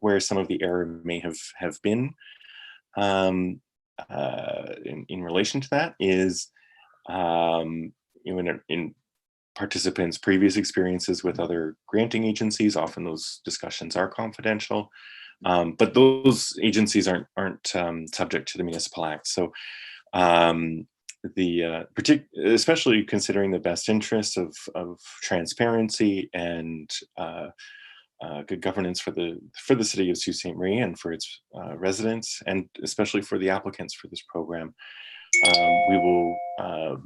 where some of the error may have been in relation to that is in participants' previous experiences with other granting agencies. Often those discussions are confidential, but those agencies aren't subject to the Municipal Act. So especially considering the best interests of transparency and good governance for the city of Sault Ste. Marie and for its residents, and especially for the applicants for this program, we will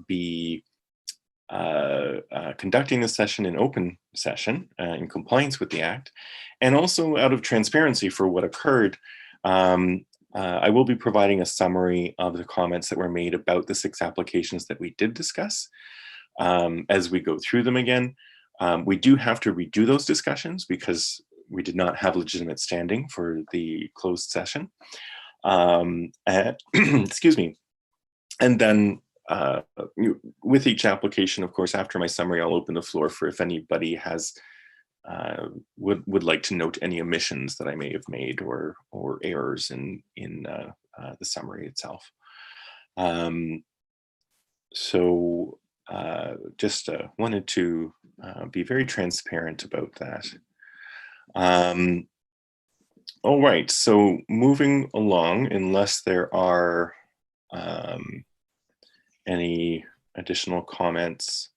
be conducting this session in open session in compliance with the Act, and also out of transparency for what occurred. I will be providing a summary of the comments that were made about the 6 applications that we did discuss as we go through them again. We do have to redo those discussions because we did not have legitimate standing for the closed session. Excuse me. And then with each application, of course, after my summary, I'll open the floor for if anybody has would like to note any omissions that I may have made or errors in the summary itself. So just wanted to be very transparent about that. All right, so moving along, unless there are any additional comments.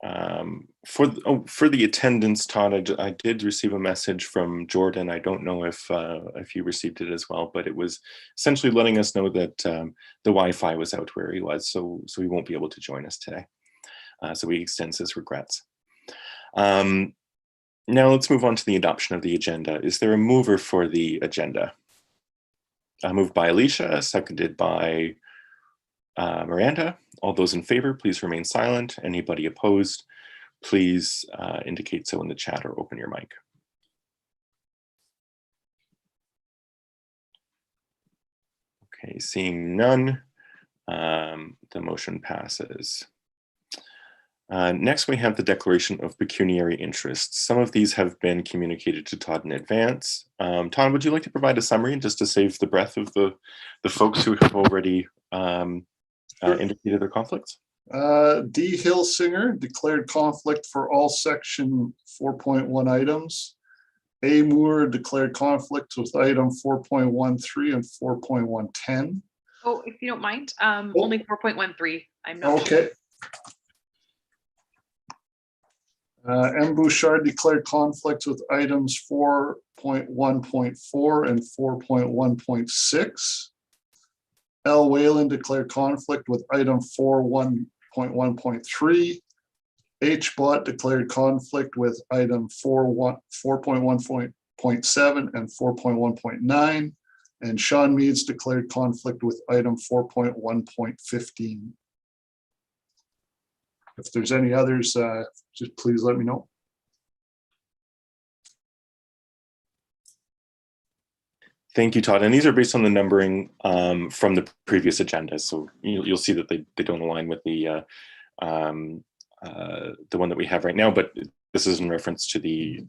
For the attendance, Todd, I did receive a message from Jordan. I don't know if you received it as well, but it was essentially letting us know that the Wi-Fi was out where he was, so he won't be able to join us today. So he extends his regrets. Now let's move on to the adoption of the agenda. Is there a mover for the agenda? Moved by Alicia, seconded by Miranda. All those in favor, please remain silent. Anybody opposed, please indicate so in the chat or open your mic. Okay, seeing none, the motion passes. Next, we have the declaration of pecuniary interests. Some of these have been communicated to Todd in advance. Todd, would you like to provide a summary just to save the breath of the folks who have already indicated their conflicts? D. Hillsinger declared conflict for all section 4.1 items. A. Moore declared conflict with item 4.13 and 4.110. Oh, if you don't mind, only 4.13. I'm not okay. M. Bouchard declared conflict with items 4.1.4 and 4.1.6. L. Whalen declared conflict with item 4.1.3. H. Bott declared conflict with item 4.1.7 and 4.1.9. And Sean Meads declared conflict with item 4.1.15. If there's any others, just please let me know. Thank you, Todd. And these are based on the numbering from the previous agenda. So you'll see that they don't align with the one that we have right now, but this is in reference to the,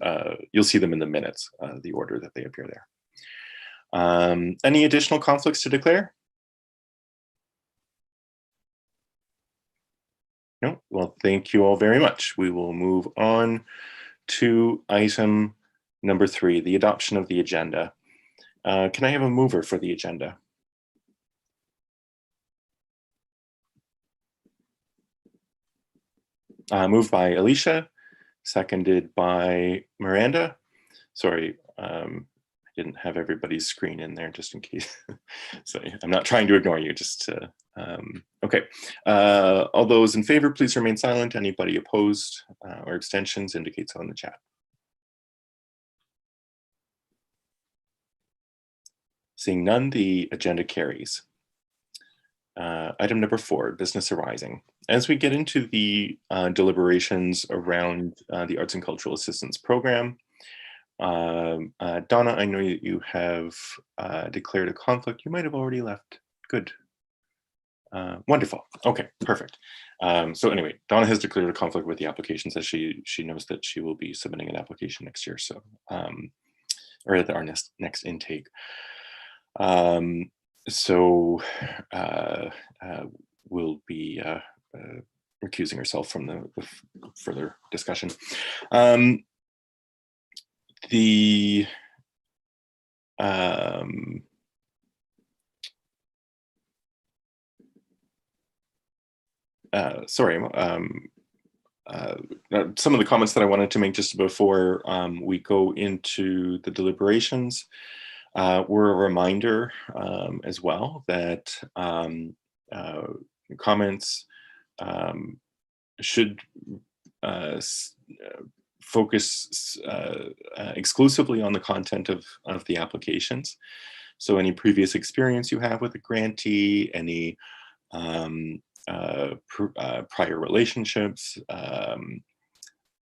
you'll see them in the minutes, the order that they appear there. Any additional conflicts to declare? No? Well, thank you all very much. We will move on to item number 3, the adoption of the agenda. Can I have a mover for the agenda? Moved by Alicia, seconded by Miranda. Sorry, I didn't have everybody's screen in there just in case. So I'm not trying to ignore you, just okay. All those in favor, please remain silent. Anybody opposed or abstentions, indicate so in the chat. Seeing none, the agenda carries. Item number 4, business arising. As we get into the deliberations around the Arts and Cultural Assistance Program, Donna, I know you have declared a conflict. You might have already left. Good. Wonderful. Okay, perfect. So anyway, Donna has declared a conflict with the applications as she knows that she will be submitting an application next year. So or at our next intake. So we'll be recusing ourselves from the further discussion. Sorry, some of the comments that I wanted to make just before we go into the deliberations were a reminder as well that comments should focus exclusively on the content of the applications. So any previous experience you have with a grantee, any prior relationships,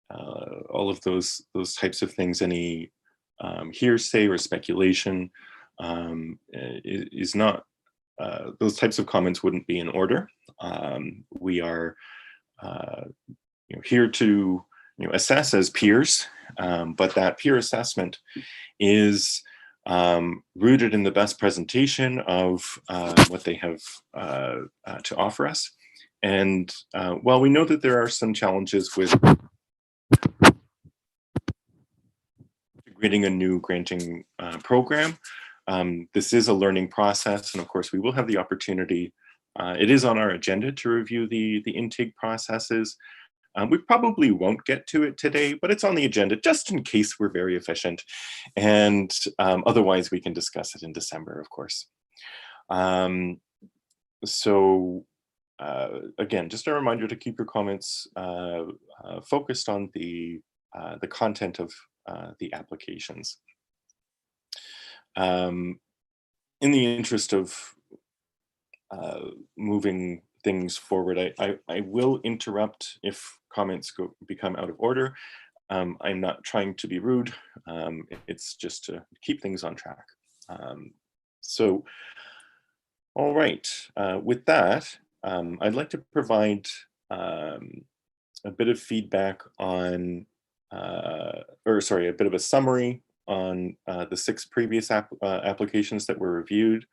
all of those types of things, any hearsay or speculation is not, those types of comments wouldn't be in order. We are here to assess as peers, but that peer assessment is rooted in the best presentation of what they have to offer us. And while we know that there are some challenges with creating a new granting program, this is a learning process. And of course, we will have the opportunity, it is on our agenda to review the intake processes. We probably won't get to it today, but it's on the agenda just in case we're very efficient. And otherwise, we can discuss it in December, of course. So again, just a reminder to keep your comments focused on the content of the applications. In the interest of moving things forward, I will interrupt if comments become out of order. I'm not trying to be rude. It's just to keep things on track. So, all right, with that, I'd like to provide a bit of feedback on, or sorry, a bit of a summary on the 6 previous applications that were reviewed.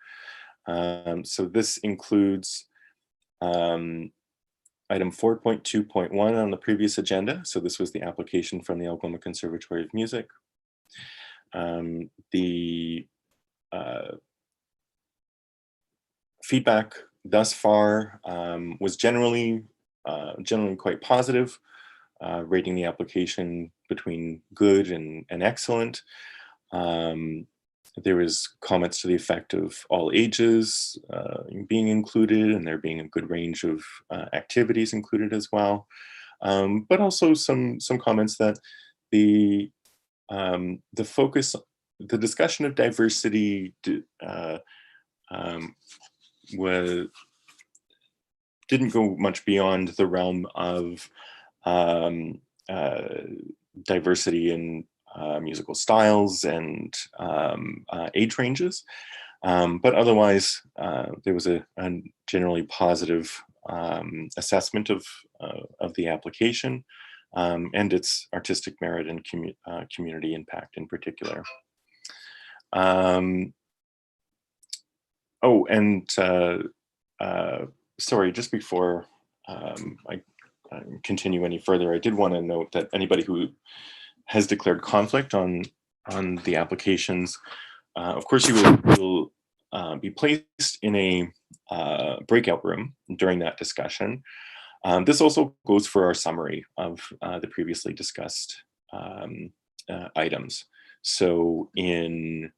So this includes item 4.2.1 on the previous agenda. So this was the application from the Algoma Conservatory of Music. The feedback thus far was generally quite positive, rating the application between good and excellent. There was comments to the effect of all ages being included, and there being a good range of activities included as well. But also some comments that the focus, the discussion of diversity didn't go much beyond the realm of diversity in musical styles and age ranges, but otherwise there was a generally positive assessment of the application and its artistic merit and community impact in particular. Oh, and sorry, just before I continue any further, I did want to note that anybody who has declared conflict on the applications, of course you will be placed in a breakout room during that discussion. This also goes for our summary of the previously discussed items. So we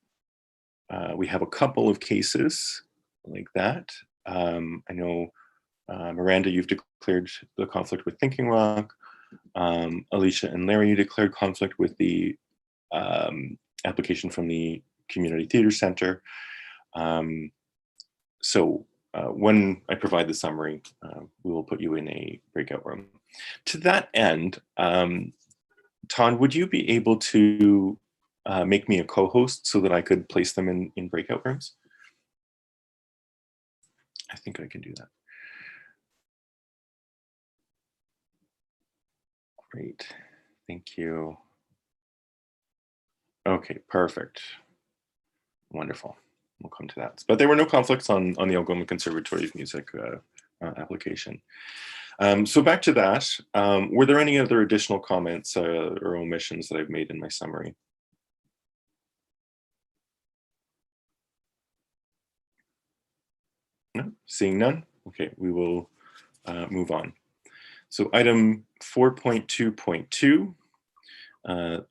have a couple of cases like that. I know, Miranda, you've declared the conflict with Thinking Rock. Alicia and Larry, you declared conflict with the application from the Community Theatre Center. So when I provide the summary, we will put you in a breakout room. To that end, Todd, would you be able to make me a co-host so that I could place them in breakout rooms? I think I can do that. Great, thank you. Okay, perfect. Wonderful. We'll come to that. But there were no conflicts on the Algoma Conservatory of Music application. So back to that, were there any other additional comments or omissions that I've made in my summary? No, seeing none. Okay, we will move on. So item 4.2.2,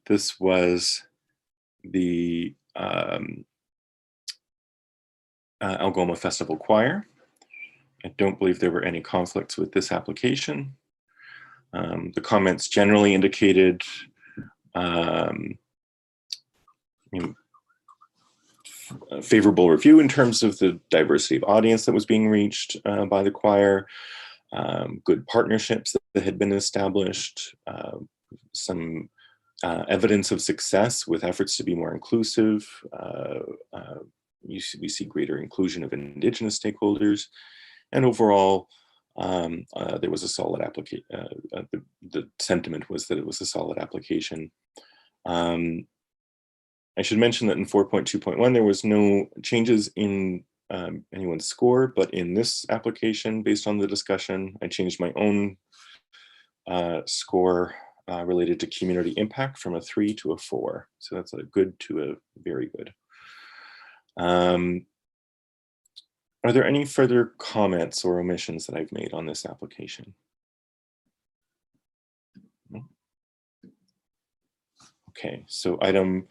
this was the Algoma Festival Choir. I don't believe there were any conflicts with this application. The comments generally indicated a favorable review in terms of the diversity of audience that was being reached by the choir, good partnerships that had been established, some evidence of success with efforts to be more inclusive. We see greater inclusion of Indigenous stakeholders, and overall, there was a solid application. The sentiment was that it was a solid application. I should mention that in 4.2.1, there was no changes in anyone's score, but in this application, based on the discussion, I changed my own score related to community impact from a 3 to a 4. So that's a good to a very good. Are there any further comments or omissions that I've made on this application? Okay, so item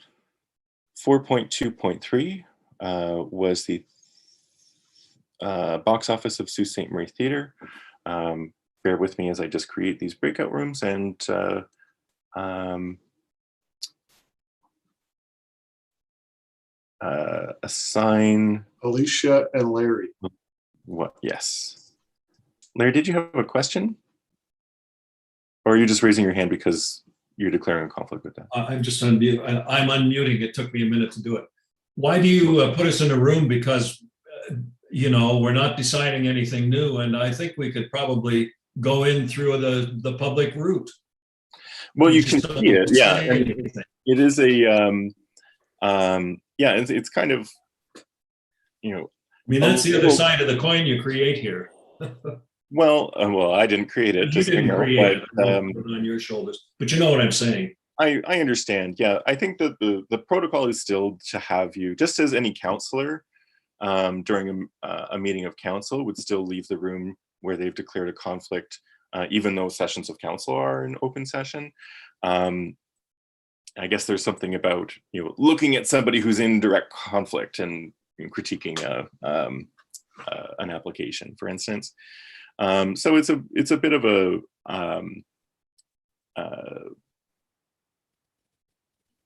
4.2.3 was the box office of Sault Ste. Marie Theatre. Bear with me as I just create these breakout rooms and assign Alicia and Larry. what? Yes. Larry, did you have a question? Or are you just raising your hand because you're declaring a conflict with that? I'm just unmute. I'm unmuting. It took me a minute to do it. Why do you put us in a room? Because, you know, we're not deciding anything new. And I think we could probably go in through the public route. Well, you can see it. Yeah. It is a, yeah, it's kind of, you know. I mean, that's the other side of the coin you create here. Well, I didn't create it. You didn't create it, but, on your shoulders. But you know what I'm saying. I understand. Yeah, I think that the protocol is still to have you, just as any counselor during a meeting of council would still leave the room where they've declared a conflict, even though sessions of council are an open session. I guess there's something about, you know, looking at somebody who's in direct conflict and critiquing an application, for instance. So it's a bit of a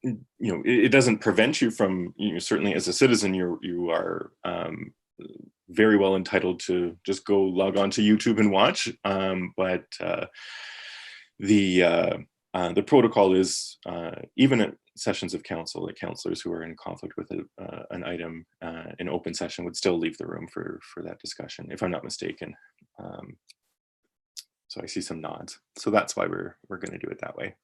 you know, it doesn't prevent you from, you know, certainly as a citizen, you are very well entitled to just go log on to YouTube and watch. But the protocol is even at sessions of council, that councillors who are in conflict with an item in open session would still leave the room for that discussion, if I'm not mistaken. So I see some nods. So that's why we're going to do it that way.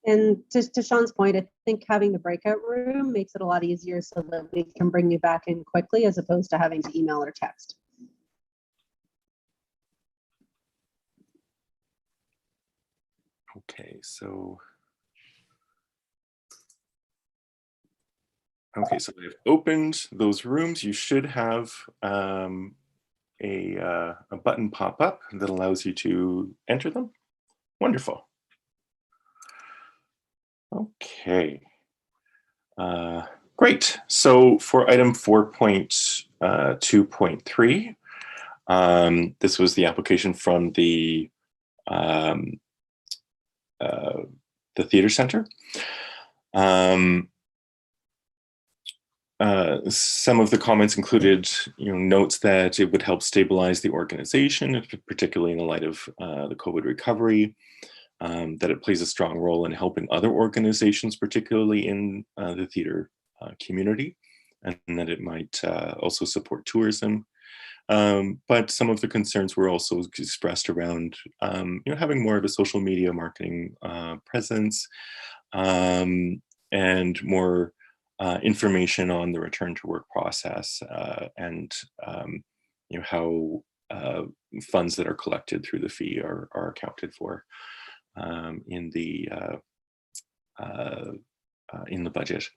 And to Sean's point, I think having the breakout room makes it a lot easier so that we can bring you back in quickly as opposed to having to email or text. Okay, so I've opened those rooms. You should have a button pop up that allows you to enter them. Wonderful. Okay. Great. So for item 4.2.3, this was the application from the theater center. Some of the comments included, you know, notes that it would help stabilize the organization, particularly in the light of the COVID recovery, that it plays a strong role in helping other organizations, particularly in the theater community, and that it might also support tourism. But some of the concerns were also expressed around, you know, having more of a social media marketing presence, and more information on the return to work process and how funds that are collected through the fee are accounted for in the budget.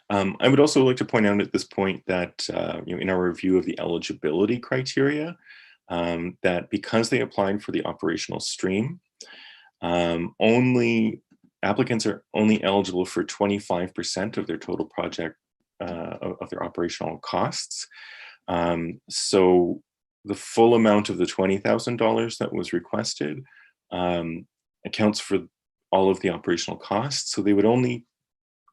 I would also like to point out at this point that in our review of the eligibility criteria, that because they applied for the operational stream, applicants are only eligible for 25% of their total project of their operational costs. So the full amount of the $20,000 that was requested accounts for all of the operational costs. So they would only,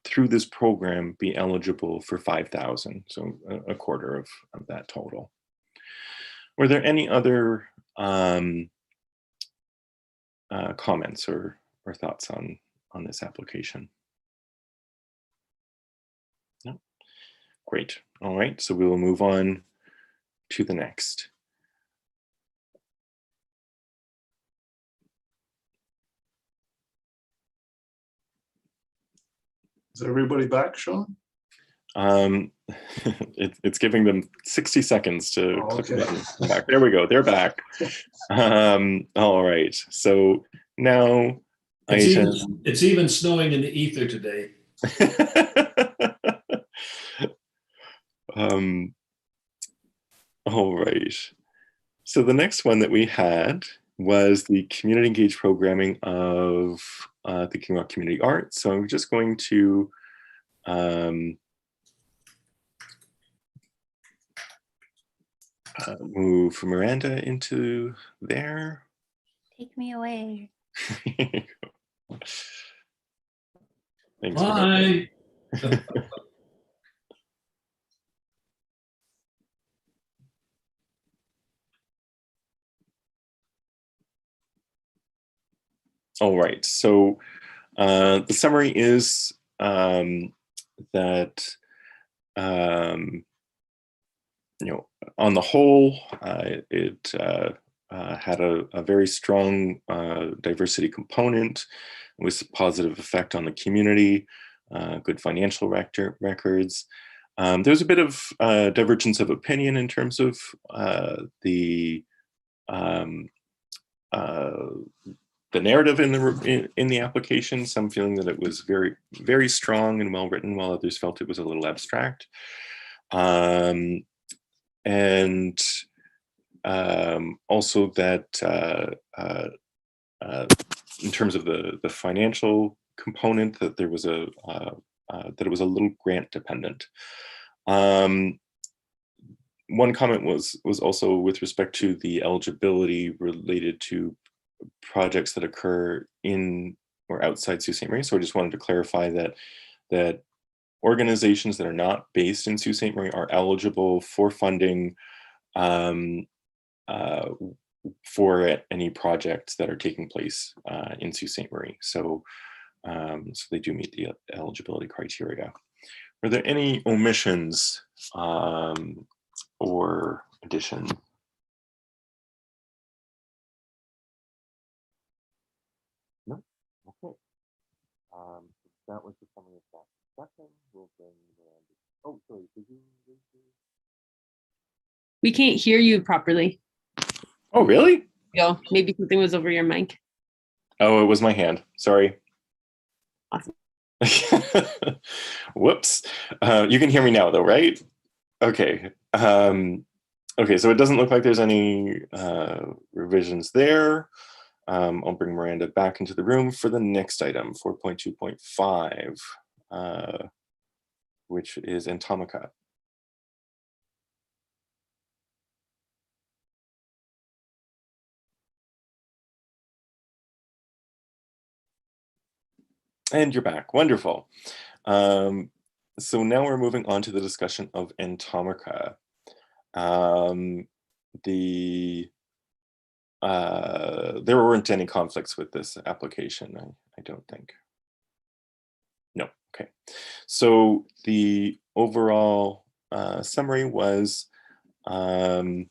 through this program, be eligible for $5,000, so a quarter of that total. Were there any other comments or thoughts on this application? No? Great. All right, so we will move on to the next. Is everybody back, Sean? It's giving them 60 seconds to click the Okay. button. Back. There we go. They're back. All right. So now It's even snowing in the ether today. All right. So the next one that we had was the community engaged programming of Thinking About Community Art. So I'm just going to move Miranda into there. Take me away. Thanks, Miranda. Bye. All right, so the summary is that on the whole, it had a very strong diversity component with a positive effect on the community, good financial records. There's a bit of divergence of opinion in terms of the narrative in the application. Some feeling that it was very, very strong and well written, while others felt it was a little abstract. And also that in terms of the financial component, that there was that it was a little grant dependent. One comment was also with respect to the eligibility related to projects that occur in or outside Sault Ste. Marie. So I just wanted to clarify that organizations that are not based in Sault Ste. Marie are eligible for funding for any projects that are taking place in Sault Ste. Marie. So, so they do meet the eligibility criteria. Are there any omissions or additions? No? Okay. That was the summary of that discussion. We'll bring oh, sorry, did you? We can't hear you properly. Oh, really? Yo, maybe something was over your mic. Oh, it was my hand. Sorry. Awesome. Whoops. You can hear me now, though, right? Okay. Okay, so it doesn't look like there's any revisions there. I'll bring Miranda back into the room for the next item, 4.2.5, which is Antonica. And you're back. Wonderful. So now we're moving on to the discussion of Antonica. There weren't any conflicts with this application, I don't think. No, okay. So the overall summary was that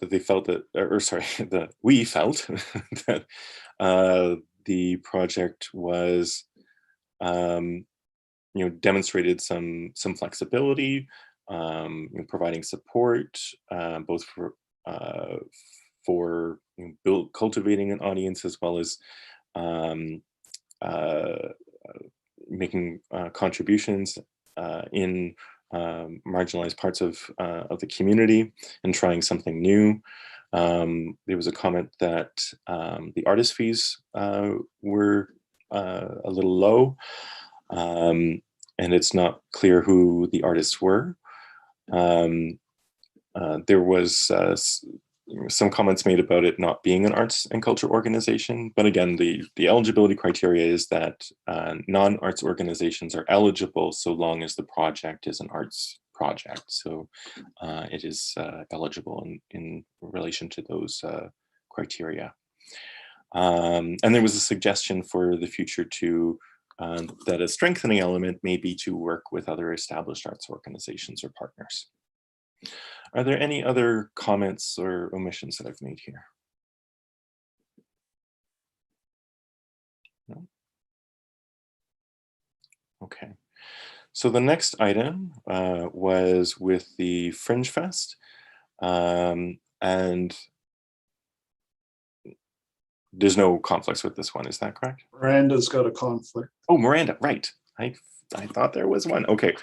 they felt that, or sorry, that we felt that the project was demonstrated some flexibility, providing support, both for cultivating an audience, as well as making contributions in marginalized parts of the community and trying something new. There was a comment that the artist fees were a little low, and it's not clear who the artists were. There was some comments made about it not being an arts and culture organization, but again, the eligibility criteria is that non-arts organizations are eligible so long as the project is an arts project. So it is eligible in relation to those criteria. And there was a suggestion for the future to that a strengthening element may be to work with other established arts organizations or partners. Are there any other comments or omissions that I've made here? No? Okay. So the next item was with the Fringe Fest. And there's no conflicts with this one, is that correct? Miranda's got a conflict. Oh, Miranda, right. I thought there was one. Okay.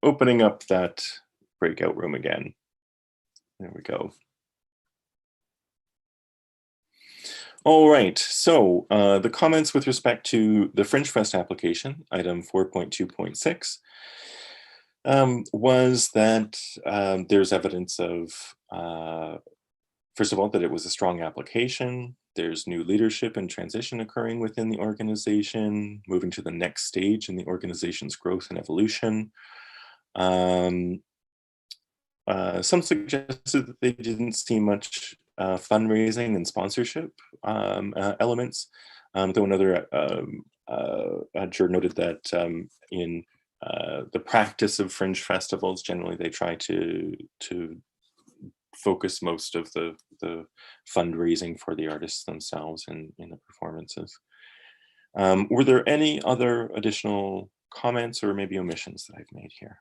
Opening up that breakout room again. There we go. All right, so the comments with respect to the Fringe Fest application, item 4.2.6, was that there's evidence of, first of all, that it was a strong application. There's new leadership and transition occurring within the organization, moving to the next stage in the organization's growth and evolution. Some suggested that they didn't see much fundraising and sponsorship elements, though another juror noted that in the practice of Fringe festivals, generally they try to focus most of the fundraising for the artists themselves in the performances. Were there any other additional comments or maybe omissions that I've made here?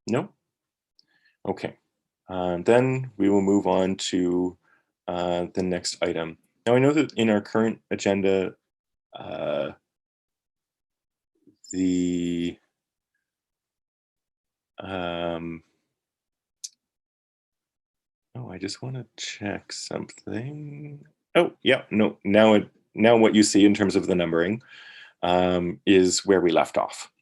No? Okay. Then we will move on to the next item. Now I know that in our current agenda, I just want to check something. Oh, yeah, no, now what you see in terms of the numbering is where we left off.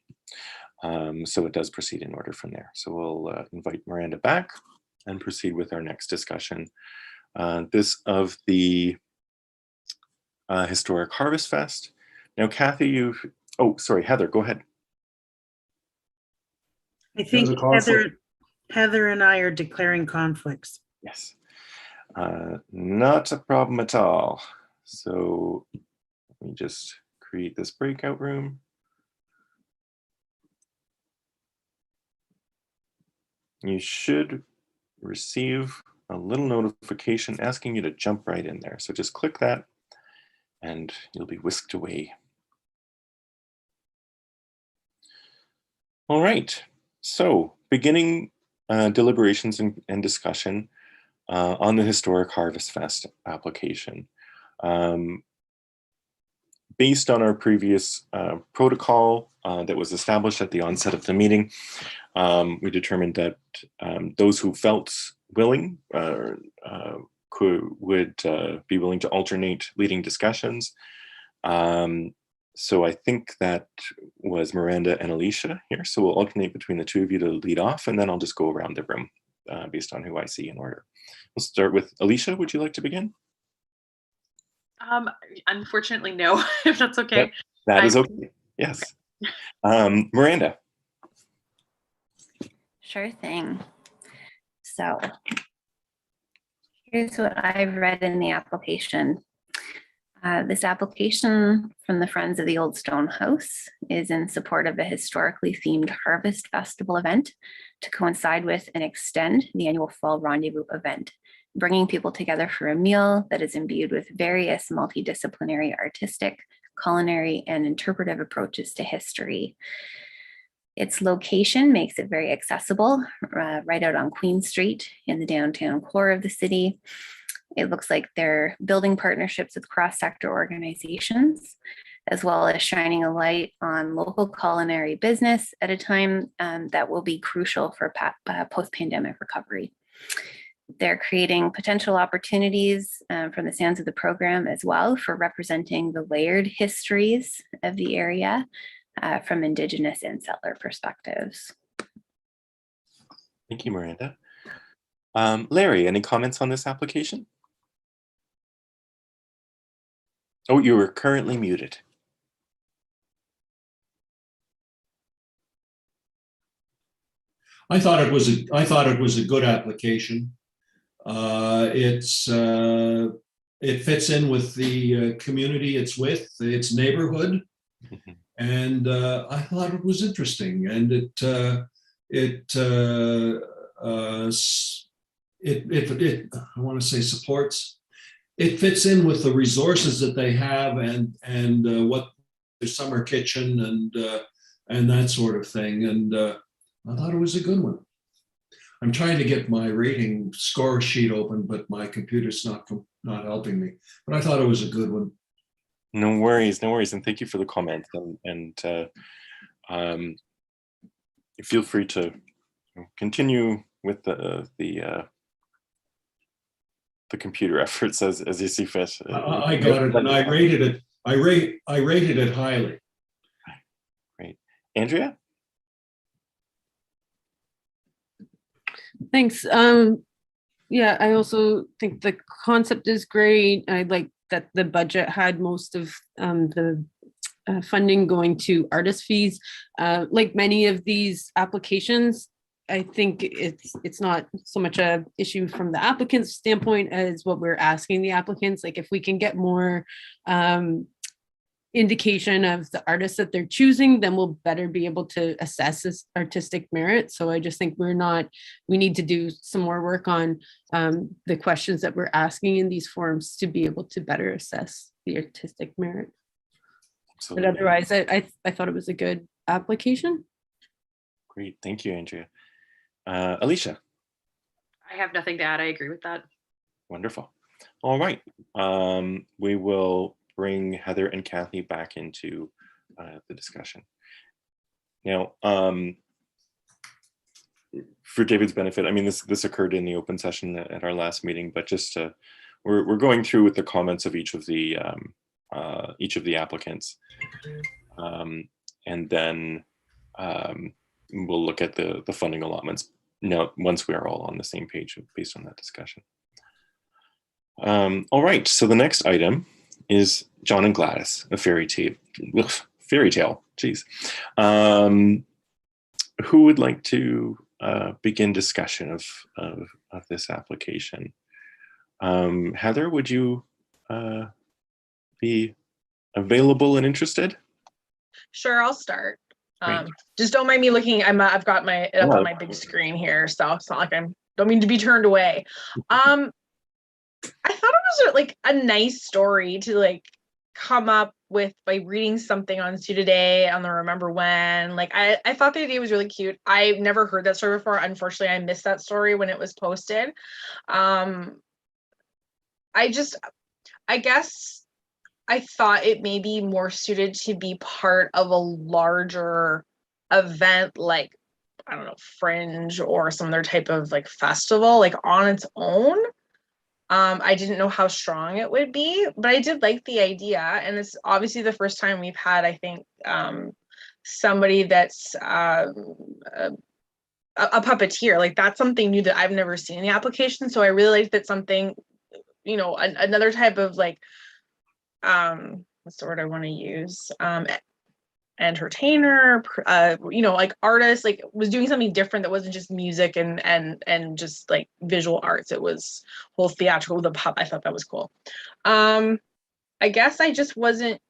So it does proceed in order from there. So we'll invite Miranda back and proceed with our next discussion. This of the Historic Harvest Fest. Now, Kathy, Heather, go ahead. I think There's a conflict. Heather and I are declaring conflicts. Yes, not a problem at all. So let me just create this breakout room. You should receive a little notification asking you to jump right in there. So just click that and you'll be whisked away. All right, so beginning deliberations and discussion on the Historic Harvest Fest application. Based on our previous protocol that was established at the onset of the meeting, we determined that those who felt willing would be willing to alternate leading discussions. So I think that was Miranda and Alicia here. So we'll alternate between the two of you to lead off, and then I'll just go around the room based on who I see in order. We'll start with Alicia. Would you like to begin? Unfortunately, no, if that's okay. Yep, that is okay. Yes. Miranda. Sure thing. So here's what I've read in the application. This application from the Friends of the Old Stone House is in support of a historically themed Harvest Festival event to coincide with and extend the annual Fall Rendezvous event bringing people together for a meal that is imbued with various multidisciplinary artistic, culinary, and interpretive approaches to history. Its location makes it very accessible, right out on Queen Street in the downtown core of the city. It looks like they're building partnerships with cross-sector organizations, as well as shining a light on local culinary business at a time that will be crucial for post-pandemic recovery. They're creating potential opportunities from the sounds of the program as well for representing the layered histories of the area from Indigenous and settler perspectives. Thank you, Miranda. Larry, any comments on this application? Oh, you are currently muted. I thought it was a good application. It fits in with the community it's with, its neighborhood, and I thought it was interesting. And I want to say supports. It fits in with the resources that they have and what their summer kitchen and that sort of thing. And I thought it was a good one. I'm trying to get my rating score sheet open, but my computer's not helping me. But I thought it was a good one. No worries, and thank you for the comment. And feel free to continue with the computer efforts as you see fit. I got it, and I rated it. I rated it highly. Great, Andrea. Thanks. Yeah, I also think the concept is great. I like that the budget had most of the funding going to artist fees. Like many of these applications, I think it's not so much a issue from the applicant's standpoint as what we're asking the applicants. Like if we can get more indication of the artists that they're choosing, then we'll better be able to assess this artistic merit. So I just think we need to do some more work on the questions that we're asking in these forums to be able to better assess the artistic merit. Absolutely. But otherwise, I thought it was a good application. Great, thank you, Andrea. Alicia. I have nothing to add. I agree with that. Wonderful. All right. We will bring Heather and Kathy back into the discussion. Now, for David's benefit, I mean, this occurred in the open session at our last meeting, but just we're going through with the comments of each of the applicants, and then we'll look at the funding allotments now once we are all on the same page based on that discussion. All right, so the next item is John and Gladys, a fairy tale. Geez. Who would like to begin discussion of this application? Heather, would you be available and interested? Sure, I'll start. Great. Just don't mind me looking. I've got it up on my big screen here, so it's not like don't mean to be turned away. I thought it was like a nice story to like come up with by reading something on Sioux Today on the Remember When. Like I thought the idea was really cute. I've never heard that story before. Unfortunately, I missed that story when it was posted. I guess I thought it may be more suited to be part of a larger event, like, I don't know, Fringe or some other type of like festival, like on its own. I didn't know how strong it would be, but I did like the idea. And it's obviously the first time we've had, I think, somebody that's a puppeteer. Like that's something new that I've never seen in the application. So I really like that something, you know, another type of like, what's the word I want to use? Entertainer, you know, like artist, like was doing something different that wasn't just music and just like visual arts. It was whole theatrical with a pup. I thought that was cool. I guess I just wasn't.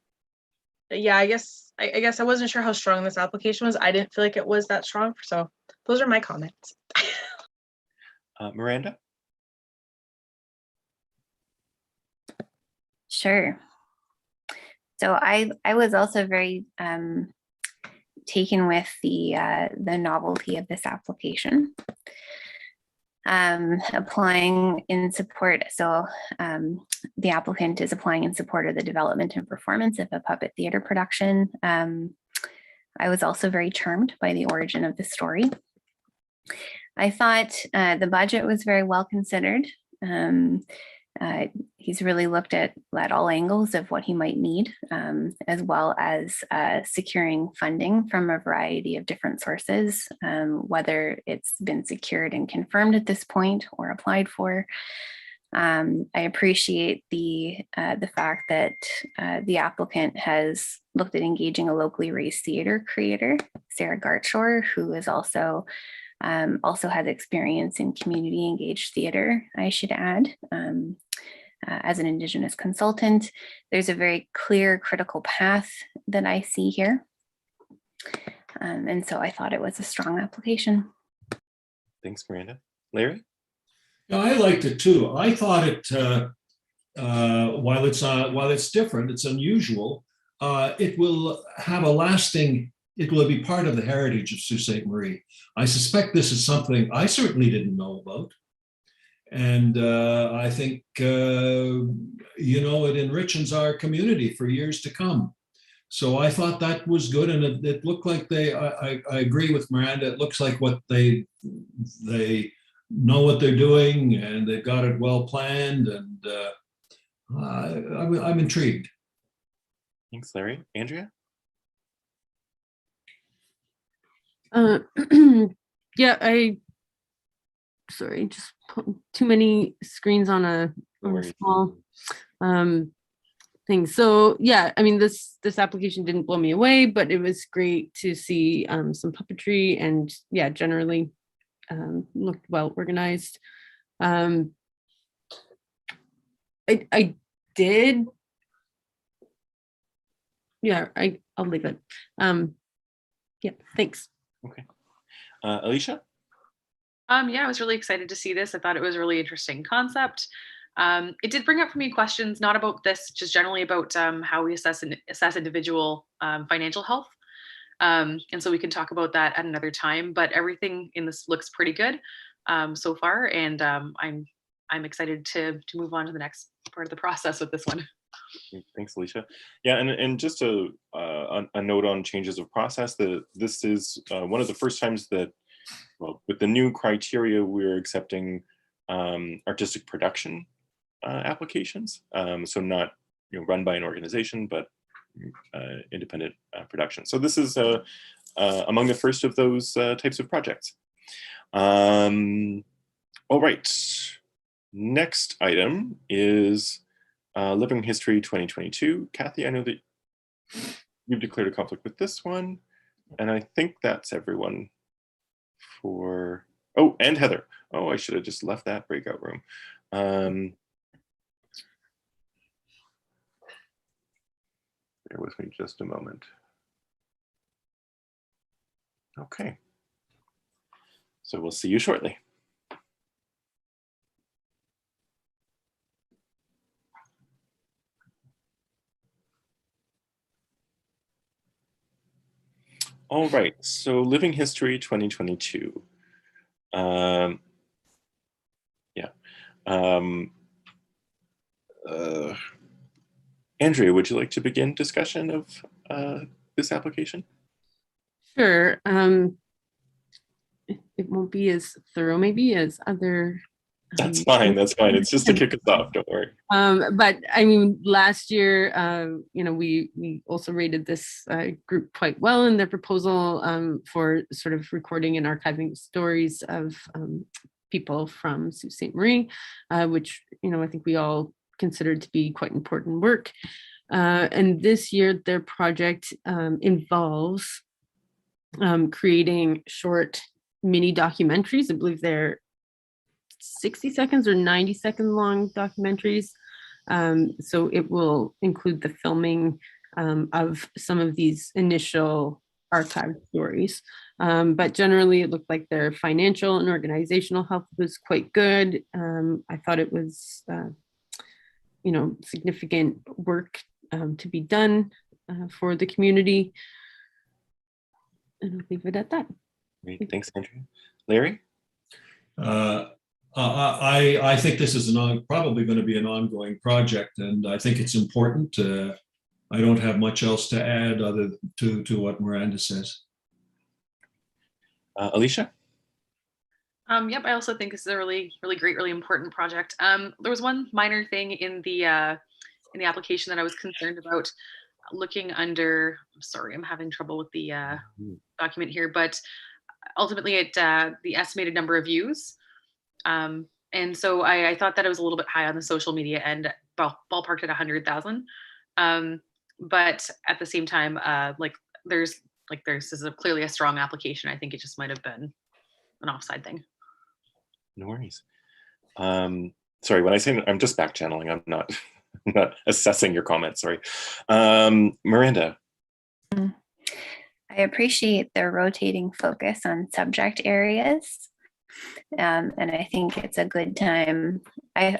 Yeah, I guess I wasn't sure how strong this application was. I didn't feel like it was that strong. So those are my comments. Miranda. Sure. So I was also very taken with the novelty of this application. Applying in support. So the applicant is applying in support of the development and performance of a puppet theater production. I was also very charmed by the origin of the story. I thought the budget was very well considered. He's really looked at all angles of what he might need, as well as securing funding from a variety of different sources, whether it's been secured and confirmed at this point or applied for. I appreciate the fact that the applicant has looked at engaging a locally raised theater creator, Sarah Gartshore, who is also has experience in community engaged theater, I should add. As an Indigenous consultant, there's a very clear critical path that I see here. And so I thought it was a strong application. Thanks, Miranda. Larry? Yeah, I liked it too. I thought it, while it's different, it's unusual, it will have a lasting, it will be part of the heritage of Sault Ste. Marie. I suspect this is something I certainly didn't know about. And I think, it enriches our community for years to come. So I thought that was good. And it looked like I agree with Miranda. It looks like what they know what they're doing and they've got it well planned. And I'm intrigued. Thanks, Larry. Andrea? Yeah, sorry, just put too many screens on a small thing. So yeah, I mean, this application didn't blow me away, but it was great to see some puppetry and yeah, generally looked well organized. I did. Yeah, I'll leave it. Yeah, thanks. Okay. Alicia? Yeah, I was really excited to see this. I thought it was a really interesting concept. It did bring up for me questions, not about this, just generally about how we assess individual financial health. And so we can talk about that at another time, but everything in this looks pretty good so far. And I'm excited to move on to the next part of the process with this one. Thanks, Alicia. Yeah, and just a note on changes of process, this is one of the first times that, well, with the new criteria, we're accepting artistic production applications. So not run by an organization, but independent production. So this is among the first of those types of projects. All right, next item is Living History 2022. Kathy, I know that you've declared a conflict with this one, and I think that's everyone for, oh, and Heather. Oh, I should have just left that breakout room. Bear with me just a moment. Okay. So we'll see you shortly. All right, so Living History 2022. Andrea, would you like to begin discussion of this application? Sure. It won't be as thorough maybe as other. That's fine. That's fine. It's just to kick us off. Don't worry. But I mean, last year, we also rated this group quite well in their proposal for sort of recording and archiving stories of people from Sault Ste. Marie, which I think we all considered to be quite important work. And this year, their project involves creating short mini documentaries. I believe they're 60 seconds or 90-second long documentaries. So it will include the filming of some of these initial archived stories. But generally it looked like their financial and organizational health was quite good. I thought it was significant work to be done for the community. And I'll leave it at that. Great. Thanks, Andrea. Larry? I think this is probably going to be an ongoing project, and I think it's important. I don't have much else to add other to what Miranda says. Alicia? Yep, I also think this is a really, really great, really important project. There was one minor thing in the application that I was concerned about. Looking under, sorry, I'm having trouble with the document here, but ultimately it the estimated number of views. And so I thought that it was a little bit high on the social media end, ballparked at 100,000. But at the same time, this is clearly a strong application. I think it just might have been an offside thing. No worries. Sorry, when I say I'm just back channeling, I'm not assessing your comments. Sorry. Miranda. I appreciate the rotating focus on subject areas. And I think it's a good time. I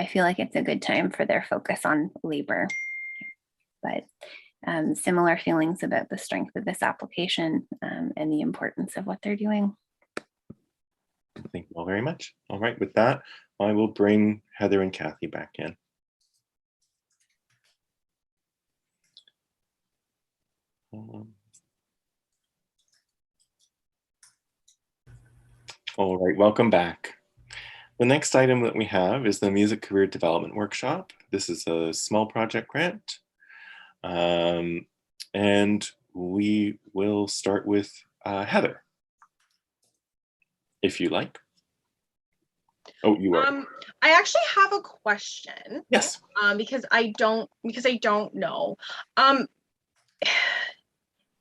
feel like it's a good time for their focus on labor. But similar feelings about the strength of this application and the importance of what they're doing. Thank you all very much. All right, with that, I will bring Heather and Kathy back in. All right, welcome back. The next item that we have is the Music Career Development Workshop. This is a small project grant. And we will start with Heather, if you like. Oh, you are. I actually have a question. Yes. Because I don't know.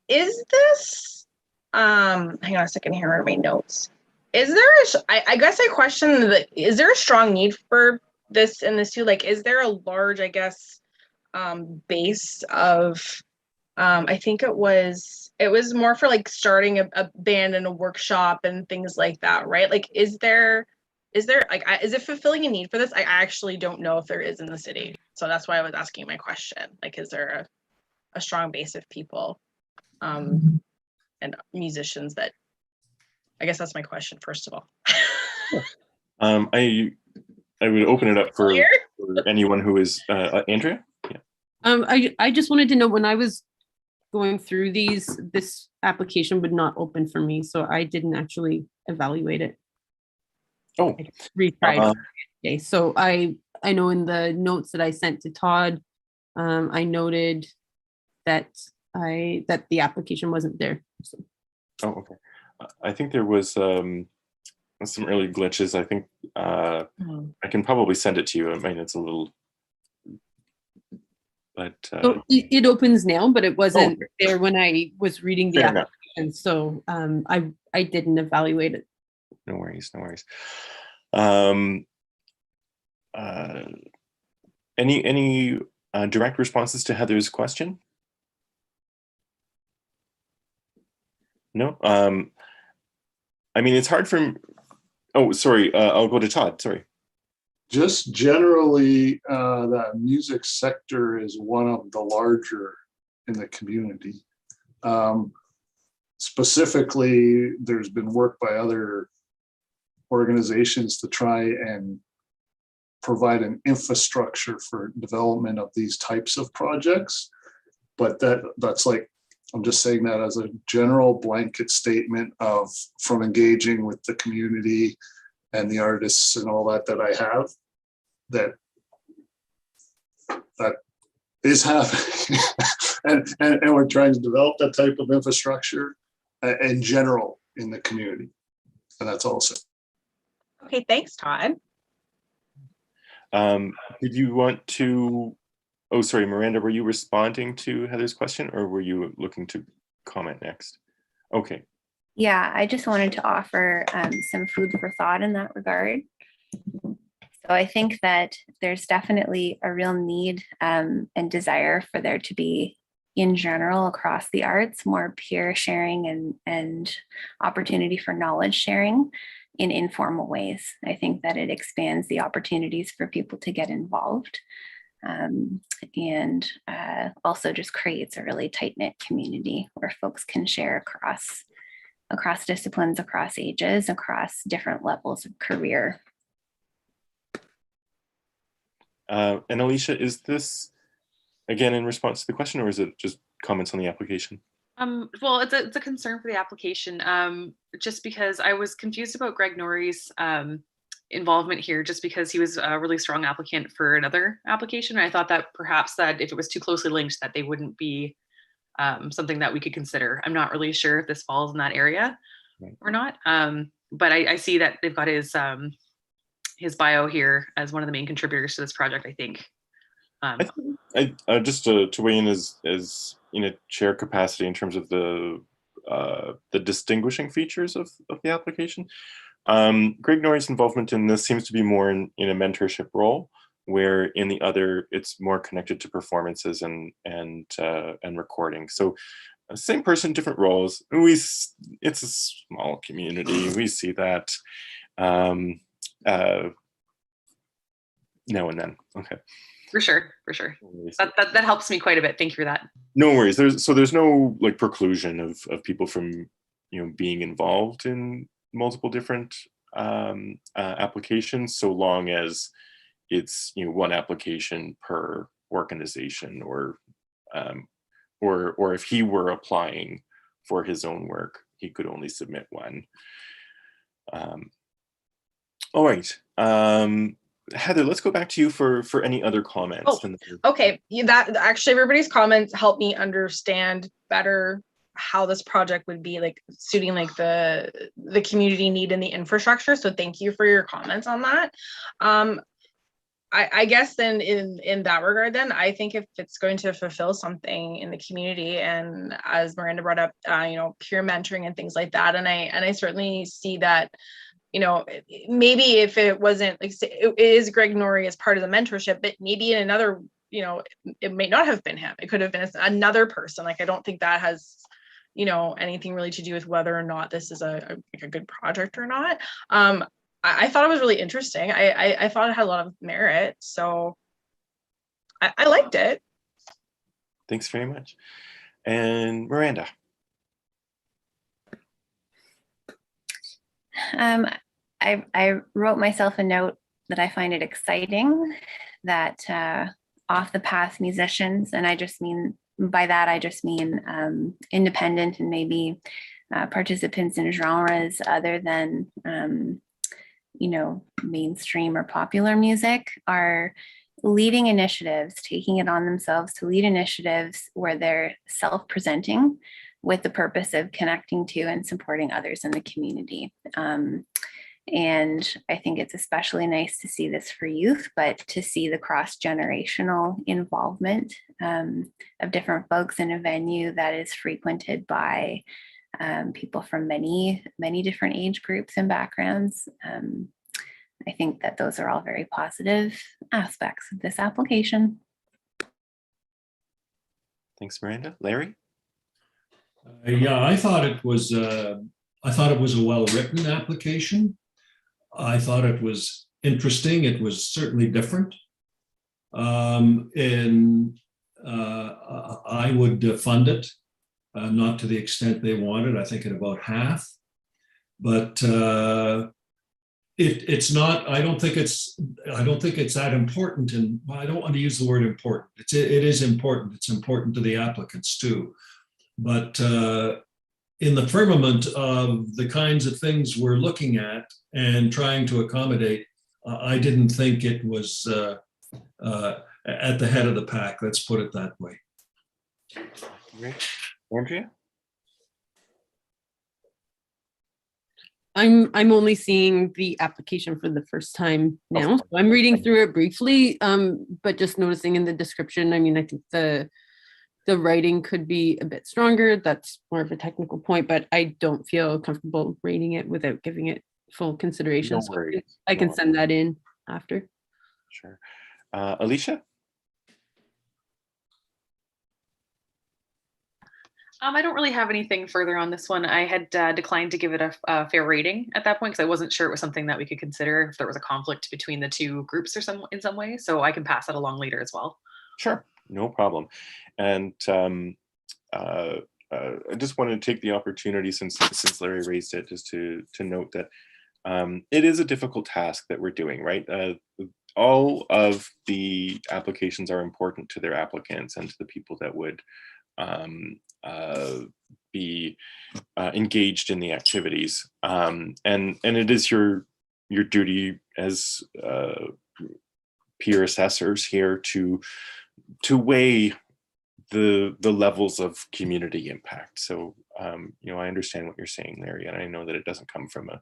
Is this hang on a second here, where are my notes? Is there I guess I question that, is there a strong need for this in the Sioux? Like, is there a large, I guess, base of I think it was more for like starting a band and a workshop and things like that, right? Like, is there like, is it fulfilling a need for this? I actually don't know if there is in the city. So that's why I was asking my question. Like, is there a strong base of people and musicians that, I guess that's my question, first of all. I would open it up for anyone who is Andrea. Yeah. I just wanted to know, when I was going through these, this application would not open for me, so I didn't actually evaluate it. Oh, I retried today. So I know in the notes that I sent to Todd, I noted that the application wasn't there. So. Oh, okay. I think there was some early glitches. I think I can probably send it to you. I mean, it's a little, but so it opens now, but it wasn't there when I was reading the application. So I didn't evaluate it. No worries, no worries. Any direct responses to Heather's question? No. I mean, it's hard for. Oh, sorry. I'll go to Todd. Sorry. Just generally, the music sector is one of the larger in the community. Specifically, there's been work by other organizations to try and provide an infrastructure for development of these types of projects. But that's like, I'm just saying that as a general blanket statement from engaging with the community and the artists and all that I have, that is happening. and we're trying to develop that type of infrastructure in general in the community. And that's also. Okay, thanks, Todd. Did you want to, oh, sorry, Miranda, were you responding to Heather's question, or were you looking to comment next? Okay. Yeah, I just wanted to offer some food for thought in that regard. So I think that there's definitely a real need and desire for there to be, in general, across the arts, more peer sharing and opportunity for knowledge sharing in informal ways. I think that it expands the opportunities for people to get involved. and also just creates a really tight-knit community where folks can share across disciplines, across ages, across different levels of career. And Alicia, is this again in response to the question, or is it just comments on the application? Well, it's a concern for the application, just because I was confused about Greg Norrie's involvement here, just because he was a really strong applicant for another application. And I thought that perhaps that if it was too closely linked, that they wouldn't be something that we could consider. I'm not really sure if this falls in that area or not. But I see that they've got his bio here as one of the main contributors to this project, I think. I just to weigh in as in a chair capacity in terms of the distinguishing features of the application. Greg Norrie's involvement in this seems to be more in a mentorship role, where in the other it's more connected to performances and recording. So same person, different roles. It's a small community. We see that now and then. Okay. For sure. That helps me quite a bit. Thank you for that. No worries. There's no like preclusion of people from being involved in multiple different applications, so long as it's one application per organization, or if he were applying for his own work, he could only submit one. All right. Heather, let's go back to you for any other comments. Okay. That actually, everybody's comments help me understand better how this project would be like suiting like the community need and the infrastructure. So thank you for your comments on that. I guess then in that regard, then I think if it's going to fulfill something in the community, and as Miranda brought up, peer mentoring and things like that, and I certainly see that. Maybe if it wasn't like it is Greg Norrie as part of the mentorship, but maybe in another, it may not have been him. It could have been another person. Like, I don't think that has, anything really to do with whether or not this is a good project or not. I thought it was really interesting. I thought it had a lot of merit. So I liked it. Thanks very much. And Miranda. I wrote myself a note that I find it exciting that off the path musicians, and by that I just mean independent and maybe participants in genres other than mainstream or popular music, are leading initiatives, taking it on themselves to lead initiatives where they're self-presenting with the purpose of connecting to and supporting others in the community. And I think it's especially nice to see this for youth, but to see the cross-generational involvement of different folks in a venue that is frequented by people from many, many different age groups and backgrounds. I think that those are all very positive aspects of this application. Thanks, Miranda. Larry? Yeah, I thought it was a well-written application. I thought it was interesting. It was certainly different. And I would fund it, not to the extent they wanted. I think at about half. But it's not. I don't think it's that important. And I don't want to use the word important. It is important. It's important to the applicants too. But in the firmament of the kinds of things we're looking at and trying to accommodate, I didn't think it was at the head of the pack. Let's put it that way. Andrea? I'm only seeing the application for the first time now. So I'm reading through it briefly, but just noticing in the description, I think the writing could be a bit stronger. That's more of a technical point, but I don't feel comfortable rating it without giving it full consideration. No So worries. I can send that in after. Sure. Alicia? I don't really have anything further on this one. I had declined to give it a fair rating at that point because I wasn't sure it was something that we could consider if there was a conflict between the two groups or in some way. So I can pass that along later as well. Sure, no problem. And I just wanted to take the opportunity, since Larry raised it, just to note that it is a difficult task that we're doing, right? All of the applications are important to their applicants and to the people that would be engaged in the activities. And it is your duty as peer assessors here to weigh the levels of community impact. So you know, I understand what you're saying, Larry, and I know that it doesn't come from a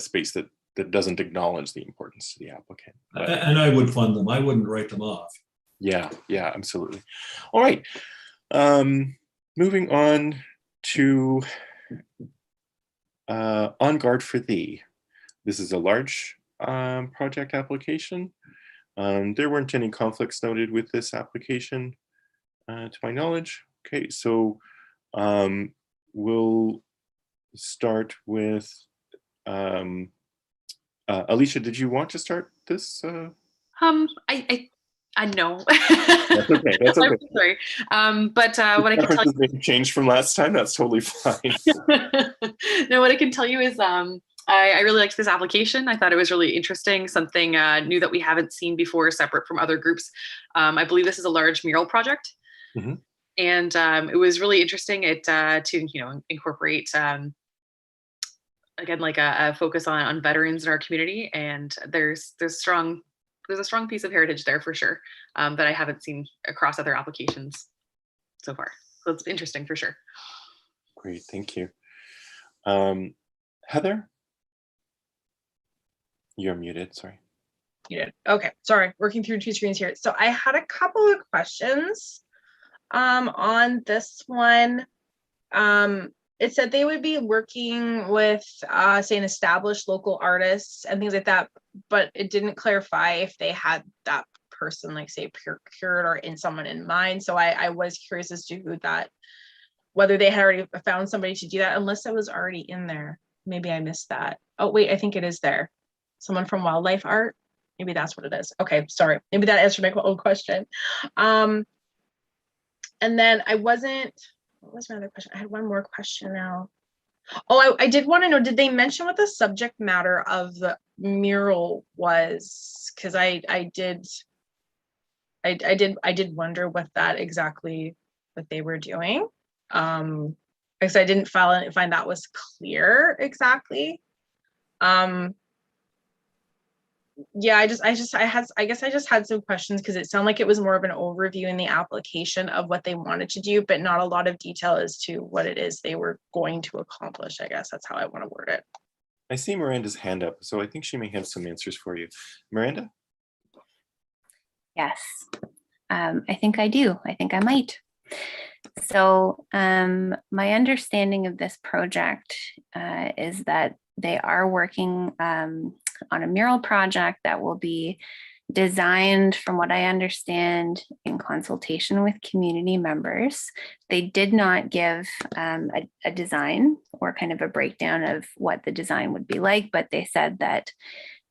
space that doesn't acknowledge the importance to the applicant. But, And I would fund them. I wouldn't write them off. yeah, absolutely. All right. Moving on to On Guard for Thee. This is a large project application. There weren't any conflicts noted with this application, to my knowledge. Okay, so we'll start with Alicia. Did you want to start this? I know. That's okay. That's okay. I'm sorry. But what I can tell you, maybe changed from last time. That's totally fine. no, what I can tell you is I really liked this application. I thought it was really interesting, something new that we haven't seen before, separate from other groups. I believe this is a large mural project, Mhm. and it was really interesting. To incorporate again like a focus on veterans in our community, and there's a strong piece of heritage there for sure that I haven't seen across other applications so far. So it's interesting for sure. Great, thank you. Heather? You're muted, sorry. You did. Okay, sorry, working through two screens here. So I had a couple of questions on this one. It said they would be working with, say, an established local artists and things like that, but it didn't clarify if they had that person, like, say, procured or in someone in mind. So I was curious as to whether they had already found somebody to do that, unless it was already in there. Maybe I missed that. Oh, wait, I think it is there. Someone from Wildlife Art. Maybe that's what it is. Okay, sorry. Maybe that answered my own question. And then what was my other question? I had one more question now. Oh, I did want to know, did they mention what the subject matter of the mural was? Because I did wonder what that exactly what they were doing. Because I didn't find that was clear exactly. Yeah, I guess I just had some questions because it sounded like it was more of an overview in the application of what they wanted to do, but not a lot of detail as to what it is they were going to accomplish. I guess that's how I want to word it. I see Miranda's hand up, so I think she may have some answers for you. Miranda? Yes, I think I do. I think I might. So my understanding of this project is that they are working on a mural project that will be designed, from what I understand, in consultation with community members. They did not give a design or kind of a breakdown of what the design would be like, but they said that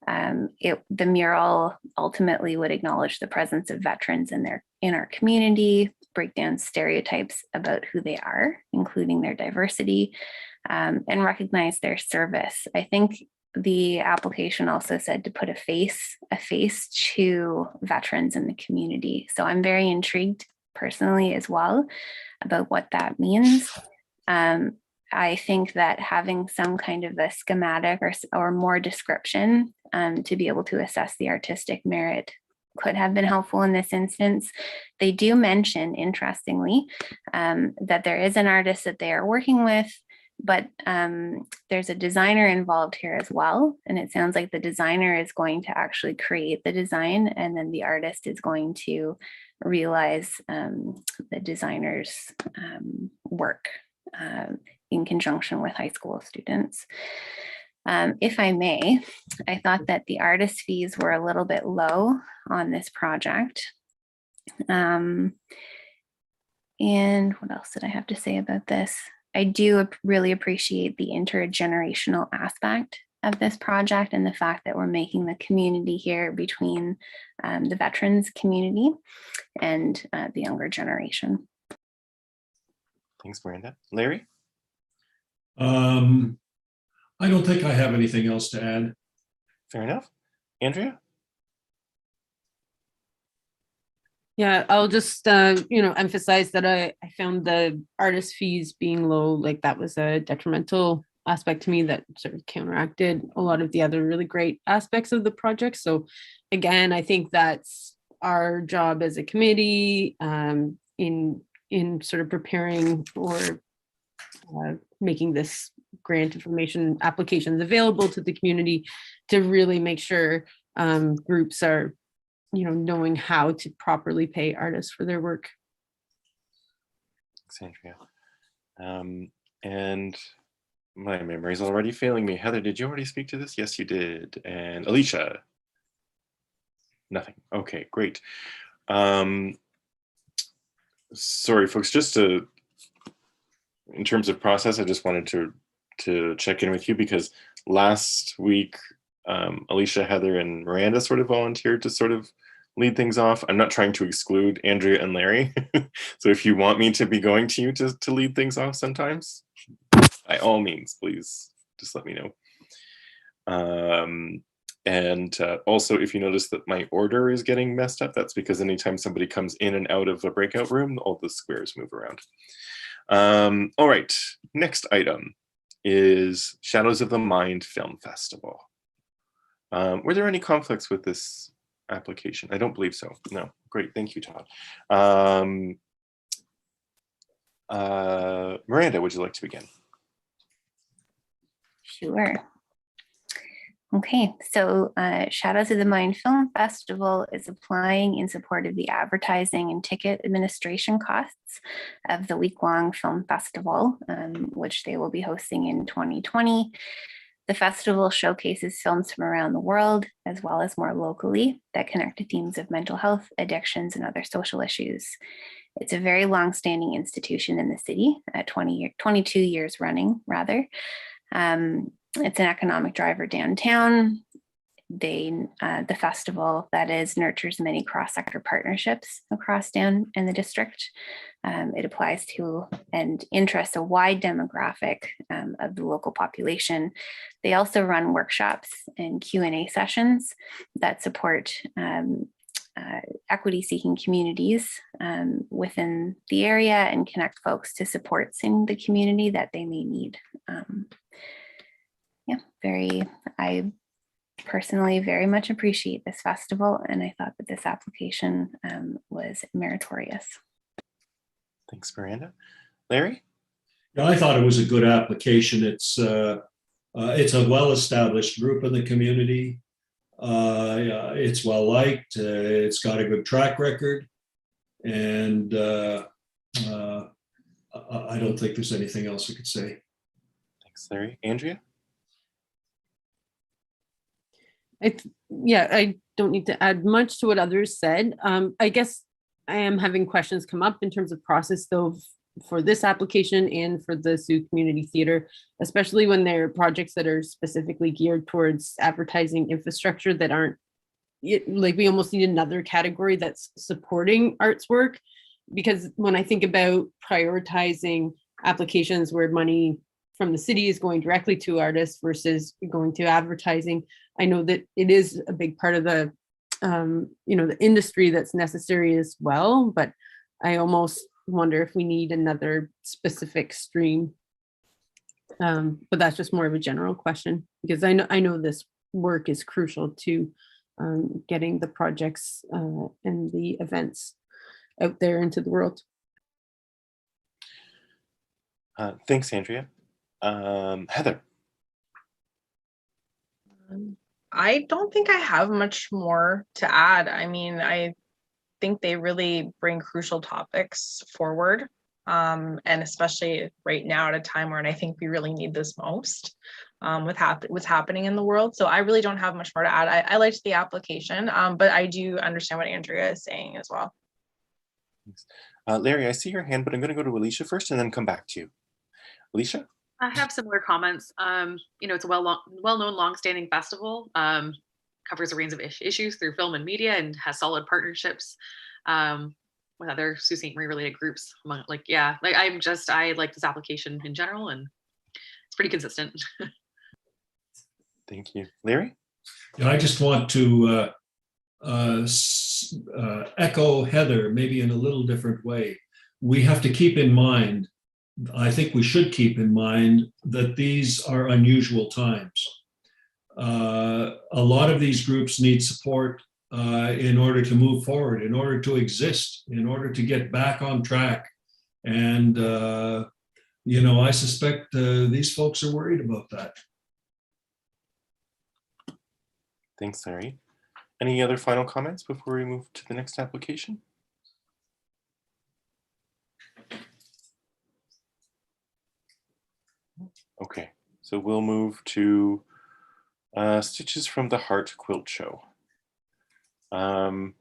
the mural ultimately would acknowledge the presence of veterans in our community, break down stereotypes about who they are, including their diversity, and recognize their service. I think the application also said to put a face to veterans in the community. So I'm very intrigued personally as well about what that means. I think that having some kind of a schematic or more description to be able to assess the artistic merit could have been helpful in this instance. They do mention, interestingly, that there is an artist that they are working with, but there's a designer involved here as well. And it sounds like the designer is going to actually create the design, and then the artist is going to realize the designer's work in conjunction with high school students. If I may, I thought that the artist fees were a little bit low on this project. And what else did I have to say about this? I do really appreciate the intergenerational aspect of this project and the fact that we're making the community here between the veterans community and the younger generation. Thanks, Miranda. Larry? I don't think I have anything else to add. Fair enough. Andrea? Yeah, I'll just emphasize that I found the artist fees being low, like that was a detrimental aspect to me that sort of counteracted a lot of the other really great aspects of the project. So again, I think that's our job as a committee in sort of preparing or making this grant information applications available to the community to really make sure groups are knowing how to properly pay artists for their work. Thanks, Andrea. And my memory is already failing me. Heather, did you already speak to this? Yes, you did. And Alicia? Nothing. Okay, great. Sorry, folks, just in terms of process, I just wanted to check in with you because last week, Alicia, Heather, and Miranda sort of volunteered to sort of lead things off. I'm not trying to exclude Andrea and Larry. So if you want me to be going to you to lead things off sometimes, by all means, please just let me know. And also, if you notice that my order is getting messed up, that's because anytime somebody comes in and out of a breakout room, all the squares move around. All right, next item is Shadows of the Mind Film Festival. Were there any conflicts with this application? I don't believe so. No. Great. Thank you, Todd. Miranda, would you like to begin? Sure. Okay, so Shadows of the Mind Film Festival is applying in support of the advertising and ticket administration costs of the week-long film festival, which they will be hosting in 2020. The festival showcases films from around the world, as well as more locally, that connect to themes of mental health, addictions, and other social issues. It's a very long-standing institution in the city, 22 years running, rather. It's an economic driver downtown. The festival, that is, nurtures many cross-sector partnerships across down in the district. It applies to and interests a wide demographic of the local population. They also run workshops and Q&A sessions that support equity-seeking communities within the area and connect folks to supports in the community that they may need. I personally very much appreciate this festival, and I thought that this application was meritorious. Thanks, Miranda. Larry? Yeah, I thought it was a good application. It's a well-established group in the community. It's well-liked. It's got a good track record. And I don't think there's anything else I could say. Thanks, Larry. Andrea? I don't need to add much to what others said. I guess I am having questions come up in terms of process, though, for this application and for the Sioux Community Theatre, especially when there are projects that are specifically geared towards advertising infrastructure that aren't, like, we almost need another category that's supporting arts work. Because when I think about prioritizing applications where money from the city is going directly to artists versus going to advertising, I know that it is a big part of the the industry that's necessary as well, but I almost wonder if we need another specific stream. But that's just more of a general question, because I know this work is crucial to getting the projects and the events out there into the world. Thanks, Andrea. Heather? I don't think I have much more to add. I mean, I think they really bring crucial topics forward, and especially right now at a time when I think we really need this most with what's happening in the world. So I really don't have much more to add. I liked the application, but I do understand what Andrea is saying as well. Thanks. Larry, I see your hand, but I'm going to go to Alicia first and then come back to you. Alicia? I have similar comments. It's a well-known, long-standing festival. Covers a range of issues through film and media, and has solid partnerships with other Sault Ste. Marie related groups. I like this application in general, and it's pretty consistent. Thank you. Larry? Yeah, I just want to echo Heather, maybe in a little different way. We have to keep in mind, I think we should keep in mind, that these are unusual times. A lot of these groups need support in order to move forward, in order to exist, in order to get back on track. And, I suspect these folks are worried about that. Thanks, Larry. Any other final comments before we move to the next application? Okay, so we'll move to Stitches from the Heart Quilt Show. Where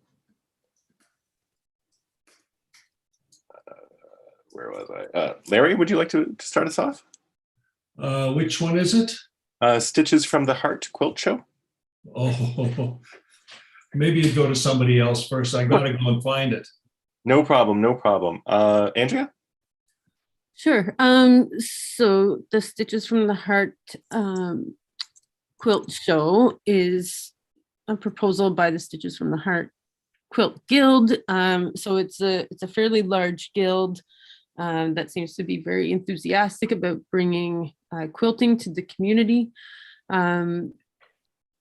was I? Larry, would you like to start us off? Which one is it? Stitches from the Heart Quilt Show. Oh, maybe you go to somebody else first. I gotta go and find it. No problem, no problem. Andrea? Sure. So the Stitches from the Heart Quilt Show is a proposal by the Stitches from the Heart Quilt Guild. So it's a fairly large guild that seems to be very enthusiastic about bringing quilting to the community.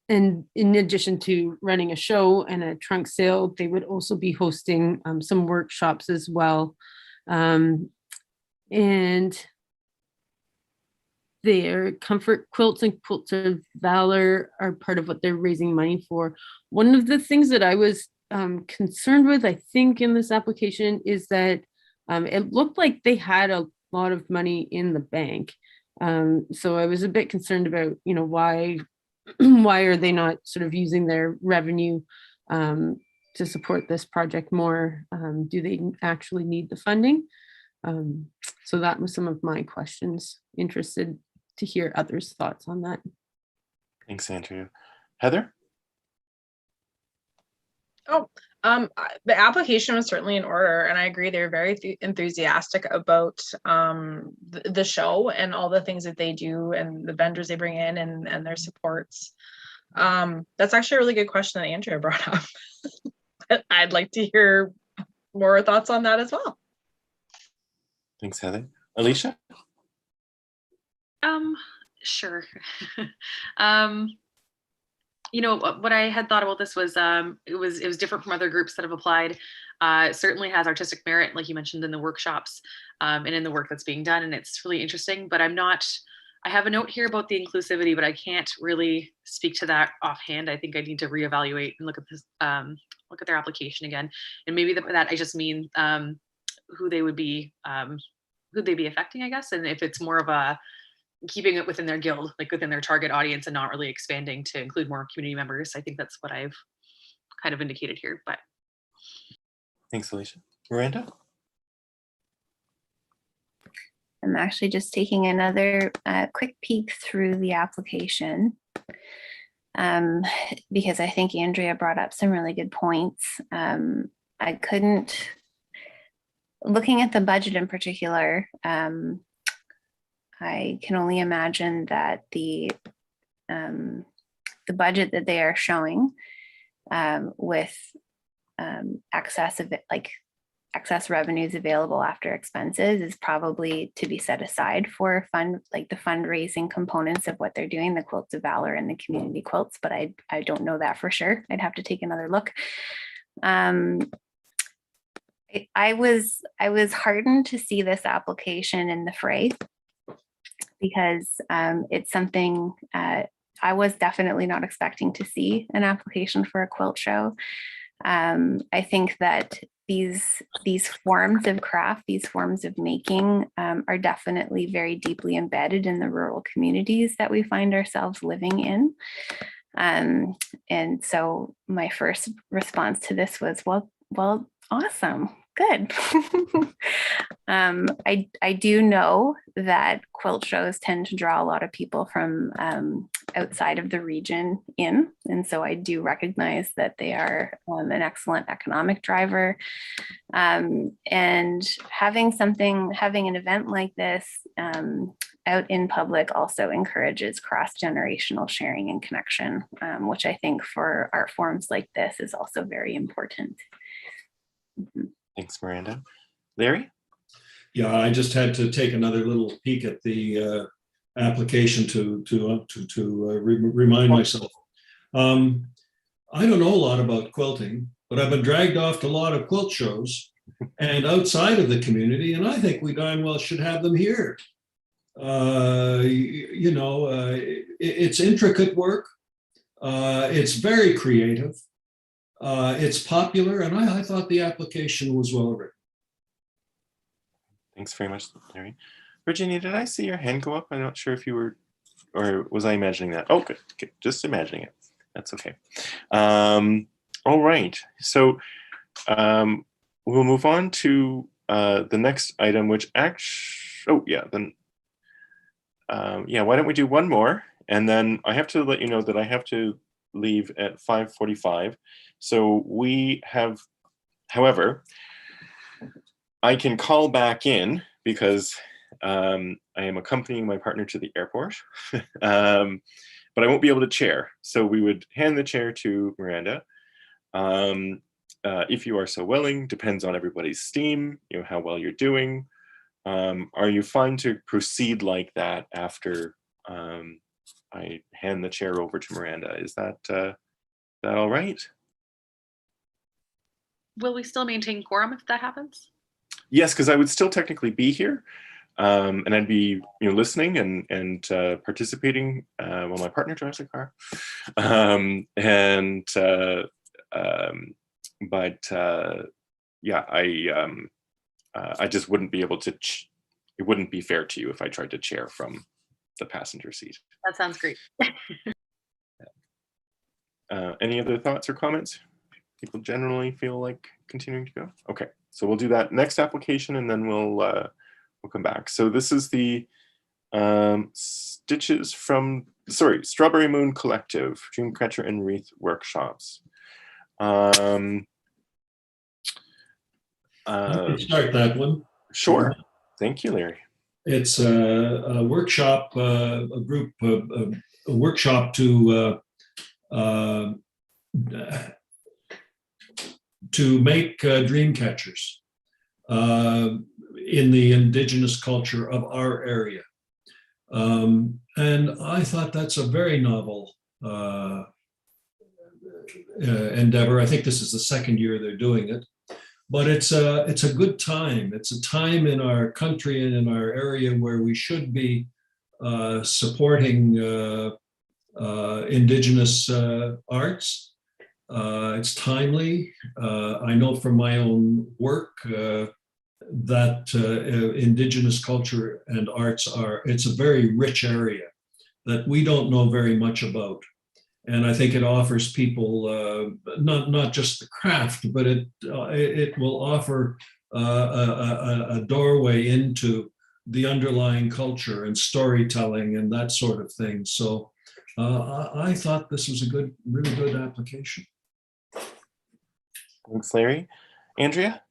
And in addition to running a show and a trunk sale, they would also be hosting some workshops as well. And their comfort quilts and quilts of valor are part of what they're raising money for. One of the things that I was concerned with, I think, in this application is that it looked like they had a lot of money in the bank. So I was a bit concerned about, why are they not sort of using their revenue to support this project more? Do they actually need the funding? So that was some of my questions. Interested to hear others' thoughts on that. Thanks, Andrea. Heather? The application was certainly in order, and I agree they're very enthusiastic about the show and all the things that they do and the vendors they bring in and their supports. That's actually a really good question that Andrea brought up. I'd like to hear more thoughts on that as well. Thanks, Heather. Alicia? Sure. What I had thought about this was it was different from other groups that have applied. It certainly has artistic merit, like you mentioned, in the workshops and in the work that's being done, and it's really interesting. But I have a note here about the inclusivity, but I can't really speak to that offhand. I think I need to reevaluate and look at this, look at their application again, and maybe that I just mean who they'd be affecting, I guess, and if it's more of a keeping it within their guild, like within their target audience, and not really expanding to include more community members. I think that's what I've kind of indicated here. But thanks, Alicia. Miranda? I'm actually just taking another quick peek through the application because I think Andrea brought up some really good points. I couldn't, looking at the budget in particular, I can only imagine that the budget that they are showing with excess revenues available after expenses is probably to be set aside for the fundraising components of what they're doing, the Quilts of Valor and the community quilts, but I don't know that for sure. I'd have to take another look. I was heartened to see this application in the fray, because it's something I was definitely not expecting to see an application for a quilt show. I think that these forms of craft, these forms of making are definitely very deeply embedded in the rural communities that we find ourselves living in. And so my first response to this was, well, awesome. Good. I do know that quilt shows tend to draw a lot of people from outside of the region in, and so I do recognize that they are an excellent economic driver. And having an event like this out in public also encourages cross-generational sharing and connection, which I think for art forms like this is also very important. Thanks, Miranda. Larry? Yeah, I just had to take another little peek at the application to remind myself. I don't know a lot about quilting, but I've been dragged off to a lot of quilt shows and outside of the community, and I think we darn well should have them here. It's intricate work. It's very creative. It's popular, and I thought the application was well written. Thanks very much, Larry. Virginia, did I see your hand go up? I'm not sure if you were, or was I imagining that? Oh, good. Okay. Just imagining it. That's okay. All right. So we'll move on to the next item, which actually, oh yeah, then why don't we do one more? And then I have to let you know that I have to leave at 5:45. So we have, however, I can call back in because I am accompanying my partner to the airport, but I won't be able to chair. So we would hand the chair to Miranda. If you are so willing, depends on everybody's steam, how well you're doing. Are you fine to proceed like that after I hand the chair over to Miranda? Is that all right? Will we still maintain quorum if that happens? Yes, because I would still technically be here, and I'd be listening and participating while my partner drives the car. I just wouldn't be able to. It wouldn't be fair to you if I tried to chair from the passenger seat. That sounds great. Any other thoughts or comments? People generally feel like continuing to go? Okay, so we'll do that next application and then we'll come back. So this is the Strawberry Moon Collective, Dreamcatcher and Wreath Workshops. I can start that one. Sure. Thank you, Larry. It's a workshop, a workshop to make dream catchers in the indigenous culture of our area. And I thought that's a very novel endeavor. I think this is the second year they're doing it, but it's a good time. It's a time in our country and in our area where we should be supporting indigenous arts. It's timely. I know from my own work that indigenous culture and arts it's a very rich area that we don't know very much about. And I think it offers people not just the craft, but it will offer a doorway into the underlying culture and storytelling and that sort of thing. So I thought this was a really good application. Thanks, Larry. Andrea?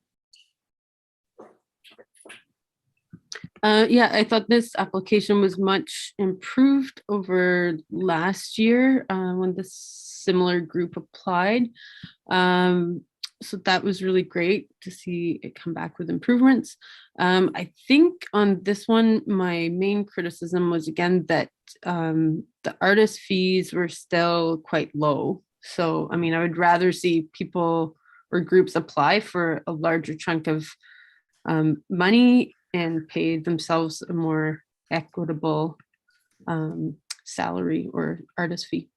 I thought this application was much improved over last year when the similar group applied. So that was really great to see it come back with improvements. I think on this one, my main criticism was again that the artist fees were still quite low. So, I mean, I would rather see people or groups apply for a larger chunk of money and pay themselves a more equitable salary or artist fee.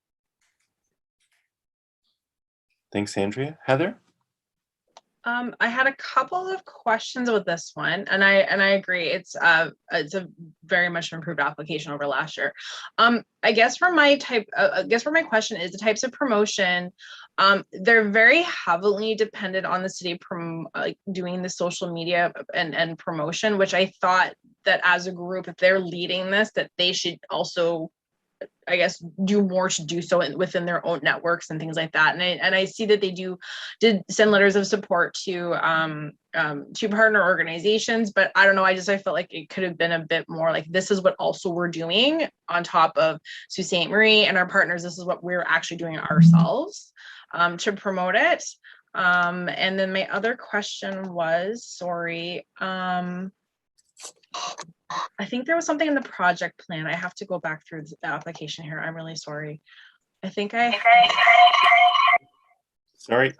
Thanks, Andrea. Heather? I had a couple of questions with this one, and I agree. It's a very much improved application over last year. I guess for my question is the types of promotion. They're very heavily dependent on the city like doing the social media and promotion, which I thought that as a group, if they're leading this, that they should also, I guess, do more to do so within their own networks and things like that. And I see that they did send letters of support to partner organizations, but I don't know. I felt like it could have been a bit more like, this is what also we're doing on top of Sault Ste. Marie and our partners. This is what we're actually doing ourselves to promote it. And then my other question was, sorry, I think there was something in the project plan. I have to go back through the application here. I'm really sorry. I think Sorry.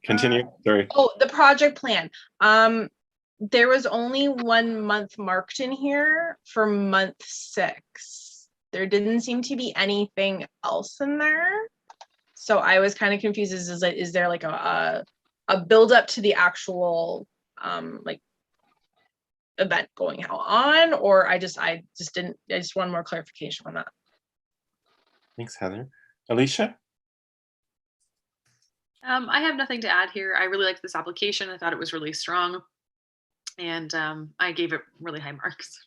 Continue. Sorry. Oh, the project plan. There was only 1 month marked in here for month 6. There didn't seem to be anything else in there. So I was kind of confused. Is there like a build up to the actual like event going on, or I just want more clarification on that. Thanks, Heather. Alicia? I have nothing to add here. I really liked this application. I thought it was really strong, and I gave it really high marks.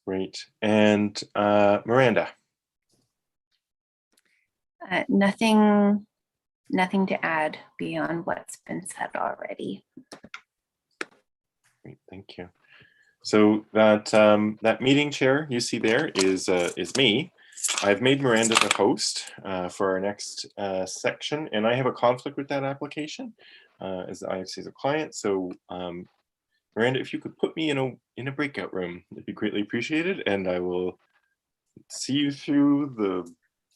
Great. And Miranda? Nothing to add beyond what's been said already. Great, thank you. So that meeting chair you see there is me. I've made Miranda the host for our next section, and I have a conflict with that application as the IFC is a client. So Miranda, if you could put me in a breakout room, it'd be greatly appreciated, and I will see you through the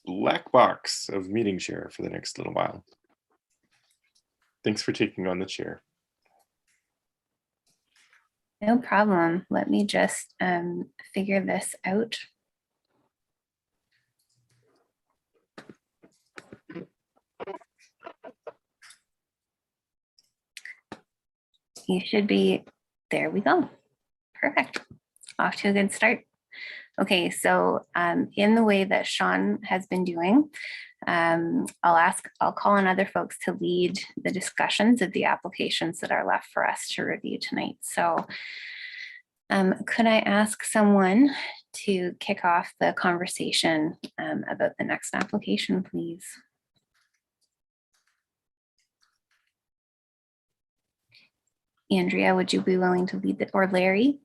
black box of meeting chair for the next little while. Thanks for taking on the chair. No problem. Let me just figure this out. You should be, there we go. Perfect. Off to a good start. Okay, so in the way that Sean has been doing, I'll call on other folks to lead the discussions of the applications that are left for us to review tonight. So could I ask someone to kick off the conversation about the next application, please? Andrea, would you be willing to lead it, or Larry?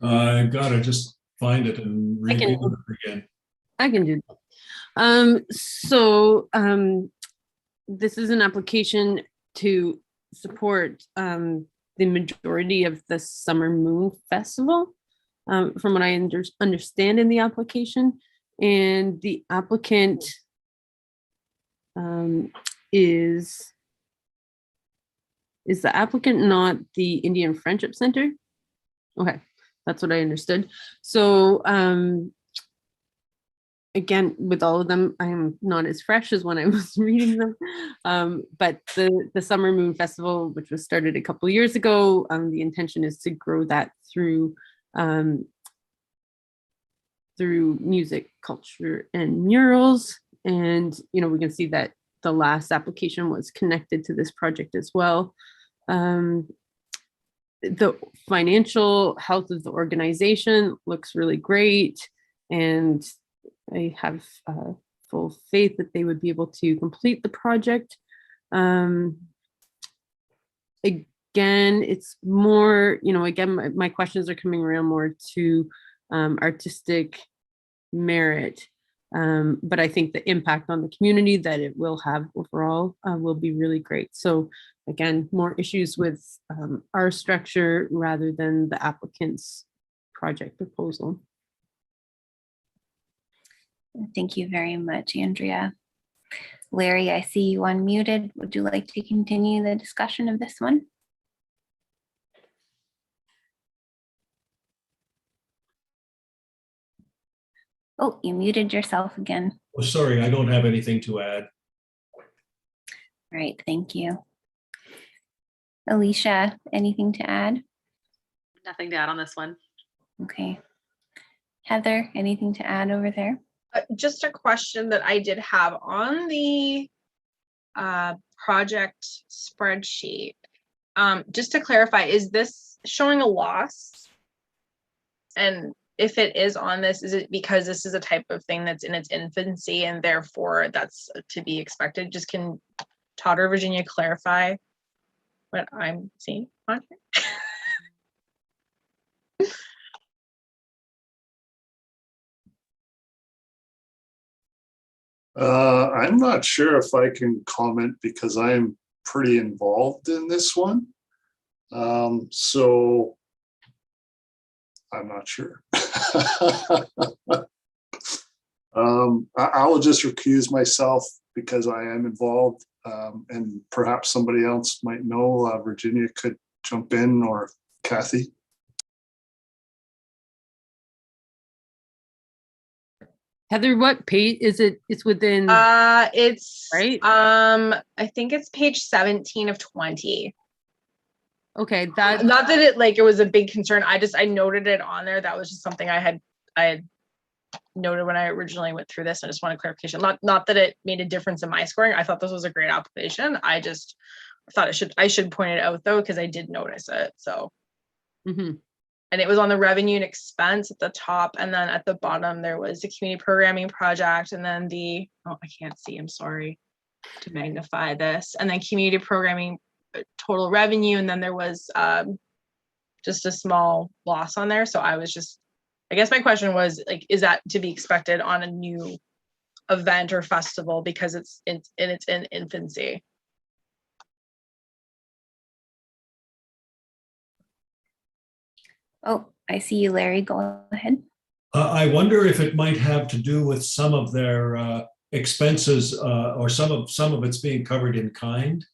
I gotta just find it and review it again. I can do that. This is an application to support the majority of the Summer Moon Festival, from what I understand in the application. And the applicant is the applicant not the Indian Friendship Center? Okay, that's what I understood. So again, with all of them, I'm not as fresh as when I was reading them. But the Summer Moon Festival, which was started a couple of years ago, the intention is to grow that through music, culture, and murals. And we can see that the last application was connected to this project as well. The financial health of the organization looks really great, and I have full faith that they would be able to complete the project. Again, it's more, again, my questions are coming around more to artistic merit, but I think the impact on the community that it will have overall will be really great. So again, more issues with our structure rather than the applicant's project proposal. Thank you very much, Andrea. Larry, I see you unmuted. Would you like to continue the discussion of this one? Oh, you muted yourself again. Oh, sorry, I don't have anything to add. Right, thank you. Alicia, anything to add? Nothing to add on this one. Okay. Heather, anything to add over there? Just a question that I did have on the project spreadsheet. Just to clarify, is this showing a loss? And if it is on this, is it because this is a type of thing that's in its infancy and therefore that's to be expected? Just can Todd or Virginia clarify what I'm seeing on here? I'm not sure if I can comment because I'm pretty involved in this one. So I'm not sure. I will just recuse myself because I am involved, and perhaps somebody else might know. Virginia could jump in, or Kathy. Heather, what page is it? It's within, It's right? I think it's page 17 of 20. Okay, that, Not that it was a big concern. I noted it on there. That was just something I had noted when I originally went through this. I just wanted clarification. Not that it made a difference in my scoring. I thought this was a great application. I just thought I should point it out though, because I did notice it. So mhm. and it was on the revenue and expense at the top, and then at the bottom there was the community programming project, and then I can't see, I'm sorry to magnify this, and then community programming total revenue, and then there was just a small loss on there. So I guess my question was, like, is that to be expected on a new event or festival because it's in its infancy? Oh, I see you, Larry. Go ahead. I wonder if it might have to do with some of their expenses or some of it's being covered in kind.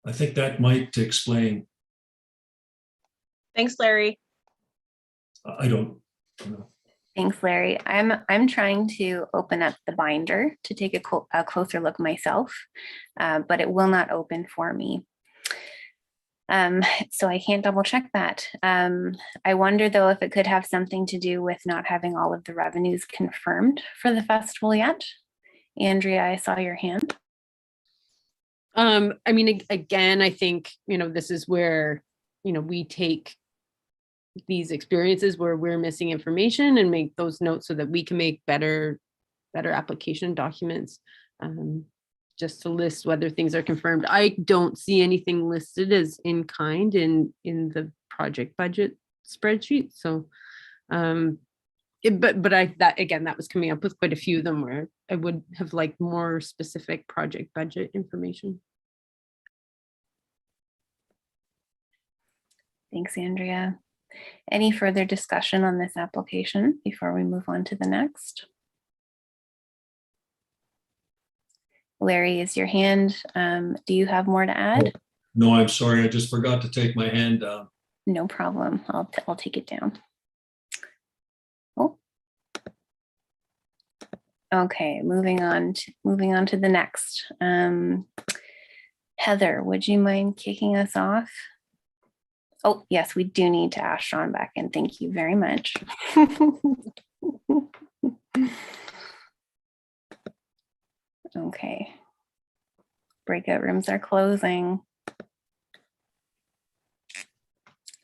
I think that might explain. Thanks, Larry. I don't know. Thanks, Larry. I'm trying to open up the binder to take a closer look myself, but it will not open for me. So I can't double check that. I wonder though if it could have something to do with not having all of the revenues confirmed for the festival yet. Andrea, I saw your hand. I mean, again, I think, this is where, we take these experiences where we're missing information and make those notes so that we can make better application documents. Just to list whether things are confirmed. I don't see anything listed as in kind in the project budget spreadsheet. So, but that was coming up with quite a few of them where I would have liked more specific project budget information. Thanks, Andrea. Any further discussion on this application before we move on to the next? Larry, is your hand, do you have more to add? No, I'm sorry. I just forgot to take my hand down. No problem. I'll take it down. Oh. Okay, moving on to the next. Heather, would you mind kicking us off? Oh, yes, we do need to ask Sean back in. Thank you very much. Okay. Breakout rooms are closing.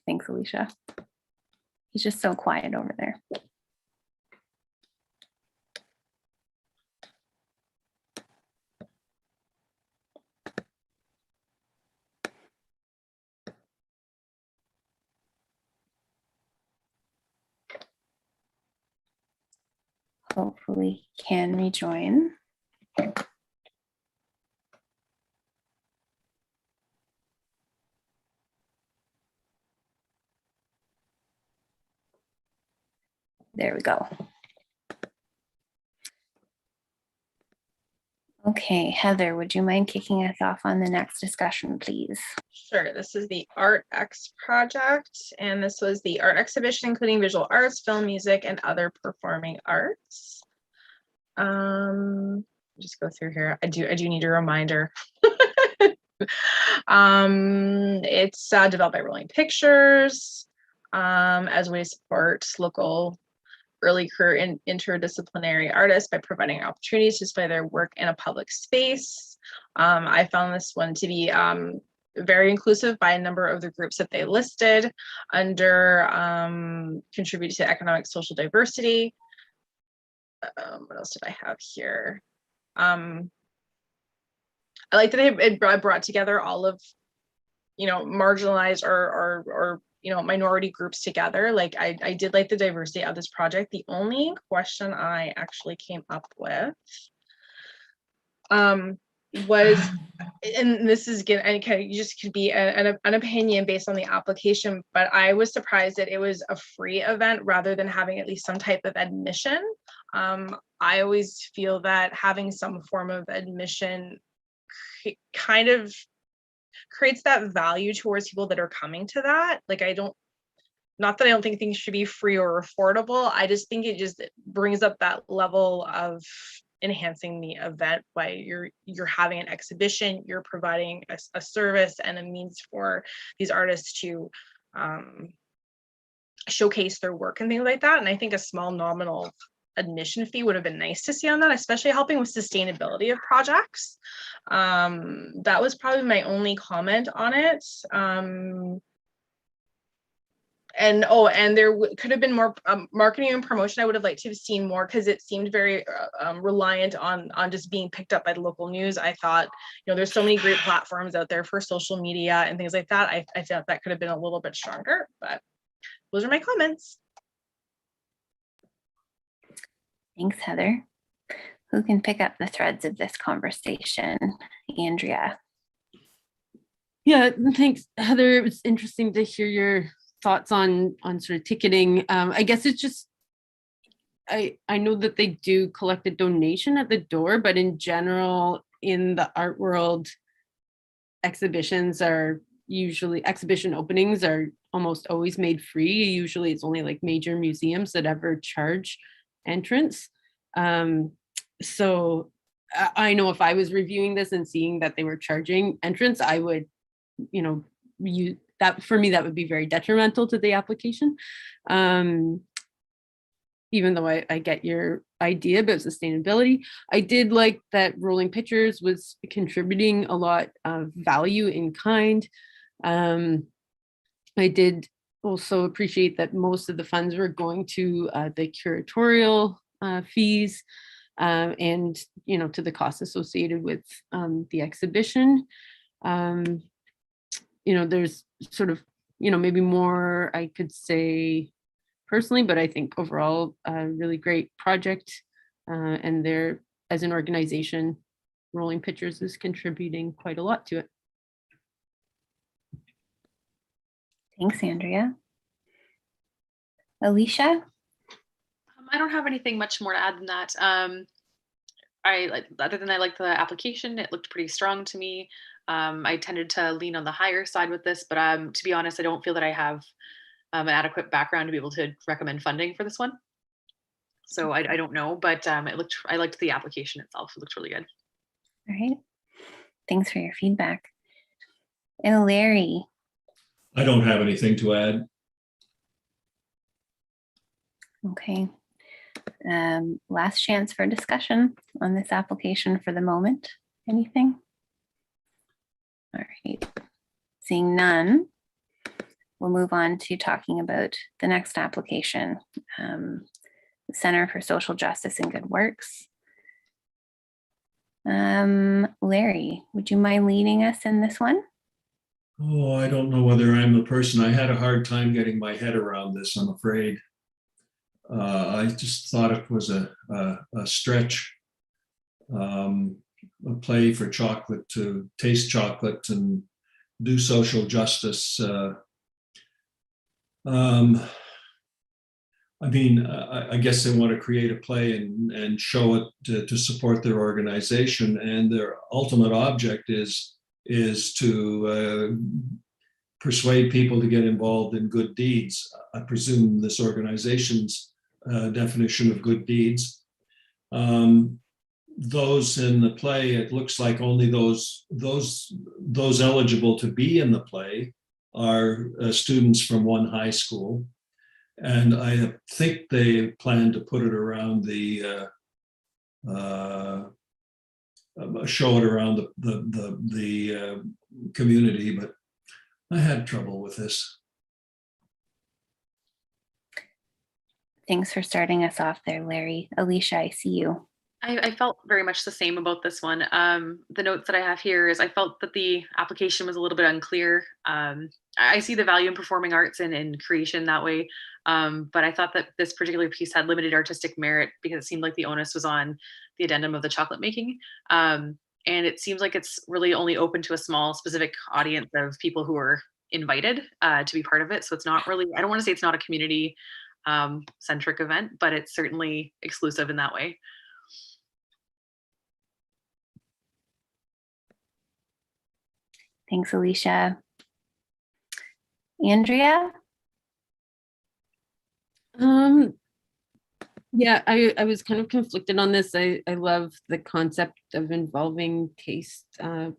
Thanks, Alicia. He's just so quiet over there. Hopefully he can rejoin. There we go. Okay, Heather, would you mind kicking us off on the next discussion, please? Sure. This is the Art X project, and this was the art exhibition including visual arts, film, music, and other performing arts. Just go through here. I do need a reminder. It's developed by Rolling Pictures as a way to support local early career and interdisciplinary artists by providing opportunities to display their work in a public space. I found this one to be very inclusive by a number of the groups that they listed under contribute to economic social diversity. What else did I have here? I like that it brought together all of, marginalized or minority groups together. Like I did like the diversity of this project. The only question I actually came up with was, and this is again, and kind of just could be an opinion based on the application, but I was surprised that it was a free event rather than having at least some type of admission. I always feel that having some form of admission kind of creates that value towards people that are coming to that. Like not that I don't think things should be free or affordable. I just think it just brings up that level of enhancing the event by you're having an exhibition, you're providing a service and a means for these artists to showcase their work and things like that. And I think a small nominal admission fee would have been nice to see on that, especially helping with sustainability of projects. That was probably my only comment on it. And there could have been more marketing and promotion. I would have liked to have seen more because it seemed very reliant on just being picked up by the local news. I thought, there's so many great platforms out there for social media and things like that. I felt that could have been a little bit stronger, but those are my comments. Thanks, Heather. Who can pick up the threads of this conversation? Andrea. Yeah, thanks, Heather. It was interesting to hear your thoughts on sort of ticketing. I guess it's just, I know that they do collect a donation at the door, but in general, in the art world, exhibition openings are almost always made free. Usually it's only like major museums that ever charge entrance. So I know if I was reviewing this and seeing that they were charging entrance, I would, that for me, that would be very detrimental to the application. Even though I get your idea about sustainability, I did like that Rolling Pictures was contributing a lot of value in kind. I did also appreciate that most of the funds were going to the curatorial fees and to the costs associated with the exhibition. There's sort of maybe more I could say personally, but I think overall a really great project, and they're, as an organization, Rolling Pictures is contributing quite a lot to it. Thanks, Andrea. Alicia? I don't have anything much more to add than that. Other than I liked the application, it looked pretty strong to me. I tended to lean on the higher side with this, but to be honest, I don't feel that I have an adequate background to be able to recommend funding for this one. So I don't know, but I liked the application itself. It looked really good. All right. Thanks for your feedback. And Larry. I don't have anything to add. Okay. Last chance for discussion on this application for the moment. Anything? All right. Seeing none, we'll move on to talking about the next application, the Center for Social Justice and Good Works. Larry, would you mind leading us in this one? Oh, I don't know whether I'm the person. I had a hard time getting my head around this, I'm afraid. I just thought it was a stretch, a play for chocolate to taste chocolate and do social justice. I guess they want to create a play and show it to support their organization, and their ultimate object is to persuade people to get involved in good deeds. I presume this organization's definition of good deeds. Those in the play, it looks like only those eligible to be in the play are students from one high school. And I think they plan to put it around the, show it around the community, but I had trouble with this. Thanks for starting us off there, Larry. Alicia, I see you. I felt very much the same about this one. The notes that I have here is I felt that the application was a little bit unclear. I see the value in performing arts and in creation that way. But I thought that this particular piece had limited artistic merit because it seemed like the onus was on the addendum of the chocolate making. And it seems like it's really only open to a small specific audience of people who are invited to be part of it. So it's not really, I don't want to say it's not a community centric event, but it's certainly exclusive in that way. Thanks, Alicia. Andrea? Yeah, I was kind of conflicted on this. I love the concept of involving taste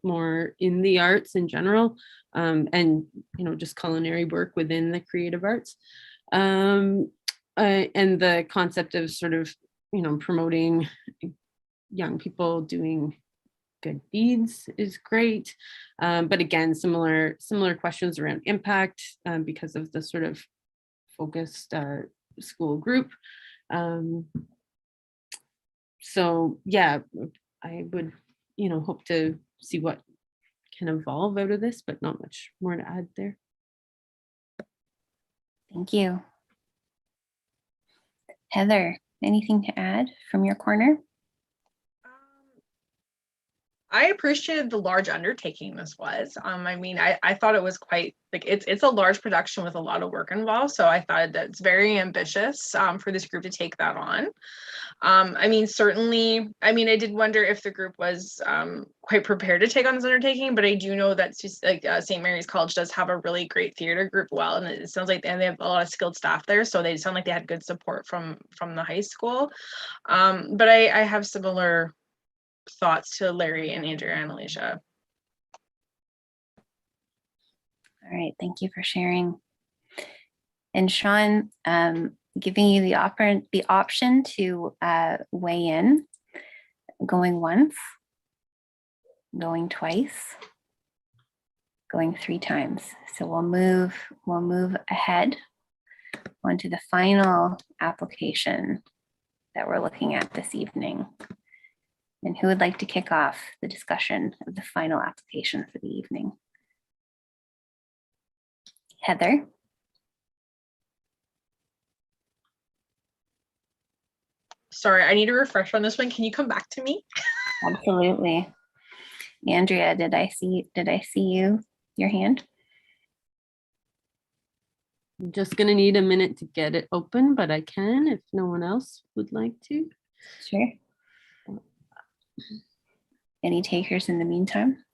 more in the arts in general, and just culinary work within the creative arts, and the concept of sort of promoting young people doing good deeds is great, but again, similar questions around impact because of the sort of focused school group. So yeah, I would hope to see what can evolve out of this, but not much more to add there. Thank you. Heather, anything to add from your corner? I appreciated the large undertaking this was. I mean, I thought it was quite like it's a large production with a lot of work involved. So I thought that it's very ambitious for this group to take that on. I mean, certainly, I mean, I did wonder if the group was quite prepared to take on this undertaking, but I do know that St. Mary's College does have a really great theater group. Well, and it sounds like they have a lot of skilled staff there, so they sound like they had good support from the high school. But I have similar thoughts to Larry and Andrea and Alicia. All right, thank you for sharing. And Sean, giving you the option to weigh in, going once, going twice, going 3 times. So we'll move ahead onto the final application that we're looking at this evening. And who would like to kick off the discussion of the final application for the evening? Heather? Sorry, I need to refresh on this one. Can you come back to me? Absolutely. Andrea, did I see your hand? I'm just gonna need a minute to get it open, but I can if no one else would like to. Sure. Any takers in the meantime?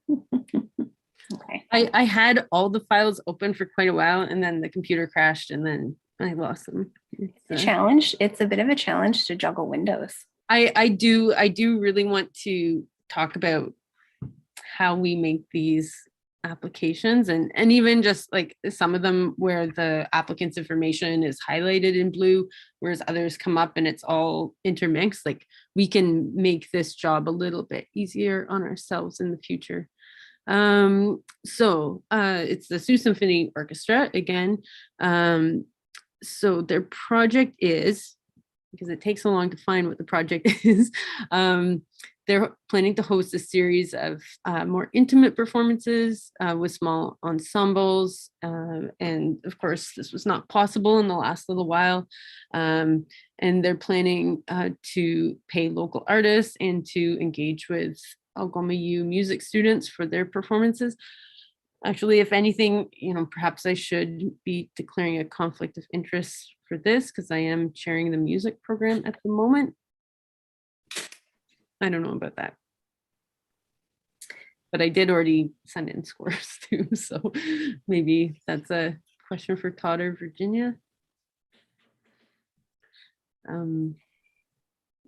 Okay. I had all the files open for quite a while and then the computer crashed and then I lost them. It's a challenge. It's a bit of a challenge to juggle windows. I do really want to talk about how we make these applications and even just like some of them where the applicant's information is highlighted in blue, whereas others come up and it's all intermixed. Like we can make this job a little bit easier on ourselves in the future. So it's the Sioux Symphony Orchestra again. So their project is, because it takes so long to find what the project is, they're planning to host a series of more intimate performances with small ensembles. And of course, this was not possible in the last little while. And they're planning to pay local artists and to engage with Algoma U music students for their performances. Actually, if anything, perhaps I should be declaring a conflict of interest for this because I am chairing the music program at the moment. I don't know about that. But I did already send in scores too, so maybe that's a question for Todd or Virginia.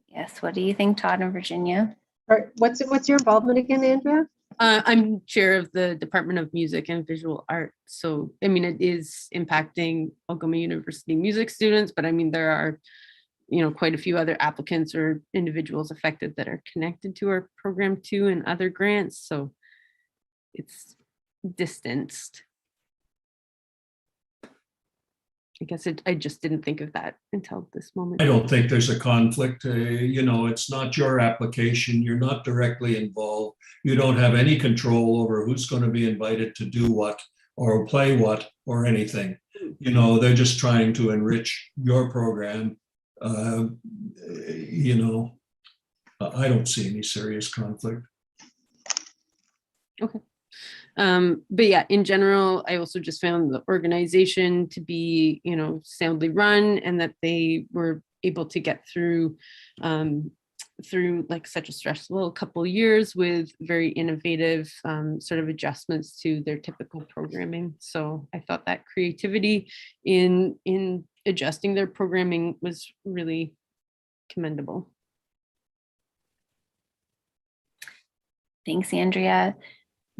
Yes, what do you think, Todd and Virginia? What's your involvement again, Andrea? I'm chair of the Department of Music and Visual Art. So, I mean, it is impacting Algoma University music students, but I mean, there are, quite a few other applicants or individuals affected that are connected to our program too and other grants. So it's distanced. I guess I just didn't think of that until this moment. I don't think there's a conflict. It's not your application. You're not directly involved. You don't have any control over who's going to be invited to do what or play what or anything. They're just trying to enrich your program. I don't see any serious conflict. Okay. But yeah, in general, I also just found the organization to be, soundly run, and that they were able to get through like such a stressful couple of years with very innovative sort of adjustments to their typical programming. So I thought that creativity in adjusting their programming was really commendable. Thanks, Andrea.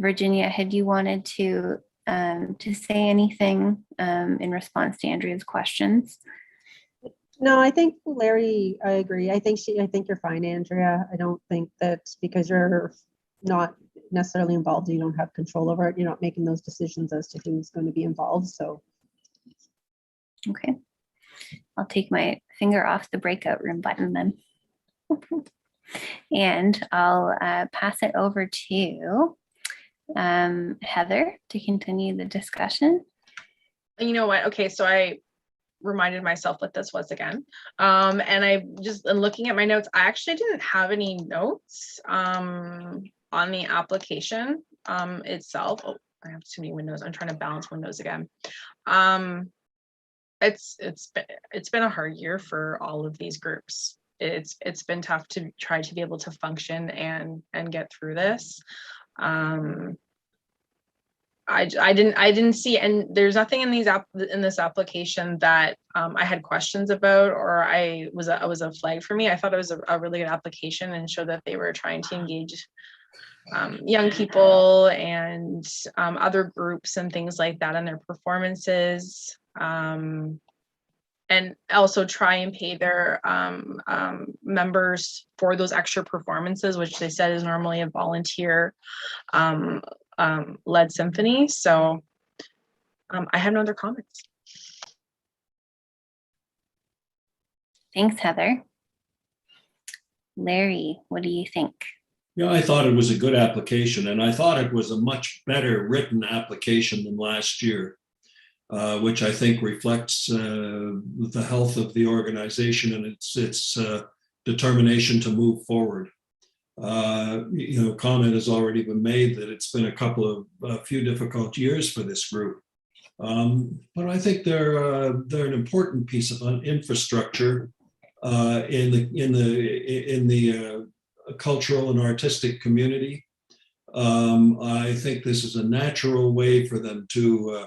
Virginia, had you wanted to say anything in response to Andrea's questions? No, I think Larry, I agree. I think you're fine, Andrea. I don't think that because you're not necessarily involved, you don't have control over it. You're not making those decisions as to who's going to be involved. So, okay, I'll take my finger off the breakout room button then. And I'll pass it over to Heather to continue the discussion. You know what? Okay, so I reminded myself what this was again. And I just looking at my notes, I actually didn't have any notes on the application itself. Oh, I have too many windows. I'm trying to balance windows again. It's been a hard year for all of these groups. It's been tough to try to be able to function and get through this. I didn't see, and there's nothing in this application that I had questions about, or was a flag for me. I thought it was a really good application and showed that they were trying to engage young people and other groups and things like that in their performances, and also try and pay their members for those extra performances, which they said is normally a volunteer led symphony. So I have no other comments. Thanks, Heather. Larry, what do you think? Yeah, I thought it was a good application, and I thought it was a much better written application than last year, which I think reflects the health of the organization and its determination to move forward. Comment has already been made that it's been a few difficult years for this group, but I think they're an important piece of infrastructure in the cultural and artistic community. I think this is a natural way for them to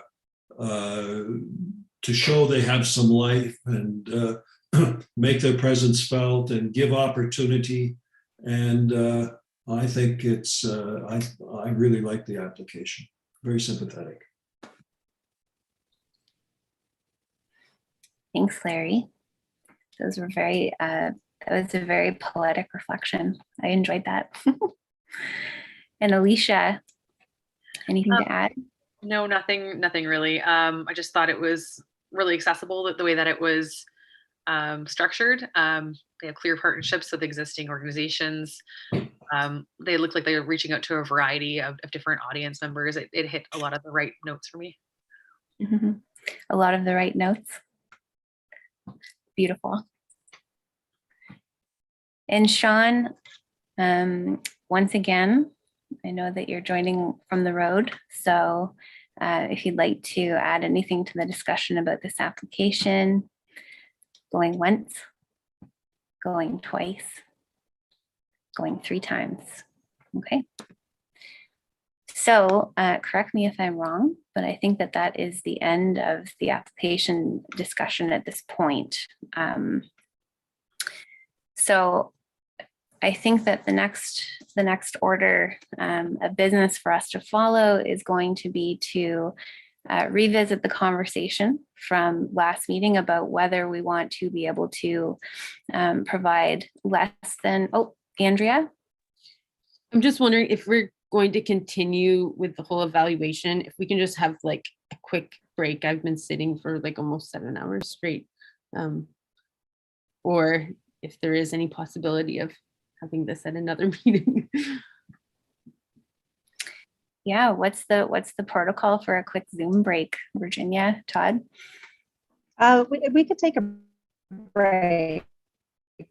show they have some life and make their presence felt and give opportunity. And I think I really like the application. Very sympathetic. Thanks, Larry. That was a very poetic reflection. I enjoyed that. And Alicia, anything to add? No, nothing really. I just thought it was really accessible, the way that it was structured. They have clear partnerships with existing organizations. They look like they're reaching out to a variety of different audience members. It hit a lot of the right notes for me. Mm-hmm. A lot of the right notes. Beautiful. And Sean, once again, I know that you're joining from the road. So if you'd like to add anything to the discussion about this application, going once, going twice, going 3 times. Okay. So correct me if I'm wrong, but I think that is the end of the application discussion at this point. So I think that the next order of business for us to follow is going to be to revisit the conversation from last meeting about whether we want to be able to provide less than, oh, Andrea? I'm just wondering if we're going to continue with the whole evaluation, if we can just have like a quick break. I've been sitting for like almost 7 hours straight. Or if there is any possibility of having this at another meeting. Yeah, what's the protocol for a quick Zoom break, Virginia, Todd? We could take a break.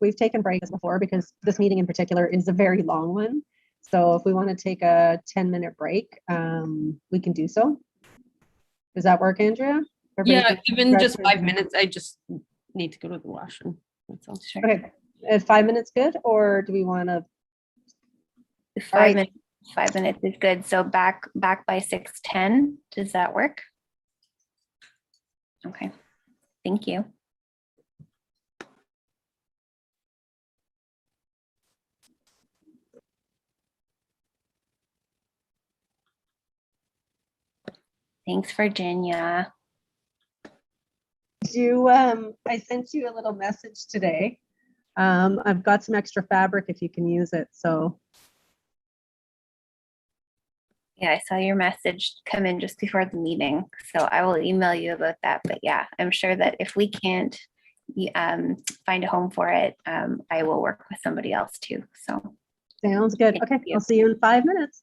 We've taken breaks before because this meeting in particular is a very long one. So if we want to take a 10-minute break, we can do so. Does that work, Andrea? Yeah, Everybody even just can- 5 minutes. I just need to go to the washroom. That's all. Sure. Okay, is 5 minutes good, or do we want to? 5 minutes is good. So back by 6:10. Does that work? Okay, thank you. Thanks, Virginia. I sent you a little message today. I've got some extra fabric if you can use it. So Yeah, I saw your message come in just before the meeting, so I will email you about that. But yeah, I'm sure that if we can't find a home for it, I will work with somebody else too. So sounds good. Thank Okay, you. I'll see you in 5 minutes.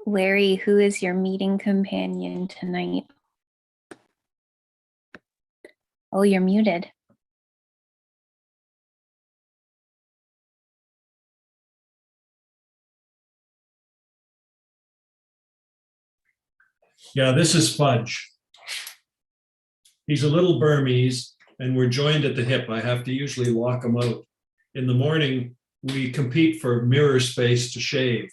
Larry, who is your meeting companion tonight? Oh, you're muted. Yeah, this is Fudge. He's a little Burmese and we're joined at the hip. I have to usually walk him out. In the morning, we compete for mirror space to shave.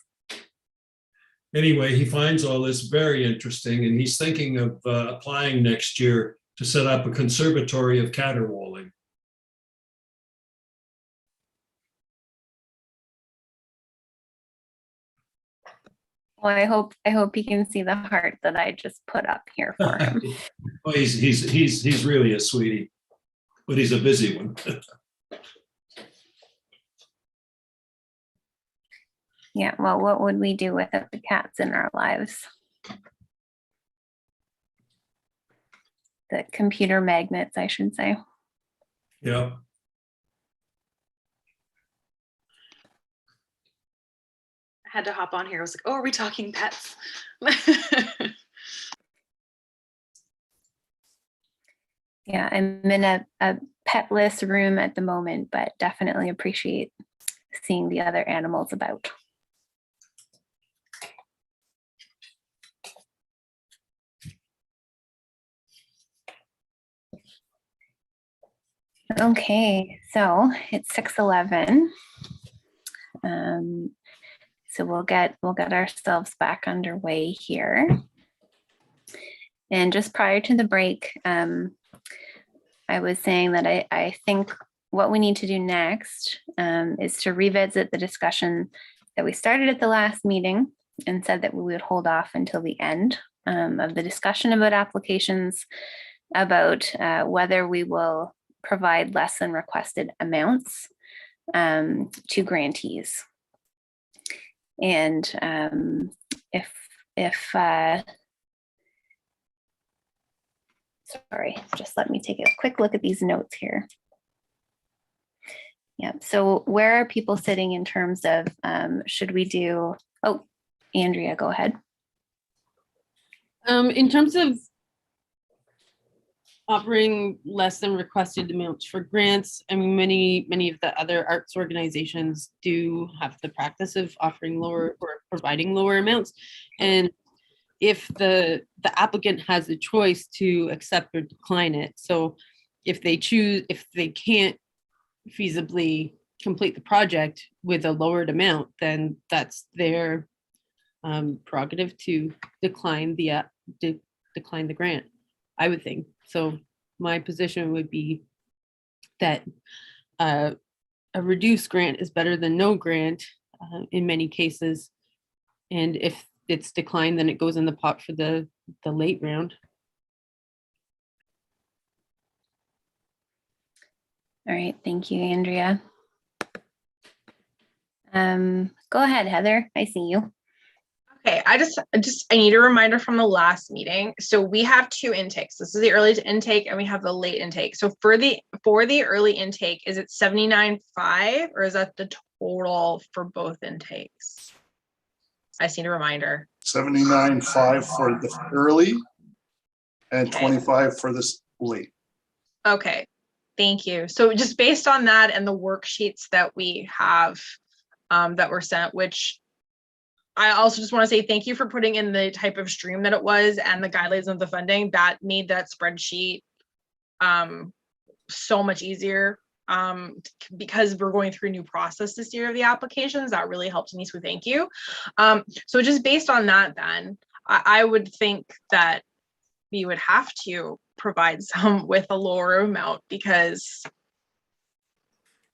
Anyway, he finds all this very interesting and he's thinking of applying next year to set up a conservatory of caterwauling. Well, I hope you can see the heart that I just put up here for him. Well, he's really a sweetie, but he's a busy one. Yeah, well, what would we do without the cats in our lives? The computer magnets, I should say. Yeah. I had to hop on here. I was like, oh, are we talking pets? Yeah, I'm in a petless room at the moment, but definitely appreciate seeing the other animals about. Okay, so it's 6:11. So we'll get ourselves back underway here. And just prior to the break, I was saying that I think what we need to do next is to revisit the discussion that we started at the last meeting and said that we would hold off until the end of the discussion about applications, about whether we will provide less than requested amounts to grantees. And sorry, just let me take a quick look at these notes here. Yeah, so where are people sitting in terms of, should we do, oh, Andrea, go ahead. In terms of offering less than requested amounts for grants, I mean, many of the other arts organizations do have the practice of offering lower or providing lower amounts. And if the applicant has a choice to accept or decline it, so if they can't feasibly complete the project with a lowered amount, then that's their prerogative to decline the grant, I would think. So my position would be that a reduced grant is better than no grant in many cases. And if it's declined, then it goes in the pot for the late round. All right, thank you, Andrea. Go ahead, Heather, I see you. Okay, I need a reminder from the last meeting. So we have two intakes. This is the early intake and we have the late intake. So for the early intake, is it 79.5 or is that the total for both intakes? I just need a reminder. 79.5 for the early and Okay. 25 for this late. Okay, thank you. So just based on that and the worksheets that we have that were sent, which I also just want to say thank you for putting in the type of stream that it was and the guidelines of the funding that made that spreadsheet so much easier because we're going through a new process this year of the applications. That really helped me, so thank you. So just based on that, then I would think that we would have to provide some with a lower amount because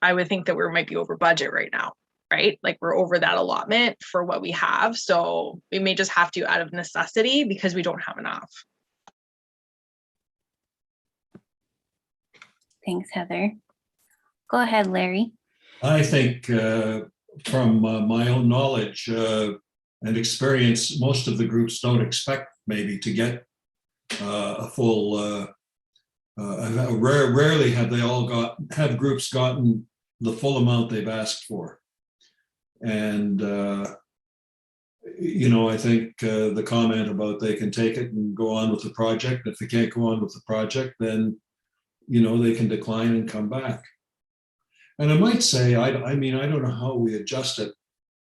I would think that we might be over budget right now. Right? Like we're over that allotment for what we have. So we may just have to out of necessity because we don't have enough. Thanks, Heather. Go ahead, Larry. I think from my own knowledge and experience, most of the groups don't expect maybe to get a full, rarely have groups gotten the full amount they've asked for. And you know, I think the comment about they can take it and go on with the project. If they can't go on with the project, then, you know, they can decline and come back. And I might say, I mean, I don't know how we adjust it.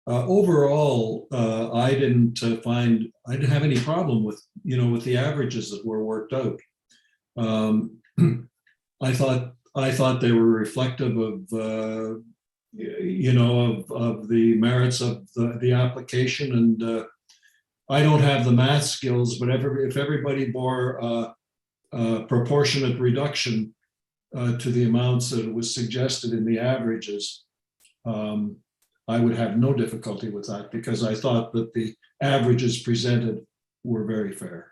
Overall, I didn't have any problem with, you know, with the averages that were worked out. I thought they were reflective of, you know, of the merits of the application. And I don't have the math skills, but if everybody bore a proportionate reduction to the amounts that was suggested in the averages, I would have no difficulty with that, because I thought that the averages presented were very fair.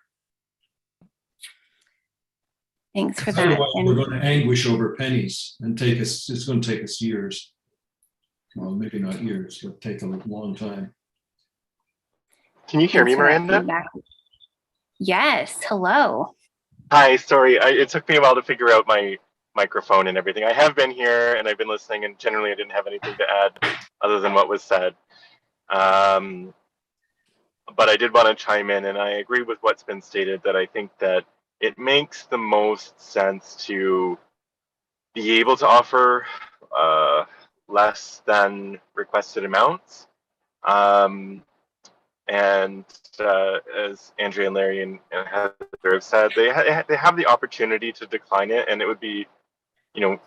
Thanks for that. Otherwise, we're going to anguish over pennies and it's going to take us years. Well, maybe not years, but take a long time. Can you hear me, Thanks for that Miranda? feedback. Yes, hello. Hi, sorry. It took me a while to figure out my microphone and everything. I have been here and I've been listening, and generally I didn't have anything to add other than what was said. But I did want to chime in, and I agree with what's been stated, that I think that it makes the most sense to be able to offer less than requested amounts. And as Andrea and Larry and Heather have said, they have the opportunity to decline it, and it would be, you know,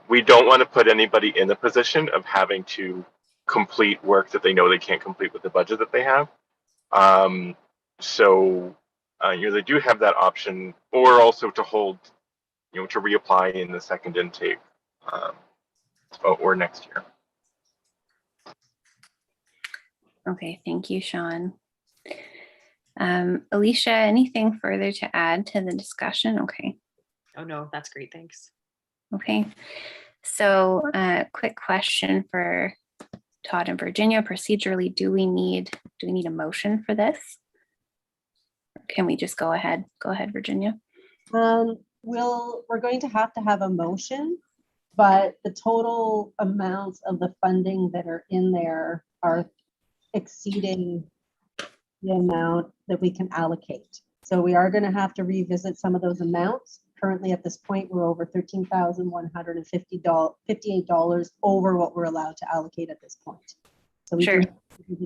we don't want to put anybody in the position of having to complete work that they know they can't complete with the budget that they have. So you know, they do have that option, or also to hold, you know, to reapply in the second intake or next year. Okay, thank you, Sean. Alicia, anything further to add to the discussion? Okay. Oh no, that's great. Thanks. Okay. So quick question for Todd and Virginia. Procedurally, do we need a motion for this? Or can we just go ahead? Go ahead, Virginia. We're going to have a motion, but the total amounts of the funding that are in there are exceeding the amount that we can allocate. So we are going to have to revisit some of those amounts. Currently at this point, we're over $13,158 over what we're allowed to allocate at this point. So we did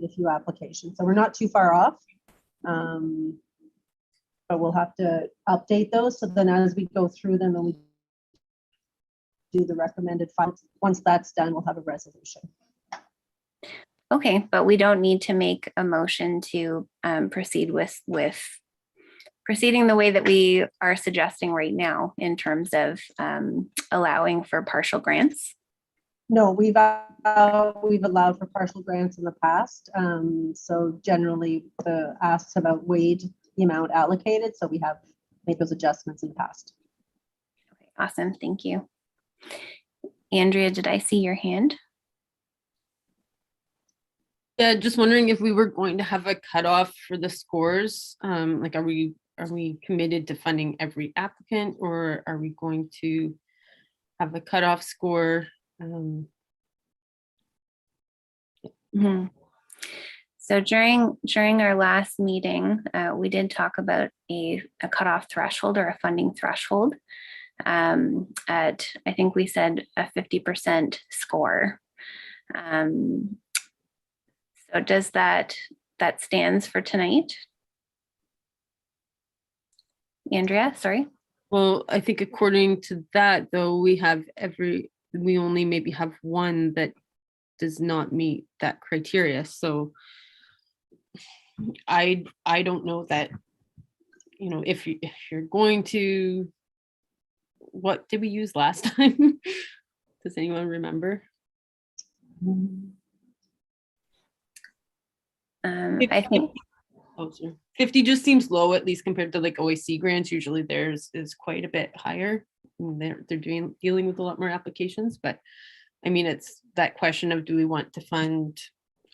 a few applications. So we're not too far off, but we'll have to update those. So then as we go through them and we do the recommended funds, once that's done, we'll have a resolution. Okay, but we don't need to make a motion to proceed with proceeding the way that we are suggesting right now in terms of allowing for partial grants. No, we've allowed for partial grants in the past. So generally the asks have outweighed the amount allocated. So we have made those adjustments in the past. Okay, awesome, thank you. Andrea, did I see your hand? Yeah, just wondering if we were going to have a cutoff for the scores. Like, are we committed to funding every applicant, or are we going to have a cutoff score? So during our last meeting, we did talk about a cutoff threshold or a funding threshold at, I think we said a 50% score. So does that stands for tonight? Andrea, sorry. Well, I think according to that, though, we only maybe have one that does not meet that criteria. So I don't know that, you know, if you're going to, what did we use last time? Does anyone remember? I think 50 just seems low, at least compared to like OAC grants. Usually theirs is quite a bit higher. They're dealing with a lot more applications, but I mean, it's that question of, do we want to fund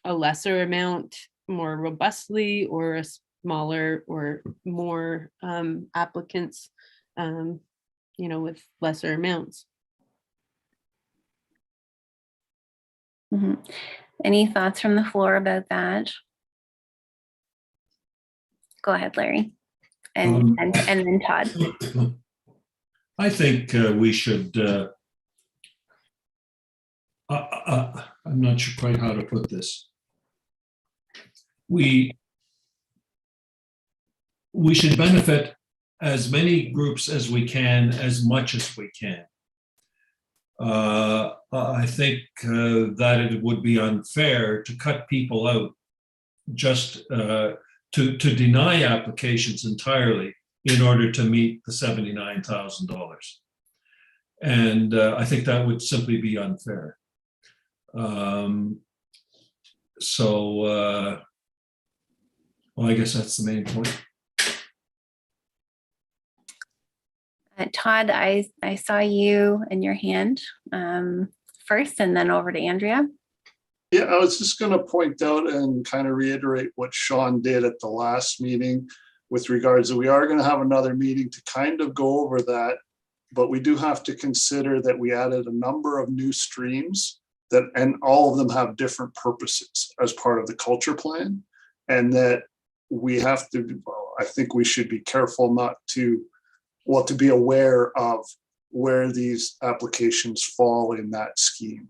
a lesser amount more robustly, or a smaller or more applicants, you know, with lesser amounts? Any thoughts from the floor about that? Go ahead, Larry. And then Todd. I think we should, I'm not sure quite how to put this. We should benefit as many groups as we can, as much as we can. I think that it would be unfair to cut people out, just to deny applications entirely in order to meet the $79,000. And I think that would simply be unfair. Well, I guess that's the main point. Todd, I saw you and your hand first, and then over to Andrea. Yeah, I was just going to point out and kind of reiterate what Sean did at the last meeting with regards to, we are going to have another meeting to kind of go over that, but we do have to consider that we added a number of new streams that, and all of them have different purposes as part of the culture plan, and that we have to, I think we should be careful not to, well, to be aware of where these applications fall in that scheme.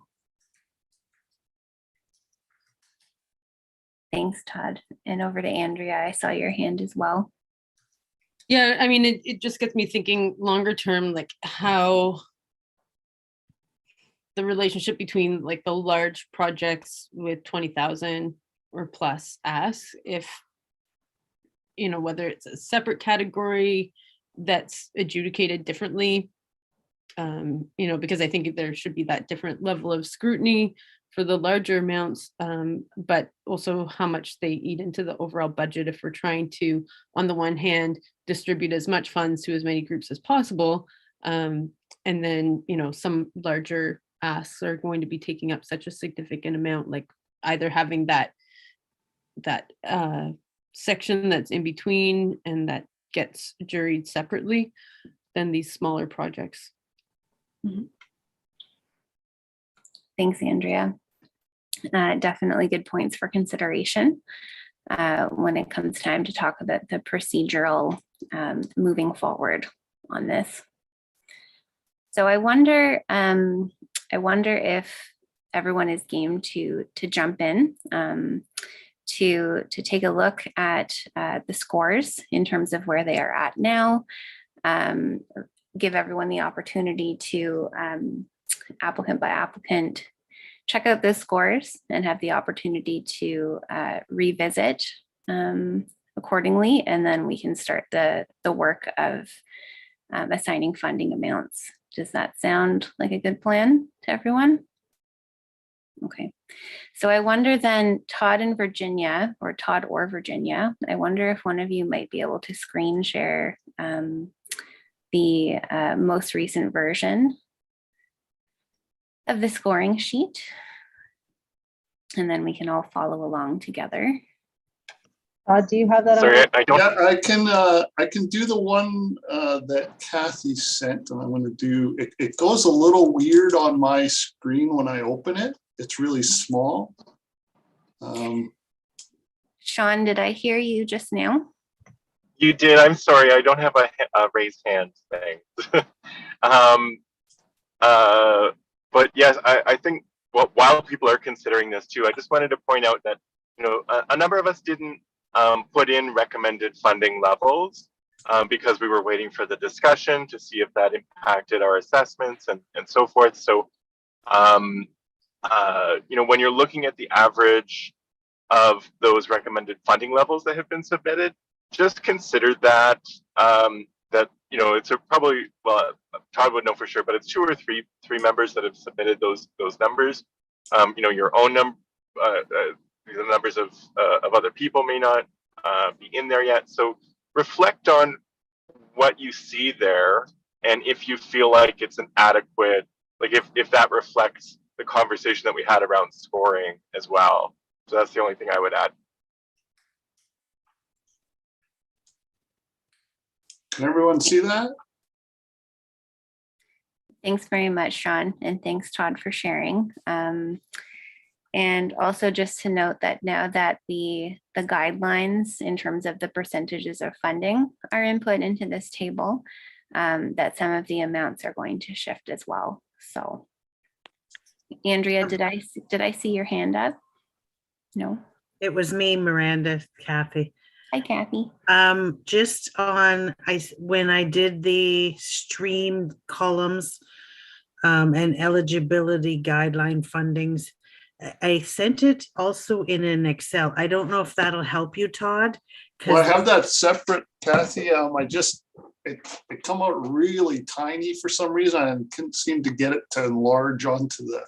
Thanks, Todd. And over to Andrea. I saw your hand as well. Yeah, I mean, it just gets me thinking longer term, like how the relationship between like the large projects with 20,000 or plus asks, if, you know, whether it's a separate category that's adjudicated differently, you know, because I think there should be that different level of scrutiny for the larger amounts, but also how much they eat into the overall budget if we're trying to, on the one hand, distribute as much funds to as many groups as possible. And then, you know, some larger asks are going to be taking up such a significant amount, like either having that section that's in between and that gets juried separately than these smaller projects. Mm-hmm. Thanks, Andrea. Definitely good points for consideration when it comes time to talk about the procedural moving forward on this. So I wonder if everyone is game to jump in to take a look at the scores in terms of where they are at now. Give everyone the opportunity to applicant by applicant check out the scores and have the opportunity to revisit accordingly, and then we can start the work of assigning funding amounts. Does that sound like a good plan to everyone? Okay, so I wonder then, Todd or Virginia, I wonder if one of you might be able to screen share the most recent version of the scoring sheet, and then we can all follow along together. Do you have that? Sorry, on? I don't. Yeah, I can do the one that Kathy sent, and I'm going to do it. It goes a little weird on my screen when I open it. It's really small. Sean, did I hear you just now? You did. I'm sorry. I don't have a raised hand thing. But yes, I think while people are considering this too, I just wanted to point out that, you know, a number of us didn't put in recommended funding levels because we were waiting for the discussion to see if that impacted our assessments and so forth. So, you know, when you're looking at the average of those recommended funding levels that have been submitted, just consider that that, you know, it's probably, well, Todd would know for sure, but it's two or three members that have submitted those numbers. You know, your own number, the numbers of other people may not be in there yet. So reflect on what you see there, and if you feel like it's an adequate, like if that reflects the conversation that we had around scoring as well. So that's the only thing I would add. Can everyone see that? Thanks very much, Sean, and thanks, Todd, for sharing. And also just to note that now that the guidelines in terms of the percentages of funding are input into this table, that some of the amounts are going to shift as well. So Andrea, did I see your hand up? No. It was me, Miranda, Kathy. Hi, Kathy. Just on, when I did the streamed columns and eligibility guideline fundings, I sent it also in an Excel. I don't know if that'll help you, Todd. Well, I 'cause- have that separate, Kathy. It come out really tiny for some reason. I couldn't seem to get it to enlarge onto the,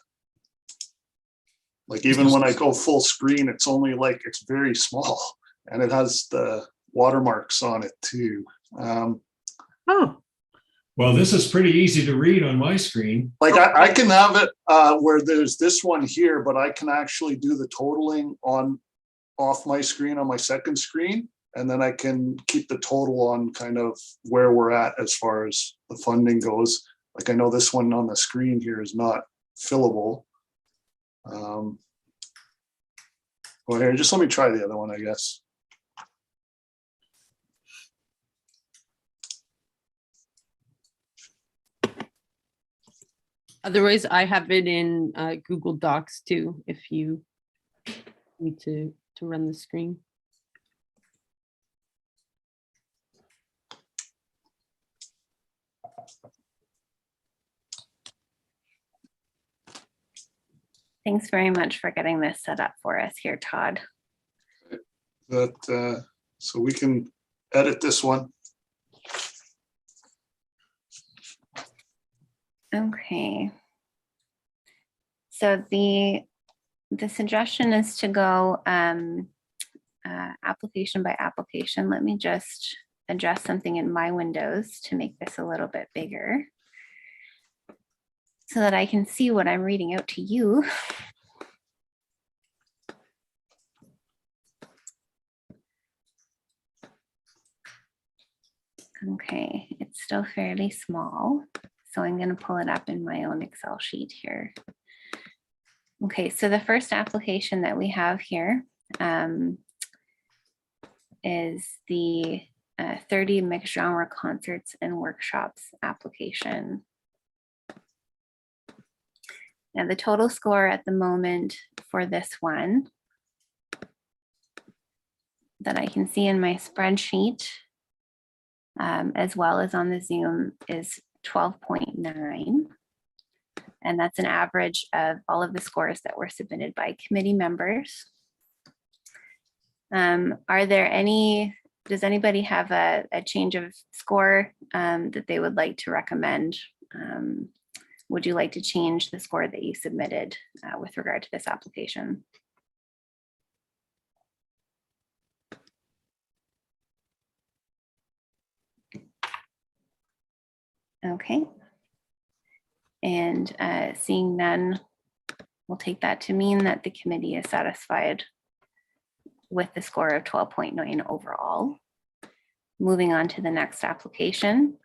like, even when I go full screen, it's only like, it's very small, and it has the watermarks on it too. Oh, Well, this is pretty easy to read on my screen. Like I can have it where there's this one here, but I can actually do the totaling off my screen on my second screen. And then I can keep the total on kind of where we're at as far as the funding goes. Like I know this one on the screen here is not fillable. Well, here, just let me try the other one, I guess. Otherwise, I have it in Google Docs too, if you need to run the screen. Thanks very much for getting this set up for us here, Todd. So we can edit this one. Okay. So the suggestion is to go application by application. Let me just adjust something in my windows to make this a little bit bigger so that I can see what I'm reading out to you. Okay, it's still fairly small, so I'm going to pull it up in my own Excel sheet here. Okay, so the first application that we have here is the 30 mixed genre concerts and workshops application. Now the total score at the moment for this one that I can see in my spreadsheet, as well as on the Zoom, is 12.9. And that's an average of all of the scores that were submitted by committee members. Are there any, does anybody have a change of score that they would like to recommend? Would you like to change the score that you submitted with regard to this application? Okay. And seeing none, we'll take that to mean that the committee is satisfied with the score of 12.9 overall. Moving on to the next application.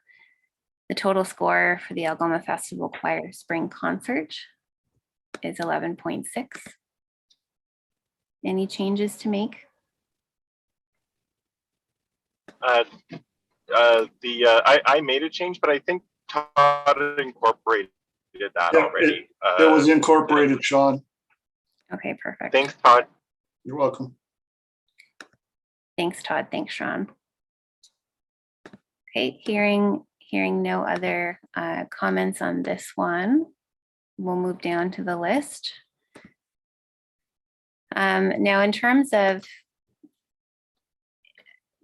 The total score for the Algoma Festival Choir Spring Concert is 11.6. Any changes to make? I made a change, but I think Todd incorporated that already. It was incorporated, Sean. Okay, perfect. Thanks, Todd. You're welcome. Thanks, Todd. Thanks, Sean. Okay, hearing no other comments on this one, we'll move down to the list. Now, in terms of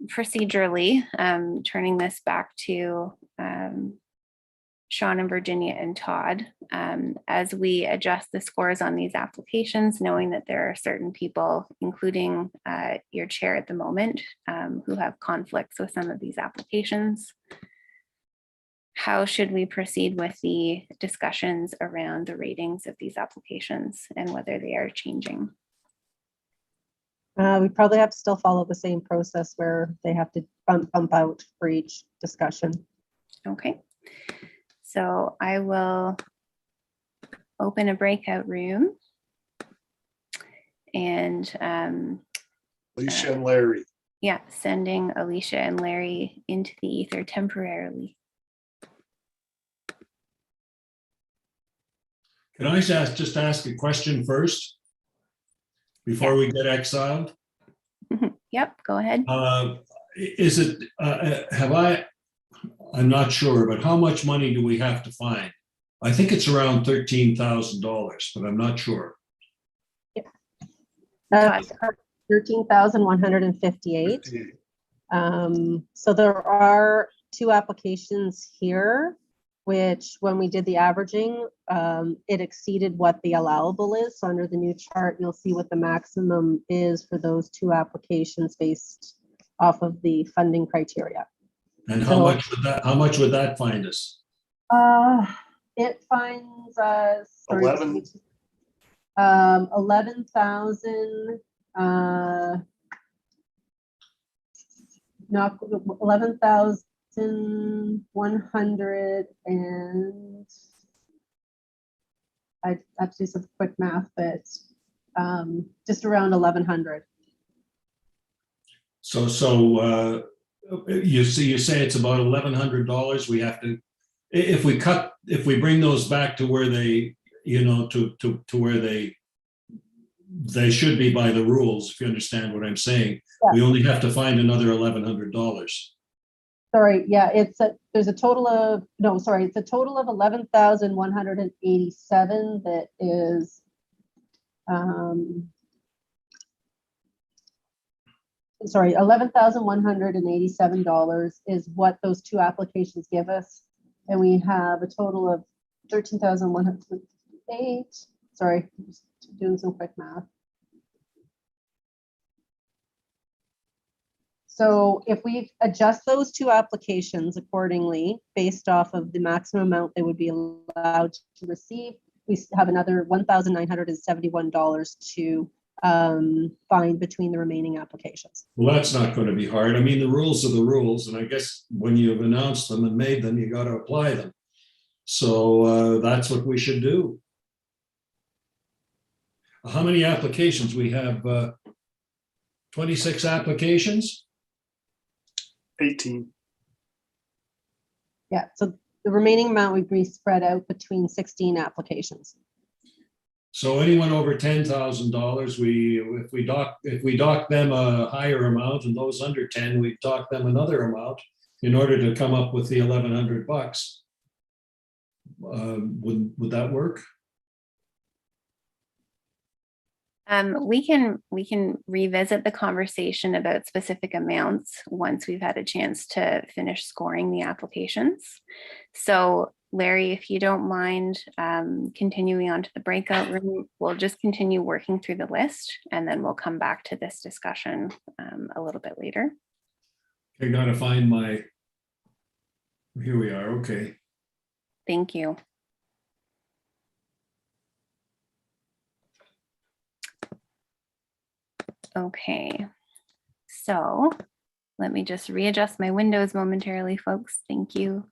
procedurally, turning this back to Sean and Virginia and Todd, as we adjust the scores on these applications, knowing that there are certain people, including your chair at the moment, who have conflicts with some of these applications. How should we proceed with the discussions around the ratings of these applications and whether they are changing? We probably have to still follow the same process where they have to bump out for each discussion. Okay, so I will open a breakout room And Alicia and Larry. yeah, sending Alicia and Larry into the ether temporarily. Can I just ask a question first? Before we get exiled? Yep, go ahead. Is it, I'm not sure, but how much money do we have to find? I think it's around $13,000, but I'm not sure. That's 13,158. So there are 2 applications here, which when we did the averaging, it exceeded what the allowable is. So under the new chart, you'll see what the maximum is for those 2 applications based off of the funding criteria. And how much would that find us? It finds us 11,000. Not 11,100, and I have to do some quick math, but just around 1,100. So you say it's about $1,100. We have to, if we bring those back to where they, to where they should be by the rules, if you understand what I'm saying, yeah. We only have to find another $1,100. Sorry, yeah, it's a total of 11,187 that is $11,187 is what those 2 applications give us, and we have a total of 13,108. Sorry, just doing some quick math. So if we adjust those 2 applications accordingly, based off of the maximum amount they would be allowed to receive, we have another $1,971 to find between the remaining applications. Well, that's not going to be hard. I mean, the rules are the rules, and I guess when you've announced them and made them, you got to apply them. So that's what we should do. How many applications? We have 26 applications? 18. Yeah, so the remaining amount would be spread out between 16 applications. So anyone over $10,000, if we dock them a higher amount, and those under 10, we dock them another amount in order to come up with the $1,100. Would that work? We can revisit the conversation about specific amounts once we've had a chance to finish scoring the applications. So Larry, if you don't mind continuing on to the breakout room, we'll just continue working through the list, and then we'll come back to this discussion a little bit later. I gotta find my, here we are, okay. Thank you. Okay, so let me just readjust my windows momentarily, folks. Thank you.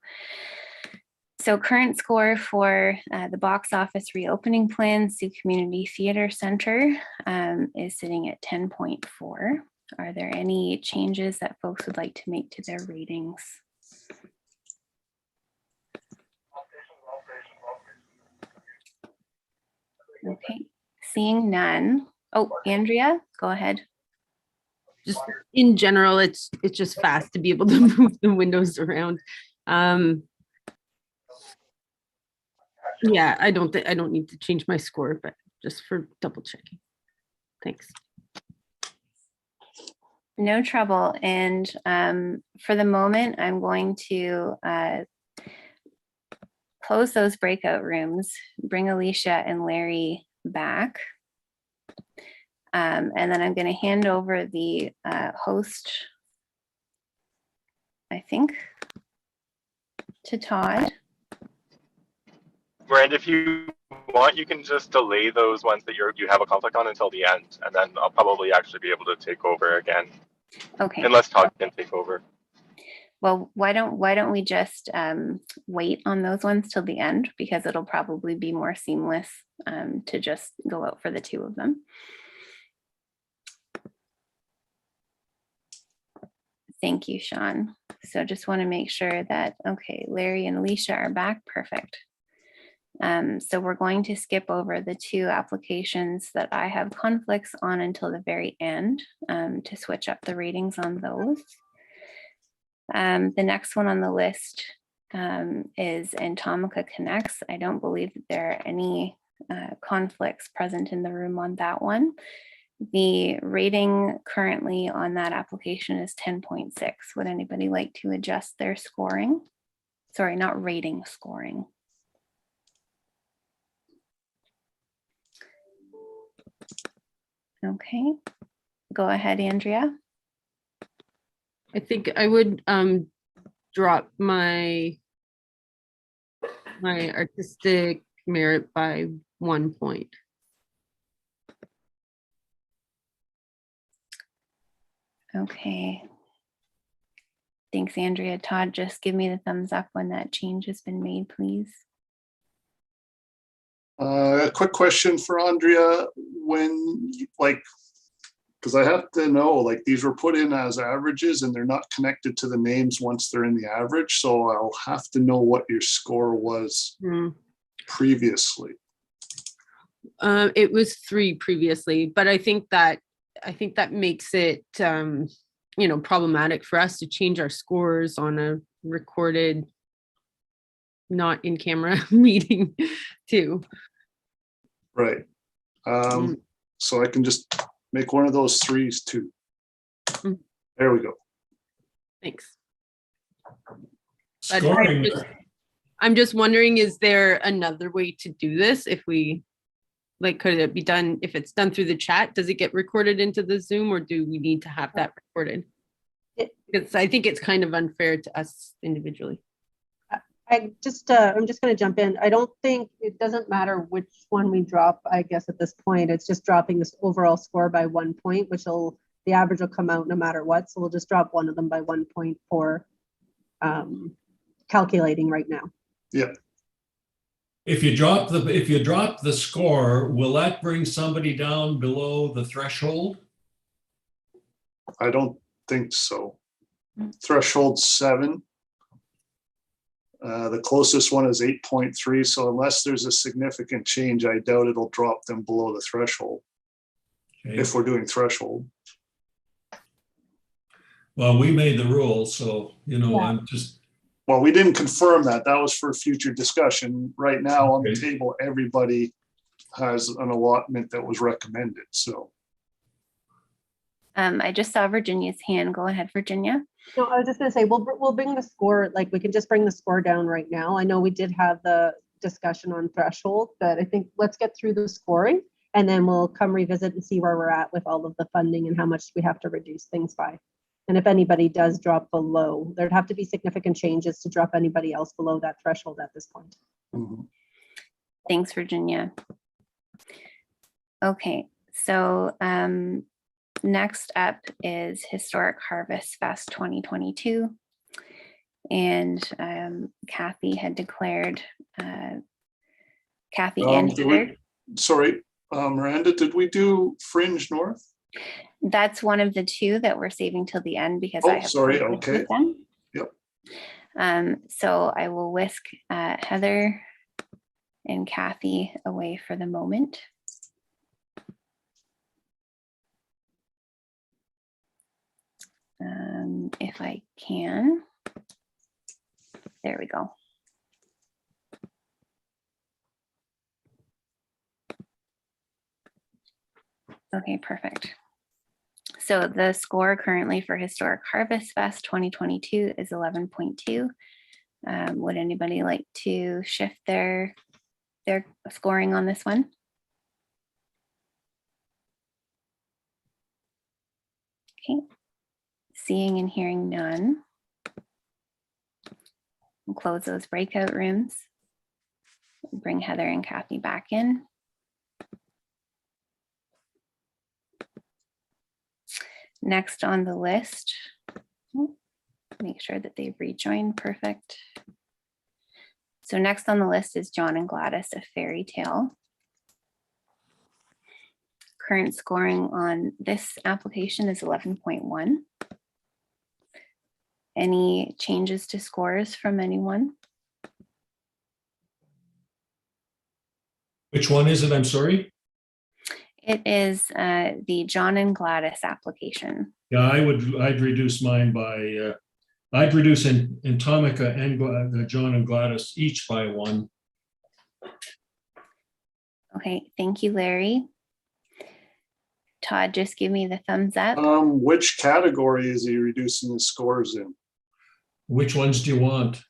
So current score for the box office reopening plan, Sioux Community Theater Center is sitting at 10.4. Are there any changes that folks would like to make to their ratings? Okay, seeing none. Oh, Andrea, go ahead. Just in general, it's just fast to be able to move the windows around. Yeah, I don't need to change my score, but just for double checking. Thanks. No trouble. And for the moment, I'm going to close those breakout rooms, bring Alicia and Larry back. And then I'm going to hand over the host, I think, to Todd. Brand, if you want, you can just delay those ones that you have a conflict on until the end, and then I'll probably actually be able to take over again. Okay. Unless Todd can take over. Well, why don't we just wait on those ones till the end, because it'll probably be more seamless to just go out for the 2 of them. Thank you, Sean. So just want to make sure that, okay, Larry and Alicia are back. Perfect. So we're going to skip over the two applications that I have conflicts on until the very end to switch up the ratings on those. The next one on the list is Antonica Connects. I don't believe that there are any conflicts present in the room on that one. The rating currently on that application is 10.6. Would anybody like to adjust their scoring? Sorry, not rating, scoring. Okay, go ahead, Andrea. I think I would drop my artistic merit by 1 point. Okay. Thanks, Andrea. Todd, just give me the thumbs up when that change has been made, please. A quick question for Andrea, when, like, because I have to know, like, these were put in as averages and they're not connected to the names once they're in the average. So I'll have to know what your score was previously. It was 3 previously, but I think that makes it, problematic for us to change our scores on a recorded, not in camera meeting too. Right. So I can just make one of those 3s too. There we go. Thanks. Scoring. I'm just wondering, is there another way to do this? If we, like, could it be done, if it's done through the chat, does it get recorded into the Zoom, or do we need to have that recorded? Because I think it's kind of unfair to us individually. I'm just going to jump in. I don't think it doesn't matter which one we drop, I guess at this point. It's just dropping this overall score by 1 point, which will, the average will come out no matter what. So we'll just drop one of them by 1 point for calculating right now. Yeah. If you drop the score, will that bring somebody down below the threshold? I don't think so. Threshold 7. The closest one is 8.3. So unless there's a significant change, I doubt it'll drop them below the threshold. Okay. If we're doing threshold. Well, we made the rules, so, I'm just. Well, we didn't confirm that. That was for future discussion. Right now on the Okay. table, everybody has an allotment that was recommended. So. I just saw Virginia's hand. Go ahead, Virginia. No, I was just going to say, we'll bring the score, like, we can just bring the score down right now. I know we did have the discussion on threshold, but I think let's get through the scoring and then we'll come revisit and see where we're at with all of the funding and how much we have to reduce things by. And if anybody does drop below, there'd have to be significant changes to drop anybody else below that threshold at this point. Thanks, Virginia. Okay, so next up is Historic Harvest Fest 2022. And Kathy had declared, Kathy and Heather. Sorry, Miranda, did we do Fringe North? That's one of the 2 that we're saving till the end because Oh, I have sorry, conflicts okay. with them. Yep. So I will whisk Heather and Kathy away for the moment. If I can. There we go. Okay, perfect. So the score currently for Historic Harvest Fest 2022 is 11.2. Would anybody like to shift their scoring on this one? Okay. Seeing and hearing none. We'll close those breakout rooms. Bring Heather and Kathy back in. Next on the list, make sure that they've rejoined. Perfect. So next on the list is John and Gladys, A Fairy Tale. Current scoring on this application is 11.1. Any changes to scores from anyone? Which one is it? I'm sorry. It is the John and Gladys application. Yeah, I'd reduce mine by, I'd reduce Antonica and John and Gladys each by 1. Okay, thank you, Larry. Todd, just give me the thumbs up. Which category is he reducing the scores in? Which ones do you want?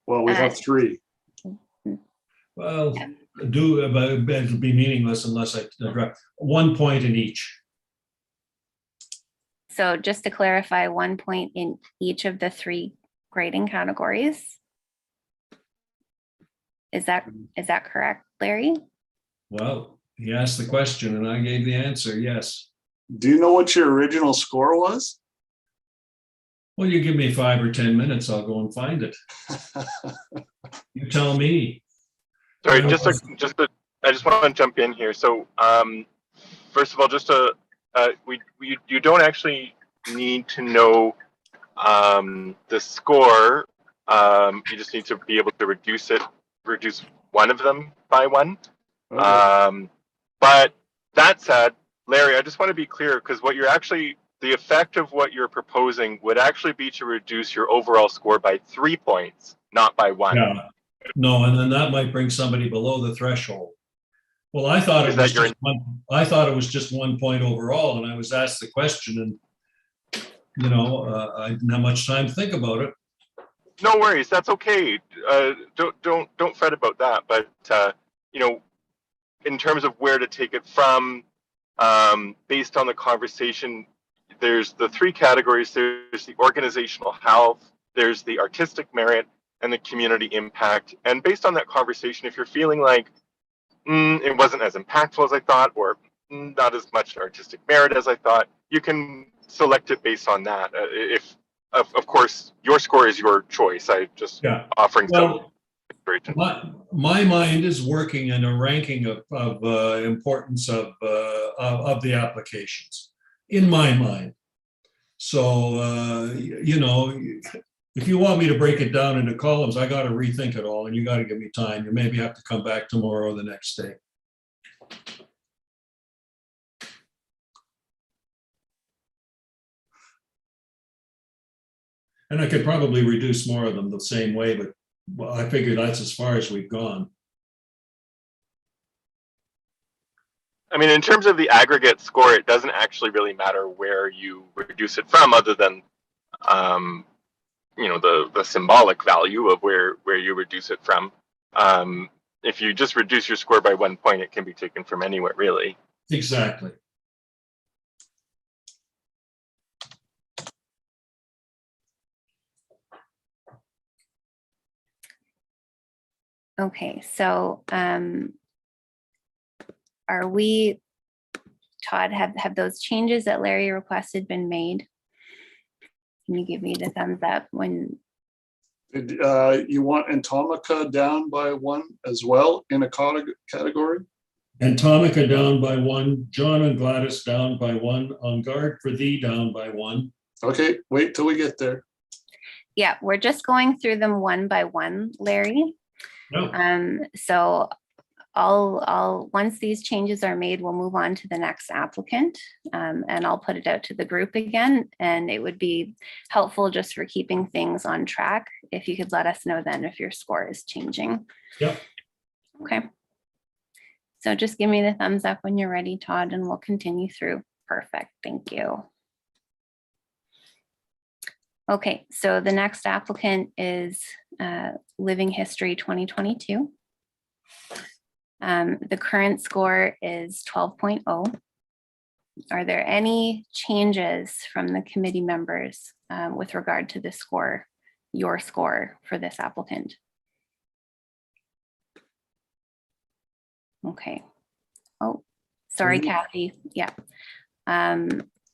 Well, we have 3. Well, it'll be meaningless unless I drop 1 point in each. So just to clarify, 1 point in each of the 3 grading categories. Is that correct, Larry? Well, he asked the question and I gave the answer, yes. Do you know what your original score was? Well, you give me 5 or 10 minutes, I'll go and find it. You tell me. Sorry, I just want to jump in here. So, first of all, you don't actually need to know the score. You just need to be able to reduce one of them by 1. Okay. But that said, Larry, I just want to be clear, because the effect of what you're proposing would actually be to reduce your overall score by 3 points, not by 1. Yeah. No, and then that might bring somebody below the threshold. Well, I thought it was just 1 point overall, and I was asked the question, and I didn't have much time to think about it. No worries, that's okay. Don't fret about that. But in terms of where to take it from, based on the conversation, there's the 3 categories. There's the organizational health, there's the artistic merit, and the community impact. And based on that conversation, if you're feeling like it wasn't as impactful as I thought, or not as much artistic merit as I thought, you can select it based on that. If of course your score is your choice. I just offering some inspiration. My mind is working in a ranking of importance of the applications in my mind. So if you want me to break it down into columns, I got to rethink it all, and you got to give me time. You maybe have to come back tomorrow or the next day. And I could probably reduce more of them the same way, but I figure that's as far as we've gone. I mean, in terms of the aggregate score, it doesn't actually really matter where you reduce it from, other than the symbolic value of where you reduce it from. If you just reduce your score by 1 point, it can be taken from anywhere, really. Exactly. Okay, so are we, Todd, have those changes that Larry requested been made? Can you give me the thumbs up when? You want Antonica down by 1 as well in a category? Antonica down by 1, John and Gladys down by 1, On Guard for Thee down by 1. Okay, wait till we get there. Yeah, we're just going through them one by one, Larry. No. So I'll once these changes are made, we'll move on to the next applicant, and I'll put it out to the group again. And it would be helpful just for keeping things on track if you could let us know then if your score is changing. Yep. Okay. So just give me the thumbs up when you're ready, Todd, and we'll continue through. Perfect. Thank you. Okay, so the next applicant is Living History 2022. The current score is 12.0. Are there any changes from the committee members with regard to the score, your score for this applicant? Okay. Oh, sorry, Kathy. Yeah.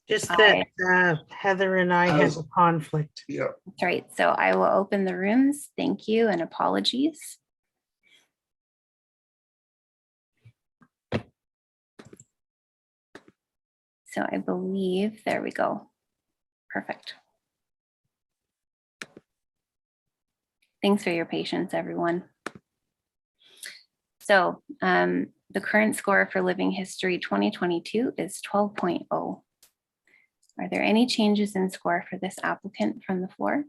Just that Heather and I have a conflict. Yeah. That's right. So I will open the rooms. Thank you and apologies. So I believe, there we go. Perfect. Thanks for your patience, everyone. So the current score for Living History 2022 is 12.0. Are there any changes in score for this applicant from the floor?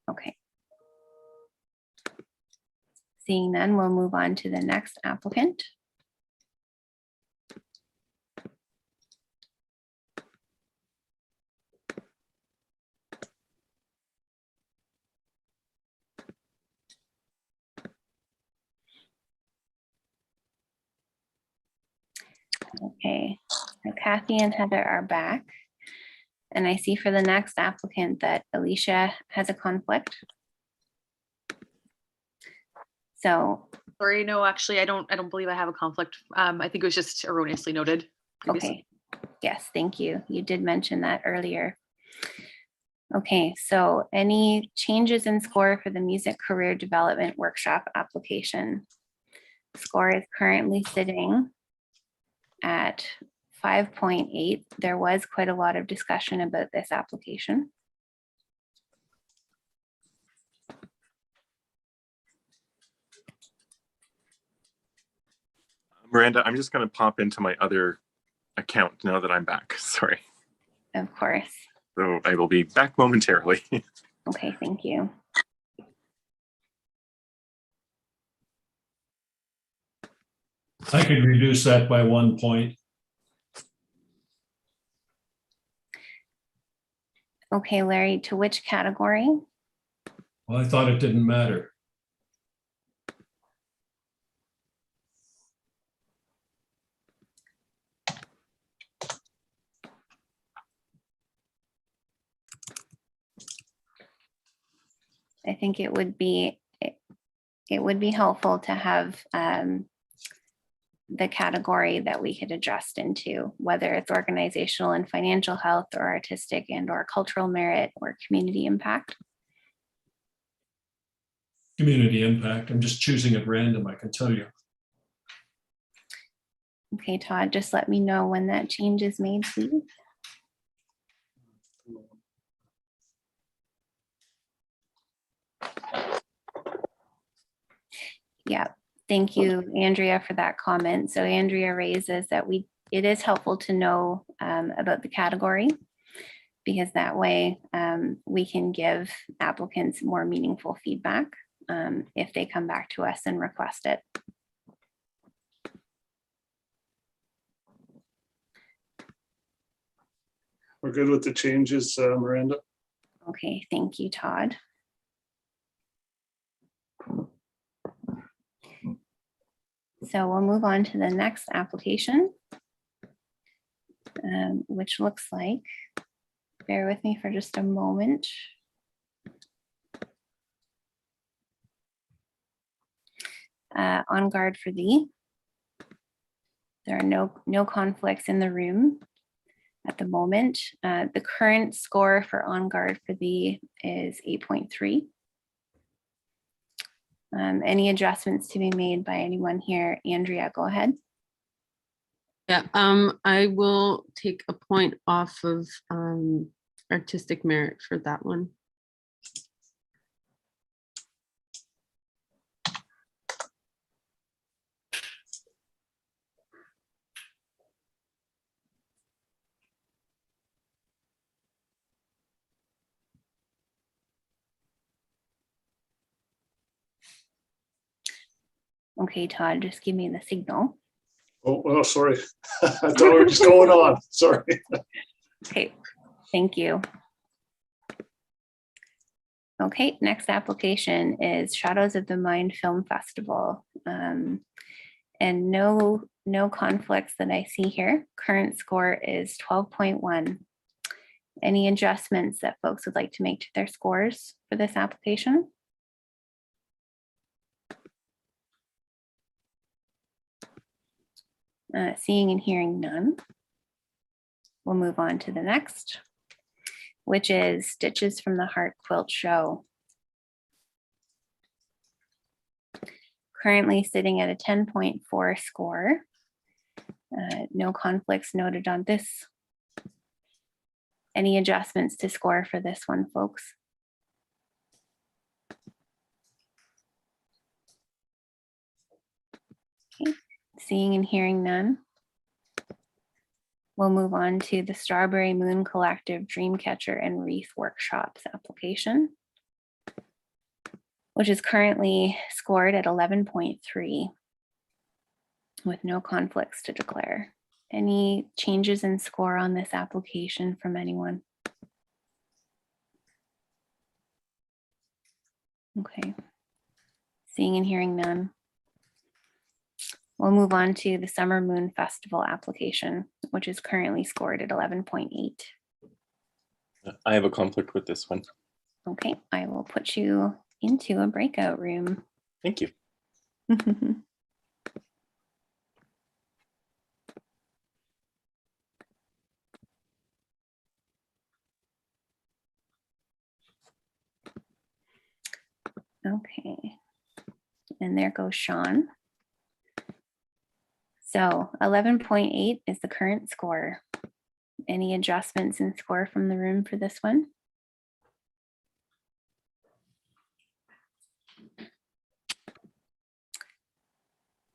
Okay. Seeing none, we'll move on to the next applicant. Okay, so Kathy and Heather are back. And I see for the next applicant that Alicia has a conflict. So, Sorry, no, actually, I don't believe I have a conflict. I think it was just erroneously noted previously. okay, yes, thank you. You did mention that earlier. Okay, so any changes in score for the Music Career Development Workshop application? Score is currently sitting at 5.8. There was quite a lot of discussion about this application. Miranda, I'm just going to pop into my other account now that I'm back. Sorry. Of course. So I will be back momentarily. Okay, thank you. I could reduce that by 1 point. Okay, Larry, to which category? Well, I thought it didn't matter. I think it would be helpful to have the category that we could adjust into, whether it's organizational and financial health or artistic and or cultural merit or community impact. Community impact. I'm just choosing at random, I can tell you. Okay, Todd, just let me know when that change is made, please. Yeah, thank you, Andrea, for that comment. So Andrea raises that it is helpful to know about the category, because that way we can give applicants more meaningful feedback if they come back to us and request it. We're good with the changes, Miranda. Okay, thank you, Todd. So we'll move on to the next application, which looks like, bear with me for just a moment. On guard for thee. There are no conflicts in the room at the moment. The current score for On Guard for Thee is 8.3. Any adjustments to be made by anyone here? Andrea, go ahead. Yeah, I will take a point off of artistic merit for that one. Okay, Todd, just give me the signal. Oh, sorry. I thought we were just going on. Sorry. Okay, thank you. Okay, next application is Shadows of the Mind Film Festival. And no conflicts that I see here. Current score is 12.1. Any adjustments that folks would like to make to their scores for this application? Seeing and hearing none. We'll move on to the next, which is Stitches from the Heart Quilt Show. Currently sitting at a 10.4 score. No conflicts noted on this. Any adjustments to score for this one, folks? Seeing and hearing none. We'll move on to the Strawberry Moon Collective Dreamcatcher and Wreath Workshops application, which is currently scored at 11.3 with no conflicts to declare. Any changes in score on this application from anyone? Okay. Seeing and hearing none. We'll move on to the Summer Moon Festival application, which is currently scored at 11.8. I have a conflict with this one. Okay, I will put you into a breakout room. Thank you. Okay, and there goes Sean. So 11.8 is the current score. Any adjustments in score from the room for this one?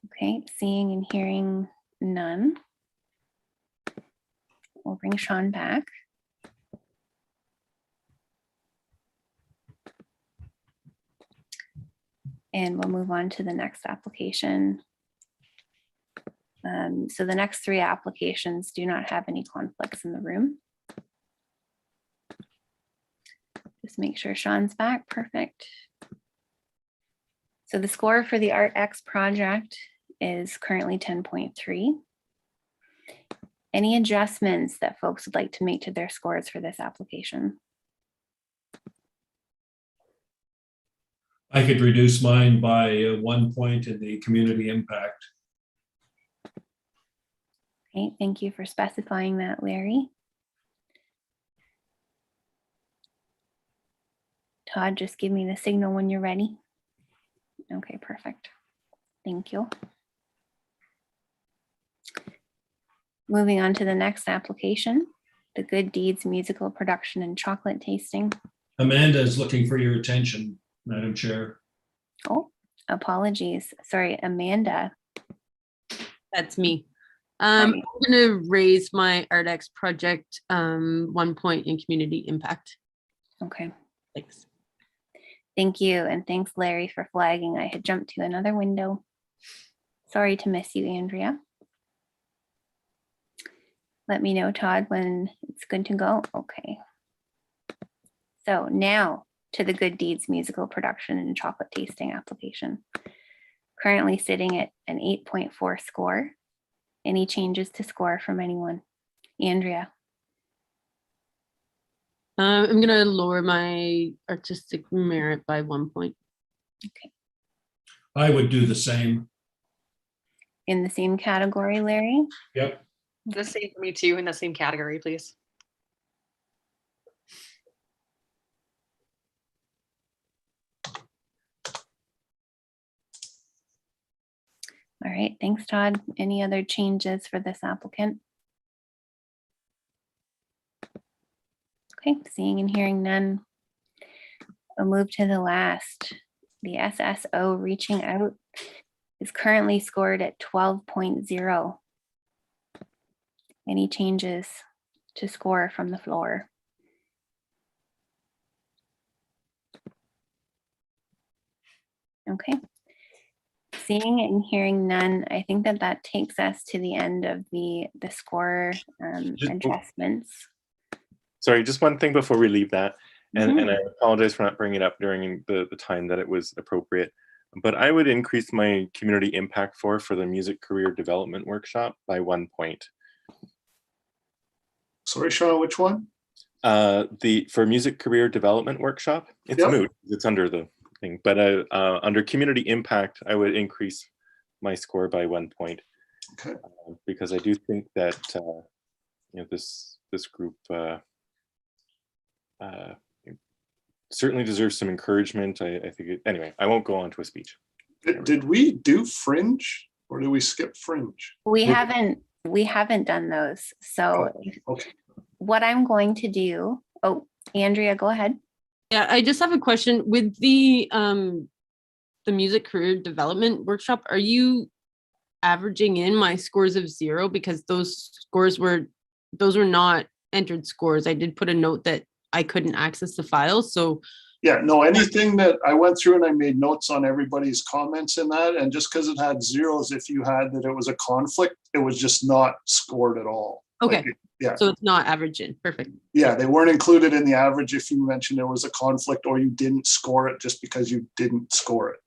Okay, seeing and hearing none. We'll bring Sean back. And we'll move on to the next application. So the next three applications do not have any conflicts in the room. Just make sure Sean's back. Perfect. So the score for the ArtX project is currently 10.3. Any adjustments that folks would like to make to their scores for this application? I could reduce mine by 1 point in the community impact. Okay, thank you for specifying that, Larry. Todd, just give me the signal when you're ready. Okay, perfect. Thank you. Moving on to the next application, the Good Deeds Musical Production and Chocolate Tasting. Amanda is looking for your attention, Madam Chair. Oh, apologies. Sorry, Amanda. That's me. Hi. I'm gonna raise my ArtX project 1 point in community impact. Okay, Thanks. thank you. And thanks, Larry, for flagging. I had jumped to another window. Sorry to miss you, Andrea. Let me know, Todd, when it's good to go. Okay. So now to the Good Deeds Musical Production and Chocolate Tasting application. Currently sitting at an 8.4 score. Any changes to score from anyone? Andrea? I'm gonna lower my artistic merit by 1 point. Okay. I would do the same. In the same category, Larry? Yep. The same for me too, in the same category, please. All right, thanks, Todd. Any other changes for this applicant? Okay, seeing and hearing none. We'll move to the last. The SSO Reaching Out is currently scored at 12.0. Any changes to score from the floor? Okay. Seeing and hearing none, I think that takes us to the end of the score adjustments. Sorry, just one thing before we leave that, and I apologize for not bringing it up during the time that it was appropriate, but I would increase my community impact for the music career development workshop by 1 point. Sorry, Sean, which one? For music career development workshop, it's Yep. moot, it's under the thing, but under community impact, I would increase my score by 1 point. Okay. Because I do think that this group certainly deserves some encouragement. I think anyway, I won't go on to a speech. Did we do Fringe or did we skip Fringe? We haven't done those. So Okay. what I'm going to do, Andrea, go ahead. Yeah, I just have a question with the music career development workshop. Are you averaging in my scores of 0 because those were not entered scores. I did put a note that I couldn't access the file. So Yeah, no, anything that I went through and I made notes on everybody's comments in that, and just because it had zeros, if you had that it was a conflict, it was just not scored at all. okay. Like, yeah, So it's not average in. Perfect. yeah, they weren't included in the average if you mentioned there was a conflict or you didn't score it just because you didn't score it.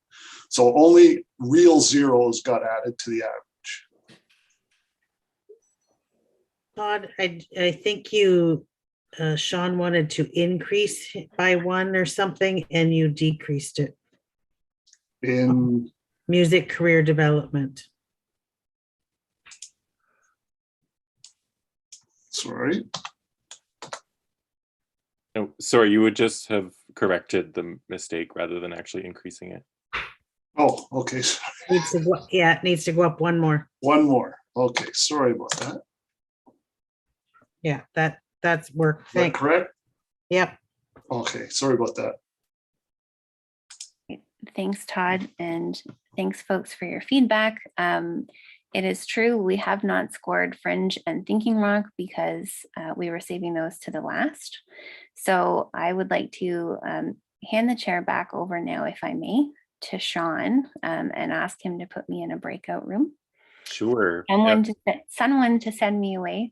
So only real zeros got added to the average. Todd, I think you, Sean wanted to increase by 1 or something, and you decreased it. In, Music career development. sorry, No, sorry, you would just have corrected the mistake rather than actually increasing it. oh, okay, Needs to go, yeah, it needs to go up 1 more. one more. Okay, sorry about that. Yeah, that's work. Is that Thank. correct? Yep. Okay, sorry about that. Thanks, Todd, and thanks, folks, for your feedback. It is true, we have not scored Fringe and Thinking Rock because we were saving those to the last. So I would like to hand the chair back over now, if I may, to Sean and ask him to put me in a breakout room. Sure. Someone to send me away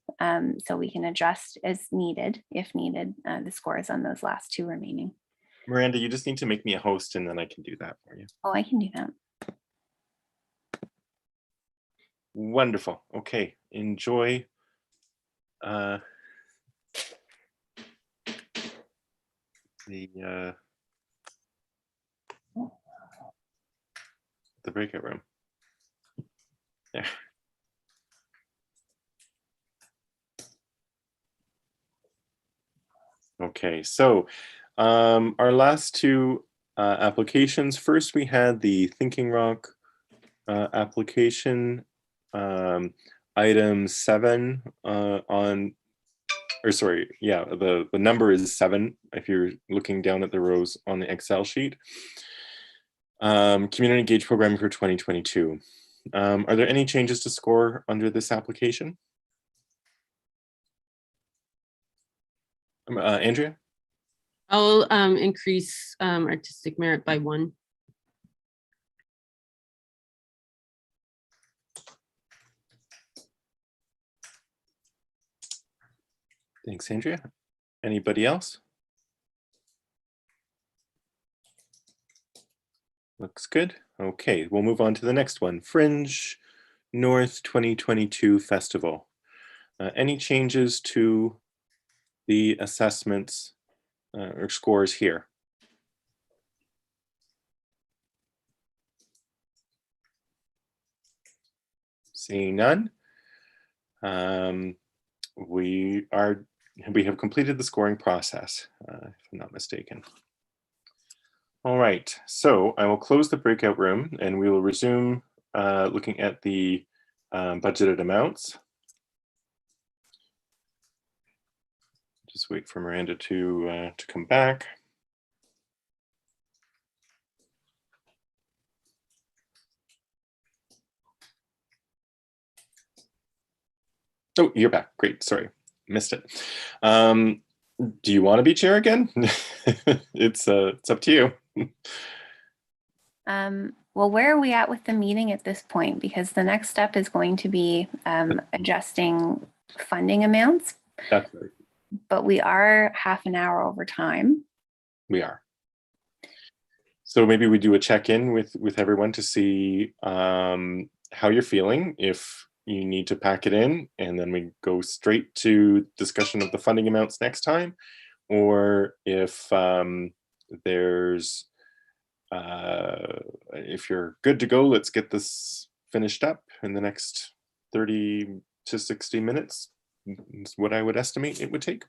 so we can adjust as needed, if needed, the scores on those last 2 remaining. Miranda, you just need to make me a host and then I can do that for you. Oh, I can do that. Wonderful. Okay, enjoy. The breakout room. There. Okay, so our last 2 applications. First, we had the Thinking Rock application, item 7 on, or sorry, yeah, the number is 7 if you're looking down at the rows on the Excel sheet. Community engaged programming for 2022. Are there any changes to score under this application? Andrea? I'll increase artistic merit by 1. Thanks, Andrea. Anybody else? Looks good. Okay, we'll move on to the next one. Fringe North 2022 Festival. Any changes to the assessments or scores here? Seeing none. We have completed the scoring process, if I'm not mistaken. All right, so I will close the breakout room and we will resume looking at the budgeted amounts. Just wait for Miranda to come back. Oh, you're back. Great. Sorry, missed it. Do you want to be chair again? It's up to you. Well, where are we at with the meeting at this point? Because the next step is going to be adjusting funding amounts. That's right. But we are half an hour over time. We are. So maybe we do a check-in with everyone to see how you're feeling, if you need to pack it in, and then we go straight to discussion of the funding amounts next time, or if there's if you're good to go, let's get this finished up in the next 30 to 60 minutes. Is what I would estimate it would take.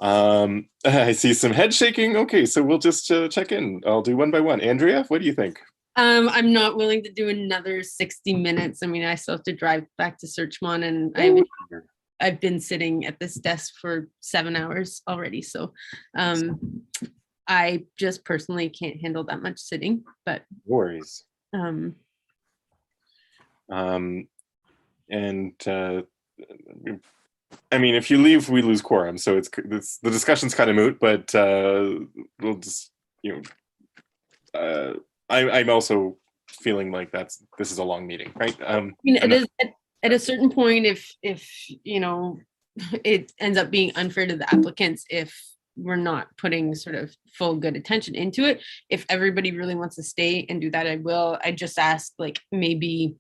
I see some head shaking. Okay, so we'll just check in. I'll do one by one. Andrea, what do you think? I'm not willing to do another 60 minutes. I mean, I still have to drive back to Searchmont, and I've been sitting at this desk for 7 hours already. So I just personally can't handle that much sitting, but no worries. And I mean, if you leave, we lose quorum. So it's the discussion's kind of moot, but we'll just, I'm also feeling like this is a long meeting, right? It is at a certain point, if it ends up being unfair to the applicants if we're not putting sort of full good attention into it. If everybody really wants to stay and do that, I will. I just ask like maybe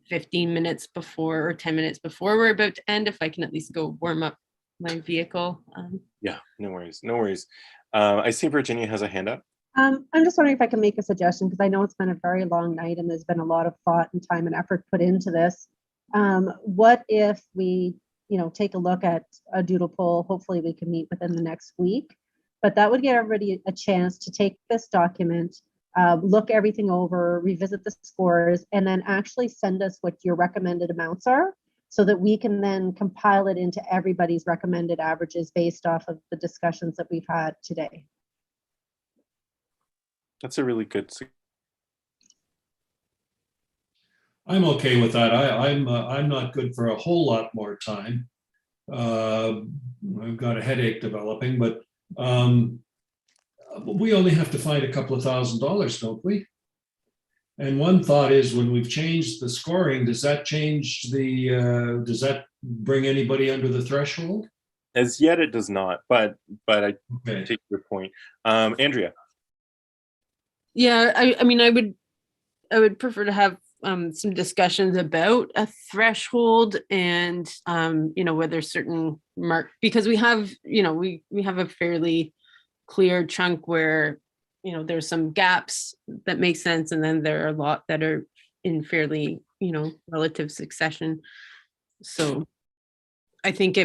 15 minutes before or 10 minutes before we're about to end, if I can at least go warm up my vehicle. Yeah, no worries. I see Virginia has a hand up. I'm just wondering if I can make a suggestion, because I know it's been a very long night and there's been a lot of thought and time and effort put into this. What if we, take a look at a doodle poll? Hopefully we can meet within the next week, but that would give everybody a chance to take this document, look everything over, revisit the scores, and then actually send us what your recommended amounts are, so that we can then compile it into everybody's recommended averages based off of the discussions that we've had today. That's a really good. I'm okay with that. I'm not good for a whole lot more time. I've got a headache developing, but we only have to find a couple of $1,000s, don't we? And one thought is, when we've changed the scoring, does that change does that bring anybody under the threshold? As yet, it does not, but I take your point. Andrea. Yeah, I mean, I would prefer to have some discussions about a threshold and whether certain because we have we have a fairly clear chunk where there's some gaps that make sense, and then there are a lot that are in fairly relative succession. So I think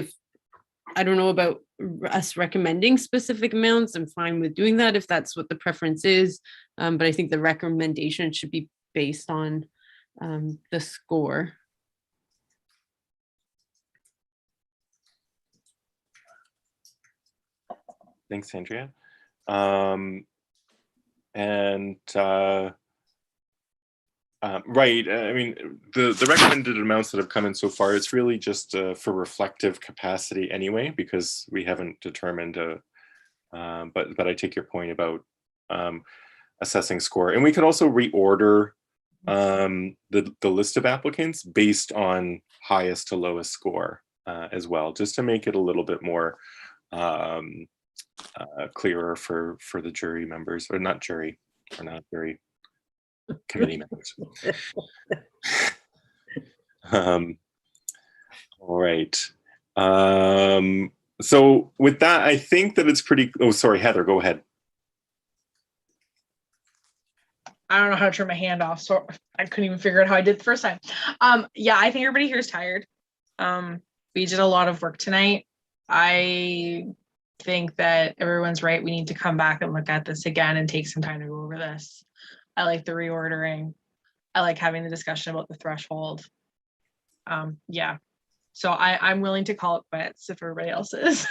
I don't know about us recommending specific amounts. I'm fine with doing that if that's what the preference is. But I think the recommendation should be based on the score. Thanks, Andrea. Right. I mean, the recommended amounts that have come in so far, it's really just for reflective capacity anyway, because we haven't determined. But I take your point about assessing score, and we could also reorder the list of applicants based on highest to lowest score as well, just to make it a little bit more clearer for the jury members, or not jury committee members. All right. So with that, I think that it's pretty. Oh, sorry, Heather, go ahead. I don't know how to turn my hand off, so I couldn't even figure out how I did the first time. Yeah, I think everybody here is tired. We did a lot of work tonight. I think that everyone's right. We need to come back and look at this again and take some time to go over this. I like the reordering. I like having the discussion about the threshold. Yeah, so I'm willing to call it quits if everybody else is.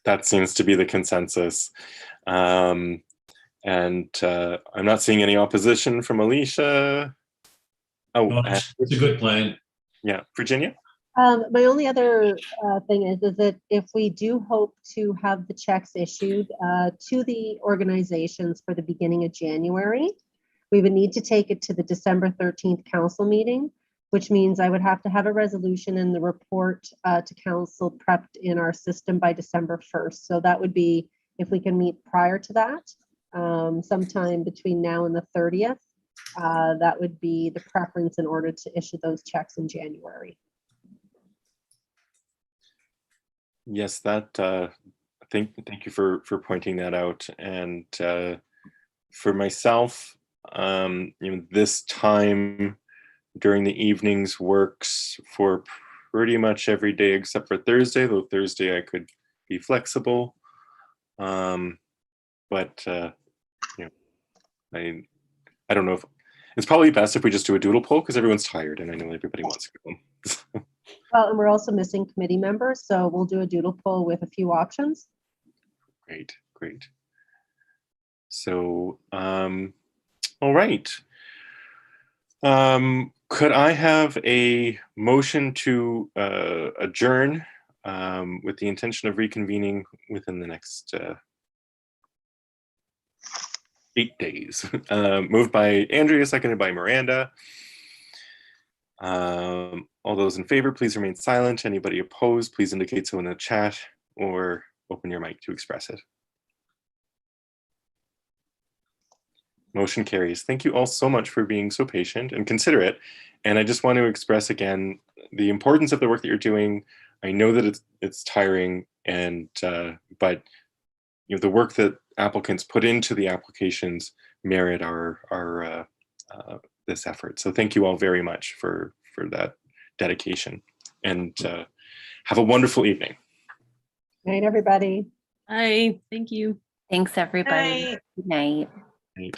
That seems to be the consensus. And I'm not seeing any opposition from Alicia. Oh, No, it's a good plan. Yeah, Virginia? My only other thing is that if we do hope to have the checks issued to the organizations for the beginning of January, we would need to take it to the December 13th council meeting, which means I would have to have a resolution and the report to council prepped in our system by December 1st. So that would be, if we can meet prior to that, sometime between now and the 30th, that would be the preference in order to issue those checks in January. Yes, that thank you for pointing that out. And for myself, this time during the evenings works for pretty much every day except for Thursday, though Thursday I could be flexible. But I don't know if it's probably best if we just do a doodle poll, because everyone's tired and I know everybody wants to go home. Well, and we're also missing committee members, so we'll do a doodle poll with a few options. Great. So, all right. Could I have a motion to adjourn with the intention of reconvening within the next 8 days? Moved by Andrea, seconded by Miranda. All those in favor, please remain silent. Anybody opposed, please indicate so in the chat or open your mic to express it. Motion carries. Thank you all so much for being so patient and considerate. And I just want to express again the importance of the work that you're doing. I know that it's tiring, and but the work that applicants put into the applications merit our this effort. So thank you all very much for that dedication, and have a wonderful evening. Night, everybody. Hi, thank you. Thanks, everybody. Night. Good night. Right.